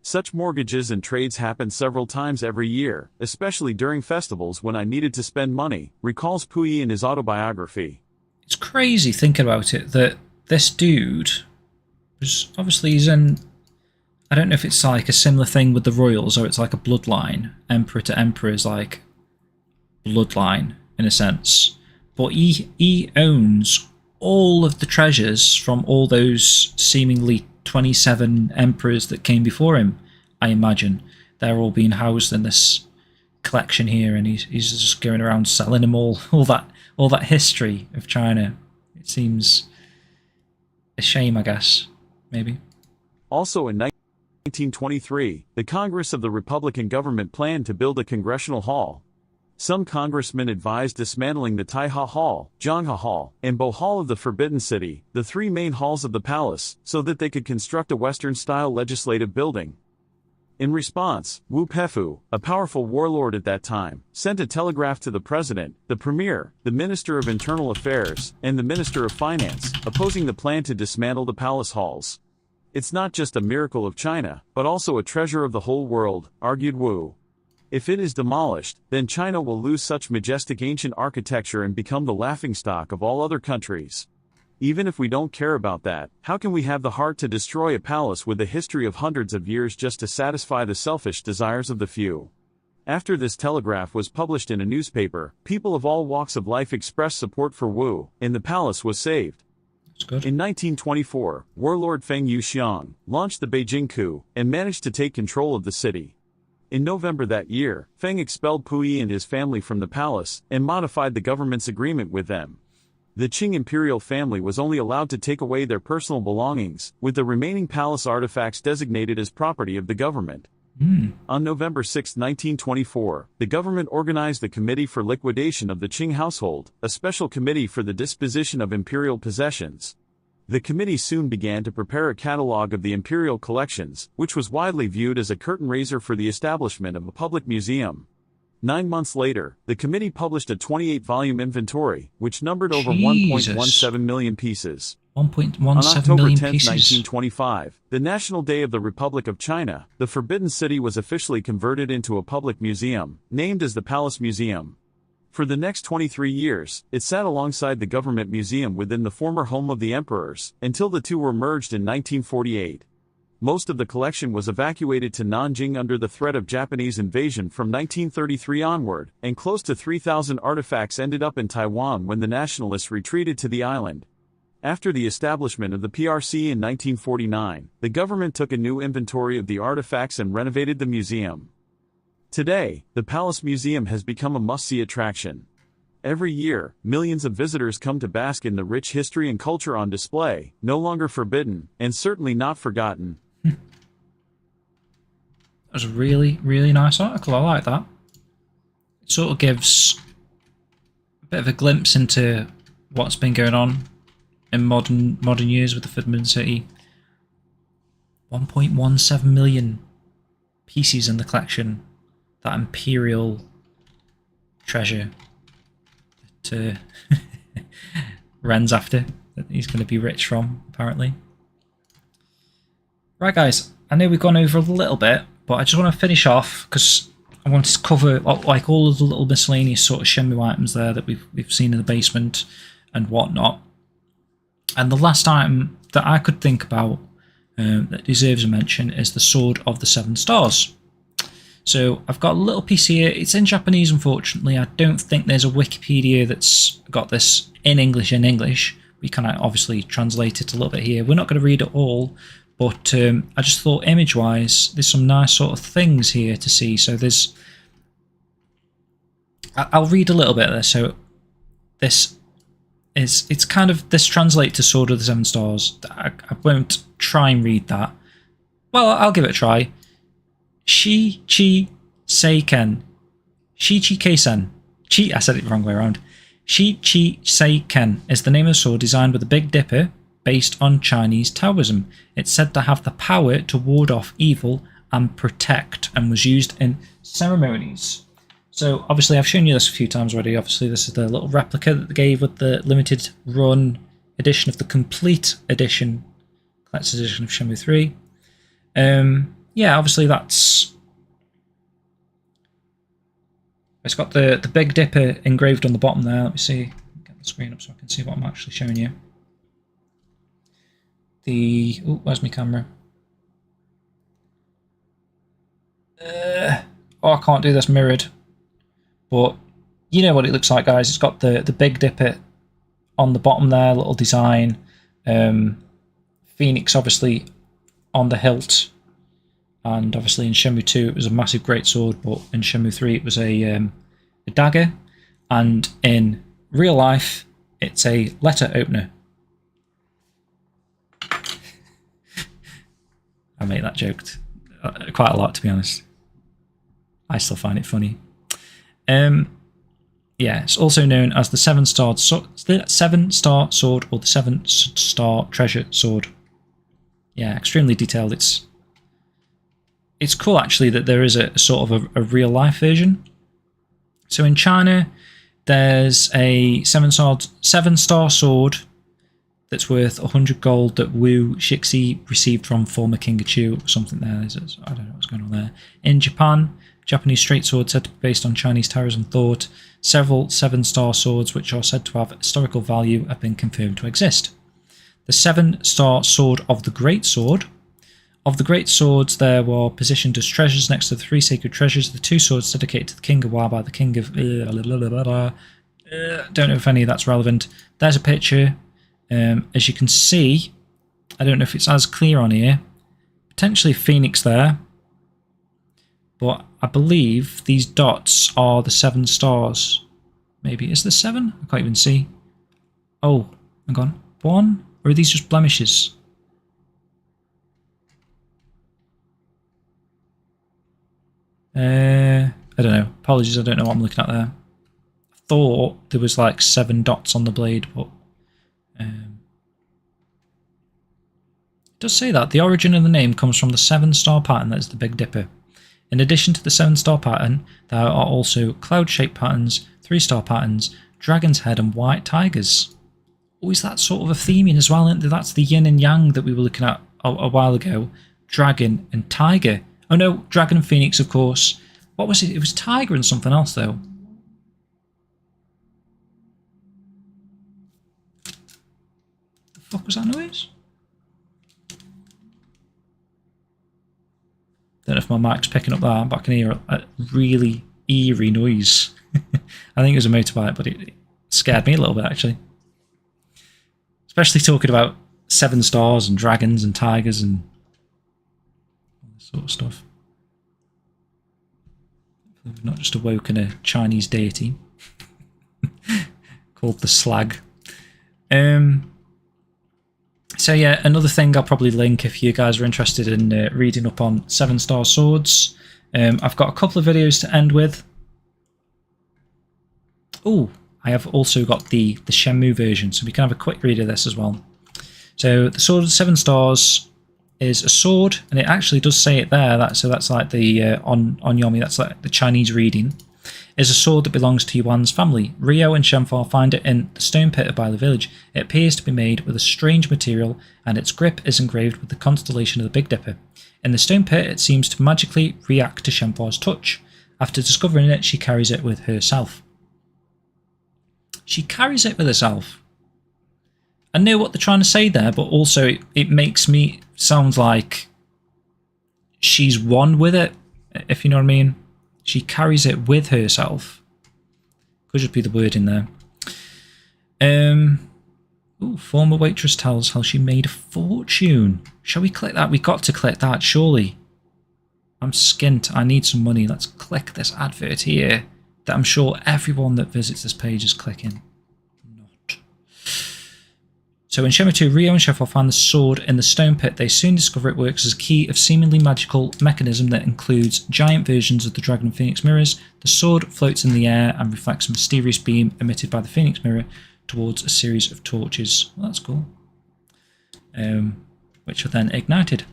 Such mortgages and trades happened several times every year, especially during festivals when I needed to spend money, recalls Puyi in his autobiography. It's crazy thinking about it that this dude was obviously he's in. I don't know if it's like a similar thing with the royals or it's like a bloodline. Emperor to emperor is like bloodline in a sense. But he owns all of the treasures from all those seemingly 27 emperors that came before him, I imagine. They're all being housed in this collection here, and he's just going around selling them all that history of China. It seems a shame, I guess, maybe. Also in 1923, the Congress of the Republican government planned to build a congressional hall. Some congressmen advised dismantling the Taiha Hall, Zhanghe Hall, and Bo Hall of the Forbidden City, the three main halls of the palace, so that they could construct a Western-style legislative building. In response, Wu Peifu, a powerful warlord at that time, sent a telegraph to the president, the premier, the minister of internal affairs, and the minister of finance, opposing the plan to dismantle the palace halls. "It's not just a miracle of China, but also a treasure of the whole world," argued Wu. "If it is demolished, then China will lose such majestic ancient architecture and become the laughingstock of all other countries. Even if we don't care about that, how can we have the heart to destroy a palace with a history of hundreds of years just to satisfy the selfish desires of the few?" After this telegraph was published in a newspaper, people of all walks of life expressed support for Wu, and the palace was saved. In 1924, warlord Feng Yuxiang launched the Beijing coup and managed to take control of the city. In November that year, Feng expelled Puyi and his family from the palace and modified the government's agreement with them. The Qing imperial family was only allowed to take away their personal belongings, with the remaining palace artifacts designated as property of the government. On November 6, 1924, the government organized the Committee for Liquidation of the Qing Household, a special committee for the disposition of imperial possessions. The committee soon began to prepare a catalogue of the imperial collections, which was widely viewed as a curtain raiser for the establishment of a public museum. 9 months later, the committee published a 28-volume inventory, which numbered over 1.17 million pieces. 1.17 On October 10, million pieces. 1925, the National Day of the Republic of China, the Forbidden City was officially converted into a public museum, named as the Palace Museum. For the next 23 years, it sat alongside the government museum within the former home of the emperors, until the two were merged in 1948. Most of the collection was evacuated to Nanjing under the threat of Japanese invasion from 1933 onward, and close to 3,000 artifacts ended up in Taiwan when the nationalists retreated to the island. After the establishment of the PRC in 1949, the government took a new inventory of the artifacts and renovated the museum. Today, the Palace Museum has become a must-see attraction. Every year, millions of visitors come to bask in the rich history and culture on display, no longer forbidden, and certainly not forgotten. That was a really, really nice article. I like that. It sort of gives a bit of a glimpse into what's been going on in modern years with the Forbidden City. 1.17 million pieces in the collection. That Imperial treasure that Ren's after, that he's going to be rich from, apparently. Right, guys, I know we've gone over a little bit, but I just want to finish off because I want to cover like all of the little miscellaneous sort of Shenmue items there that we've seen in the basement and whatnot. And the last item that I could think about that deserves a mention is the Sword of the Seven Stars. So I've got a little piece here. It's in Japanese, unfortunately. I don't think there's a Wikipedia that's got this in English. We can obviously translate it a little bit here. We're not going to read it all, but I just thought image-wise, there's some nice sort of things here to see. So there's... I'll read a little bit of this. So this is... It's kind of... This translates to Sword of the Seven Stars. I won't try and read that. Well, I'll give it a try. Shi-Chi Seiken. Shi-Chi Keisen. I said it the wrong way around. Shi-Chi Seiken is the name of the sword designed with the Big Dipper, based on Chinese Taoism. It's said to have the power to ward off evil and protect, and was used in ceremonies. So obviously I've shown you this a few times already. Obviously this is the little replica that they gave with the limited run edition of the complete edition, collector's edition of Shenmue 3. Yeah, obviously that's... It's got the Big Dipper engraved on the bottom there. Let me see. Get the screen up so I can see what I'm actually showing you. Oh, where's my camera? Oh, I can't do this mirrored. But you know what it looks like, guys. It's got the Big Dipper on the bottom there, little design. Phoenix, obviously, on the hilt. And obviously in Shenmue 2 it was a massive greatsword, but in Shenmue 3 it was a dagger. And in real life, it's a letter opener. I make that joke quite a lot, to be honest. I still find it funny. Yeah, it's also known as the Seven-Star Sword or the Seven-Star Treasure Sword. Yeah, extremely detailed. It's cool, actually, that there is a sort of a real-life version. So in China, there's a seven-star sword that's worth 100 gold that Wu Shixi received from former King of Chu, or something there. I don't know what's going on there. In Japan, Japanese straight sword said to be based on Chinese Taoism thought. Several seven-star swords which are said to have historical value have been confirmed to exist. The seven-star sword of the Great Sword. Of the great swords, there were positioned as treasures next to the three sacred treasures. The two swords dedicated to the King of Wa by the King of... don't know if any of that's relevant. There's a picture. As you can see, I don't know if it's as clear on here. Potentially Phoenix there. But I believe these dots are the 7 stars. Maybe. Is there 7? I can't even see. Oh, hang on. 1? Or are these just blemishes? I don't know. Apologies, I don't know what I'm looking at there. I thought there was like 7 dots on the blade, but it does say that. The origin of the name comes from the 7-star pattern that is the Big Dipper. In addition to the 7-star pattern, there are also cloud-shaped patterns, 3-star patterns, dragon's head and white tigers. Oh, is that sort of a theming as well? That's the yin and yang that we were looking at a while ago. Dragon and tiger. Oh no, dragon and phoenix, of course. What was it? It was tiger and something else, though. The fuck was that noise? Don't know if my mic's picking up that, but I can hear a really eerie noise. I think it was a motorbike, but it scared me a little bit, actually. Especially talking about 7 stars and dragons and tigers and sort of stuff. We've not just awoken a Chinese deity called the Slag. So yeah, another thing I'll probably link if you guys are interested in reading up on 7-star swords. I've got a couple of videos to end with. Oh, I have also got the Shenmue version, so we can have a quick read of this as well. So the sword of 7 stars is a sword, and it actually does say it there. So that's like the on Yomi. That's like the Chinese reading. Is a sword that belongs to Yuan's family. Ryo and Shenhua find it in the stone pit of Bailu village. It appears to be made with a strange material, and its grip is engraved with the constellation of the Big Dipper. In the stone pit, it seems to magically react to Shenhua's touch. After discovering it, she carries it with herself. She carries it with herself. I know what they're trying to say there, but also it makes me sound like she's one with it, if you know what I mean. She carries it with herself. Could just be the word in there. Ooh, former waitress tells how she made a fortune. Shall we click that? We got to click that, surely. I'm skint. I need some money. Let's click this advert here that I'm sure everyone that visits this page is clicking. Not. So in Shenmue 2, Ryo and Shenhua find the sword in the stone pit. They soon discover it works as a key of seemingly magical mechanism that includes giant versions of the Dragon and Phoenix mirrors. The sword floats in the air and reflects a mysterious beam emitted by the Phoenix mirror towards a series of torches. Well, that's cool. Which are then ignited.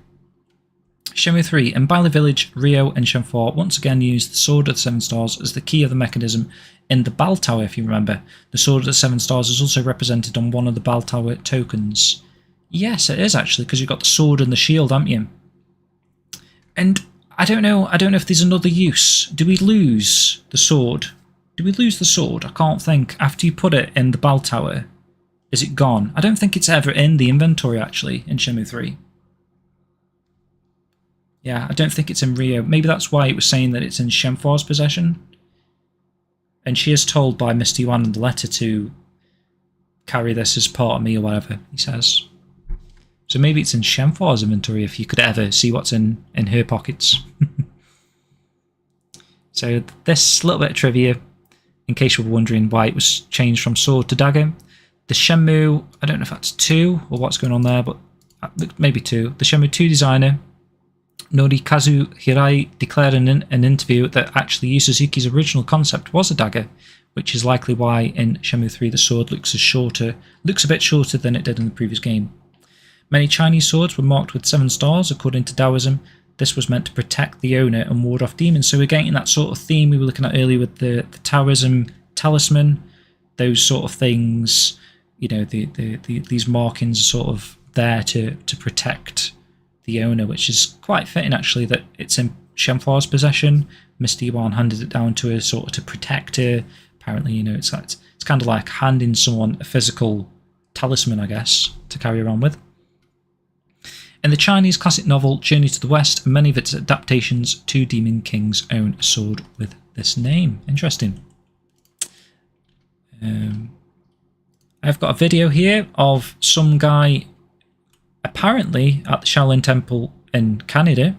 Shenmue 3. In Bailu Village, Ryo and Shenhua once again use the Sword of the 7 Stars as the key of the mechanism in the Bell Tower, if you remember. The Sword of the 7 Stars is also represented on one of the Bell Tower tokens. Yes, it is actually, because you've got the sword and the shield, haven't you? And I don't know if there's another use. Do we lose the sword? Do we lose the sword? I can't think. After you put it in the Bell Tower, is it gone? I don't think it's ever in the inventory, actually, in Shenmue 3. Yeah, I don't think it's in Ryo. Maybe that's why it was saying that it's in Shenhua's possession. And she is told by Misty Yuan in the letter to carry this as part of me or whatever, he says. So maybe it's in Shenhua's inventory if you could ever see what's in her pockets. So this little bit of trivia, in case you were wondering why it was changed from sword to dagger. The Shenmue, I don't know if that's 2 or what's going on there, but maybe 2. The Shenmue 2 designer, Norikazu Hirai, declared in an interview that actually Yu Suzuki's original concept was a dagger, which is likely why in Shenmue 3 the sword looks a bit shorter than it did in the previous game. Many Chinese swords were marked with 7 stars. According to Taoism, this was meant to protect the owner and ward off demons. So we're getting that sort of theme we were looking at earlier with the Taoism talisman, those sort of things. You know, these markings are sort of there to protect the owner, which is quite fitting actually that it's in Shenhua's possession. Misty Yuan handed it down to her sort of to protect her. Apparently, you know, it's kind of like handing someone a physical talisman, I guess, to carry around with. In the Chinese classic novel Journey to the West, and many of its adaptations, 2 Demon Kings own a sword with this name. Interesting. I've got a video here of some guy apparently at the Shaolin Temple in Canada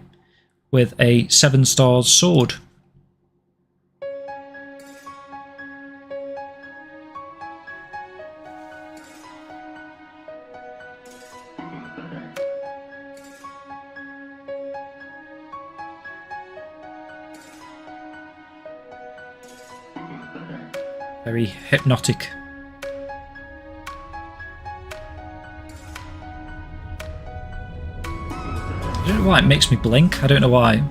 with a 7 stars sword. Very hypnotic. I don't know why it makes me blink. I don't know why.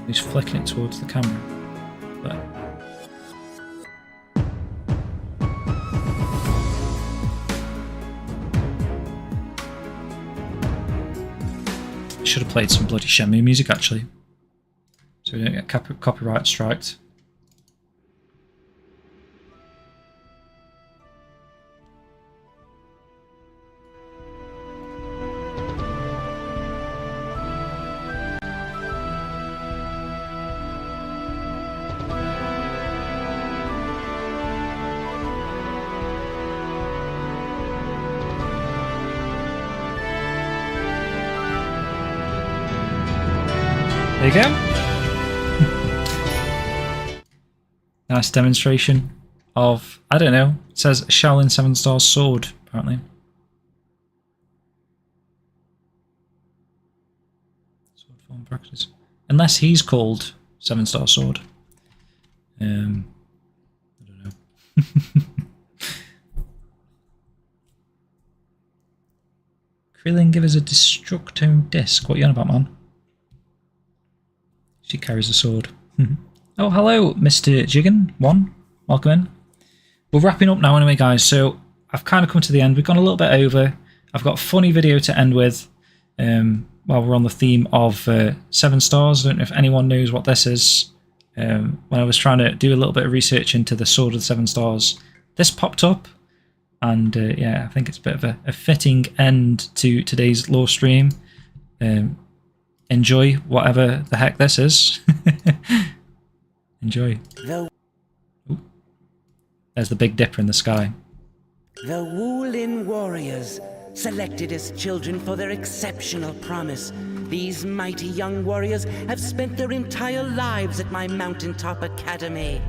He's flicking it towards the camera. But I should have played some bloody Shenmue music actually, so we don't get copyright striked. There you go. Nice demonstration of, I don't know, it says Shaolin 7 Stars sword, apparently. Sword form practice. Unless he's called 7 Star Sword. I don't know. Krillin, give us a Destructome disc. What are you on about, man? She carries a sword. Oh, hello, Mr. Jiggin. Welcome in. We're wrapping up now anyway, guys, so I've kind of come to the end. We've gone a little bit over. I've got a funny video to end with while we're on the theme of 7 stars. I don't know if anyone knows what this is. When I was trying to do a little bit of research into the Sword of the 7 Stars, this popped up. And yeah, I think it's a bit of a fitting end to today's lore stream. Enjoy whatever the heck this is. Enjoy. Ooh. There's the Big Dipper in the sky. The Wulin warriors, selected as children for their exceptional promise. These mighty young warriors have spent their entire lives at my mountaintop academy.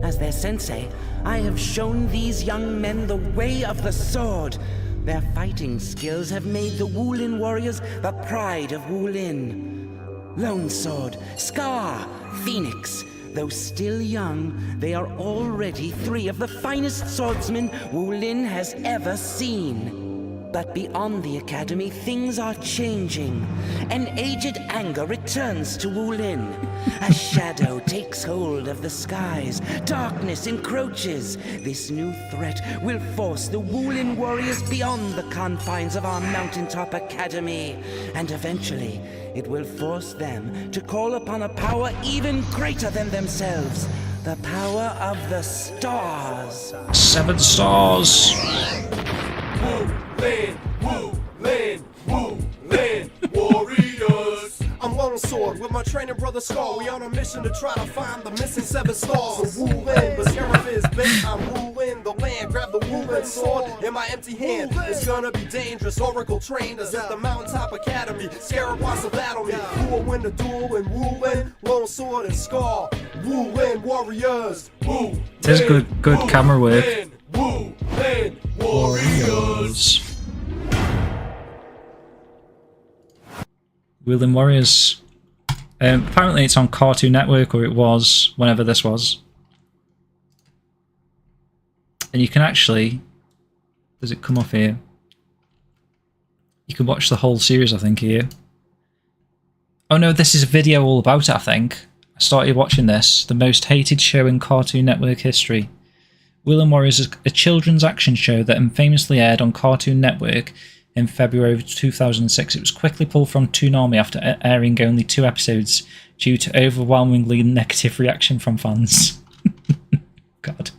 As their sensei, I have shown these young men the way of the sword. Their fighting skills have made the Wulin warriors the pride of Wulin. Lone Sword, Scar, Phoenix. Though still young, they are already 3 of the finest swordsmen Wulin has ever seen. But beyond the academy, things are changing. An aged anger returns to Wulin. A shadow takes hold of the skies. Darkness encroaches. This new threat will force the Wulin warriors beyond the confines of our mountaintop academy. And eventually, it will force them to call upon a power even greater than themselves. The power of the stars. 7 stars. Wulin, Wulin, Wulin warriors. I'm Lone Sword with my training brother Scar. We on a mission to try to find the missing 7 stars. So Wulin, but Sheriff is bait. I'm ruling the land. Grab the Wulin sword in my empty hand. It's gonna be dangerous. Oracle trained us at the Mountaintop Academy. Scarab wants to battle me. Who will win the duel in Wulin? Lone Sword and Scar. Wulin warriors. Wulin. It is good camera work. Wulin warriors. Wulin Warriors. Apparently it's on Cartoon Network, or it was, whenever this was. And you can actually... Does it come off here? You can watch the whole series, I think, here. Oh no, this is a video all about it, I think. I started watching this. The most hated show in Cartoon Network history. Wulin Warriors is a children's action show that famously aired on Cartoon Network in February of 2006. It was quickly pulled from Toonami after airing only 2 episodes due to overwhelmingly negative reaction from fans. God.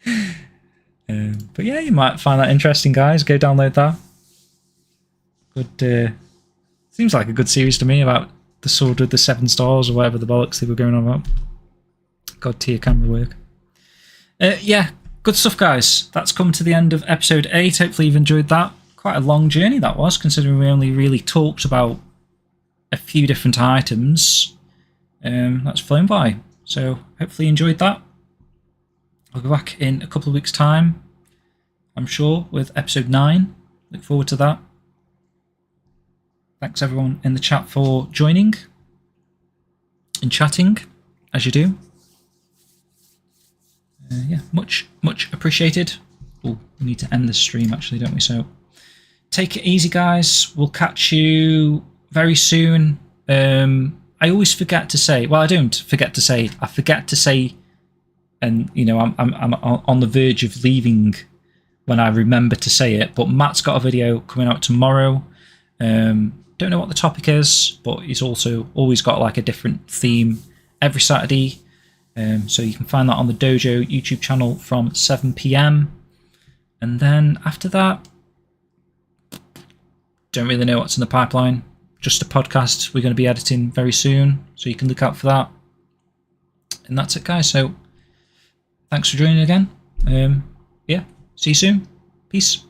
But yeah, you might find that interesting, guys. Go download that. Good. Seems like a good series to me about the Sword with the 7 Stars or whatever the bollocks they were going on about. God tier camera work. Yeah, good stuff, guys. That's come to the end of episode 8. Hopefully you've enjoyed that. Quite a long journey that was, considering we only really talked about a few different items. That's flown by. So hopefully you enjoyed that. I'll go back in a couple of weeks' time, I'm sure, with episode 9. Look forward to that. Thanks everyone in the chat for joining and chatting, as you do. Yeah, much appreciated. Oh, we need to end this stream actually, don't we? So take it easy, guys. We'll catch you very soon. I always forget to say. Well, I don't forget to say. I forget to say, and you know, I'm on the verge of leaving when I remember to say it. But Matt's got a video coming out tomorrow. Don't know what the topic is, but he's also always got like a different theme every Saturday. So you can find that on the Dojo YouTube channel from 7 PM. And then after that, don't really know what's in the pipeline. Just a podcast we're going to be editing very soon, so you can look out for that. And that's it, guys. So thanks for joining again. Yeah, see you soon. Peace.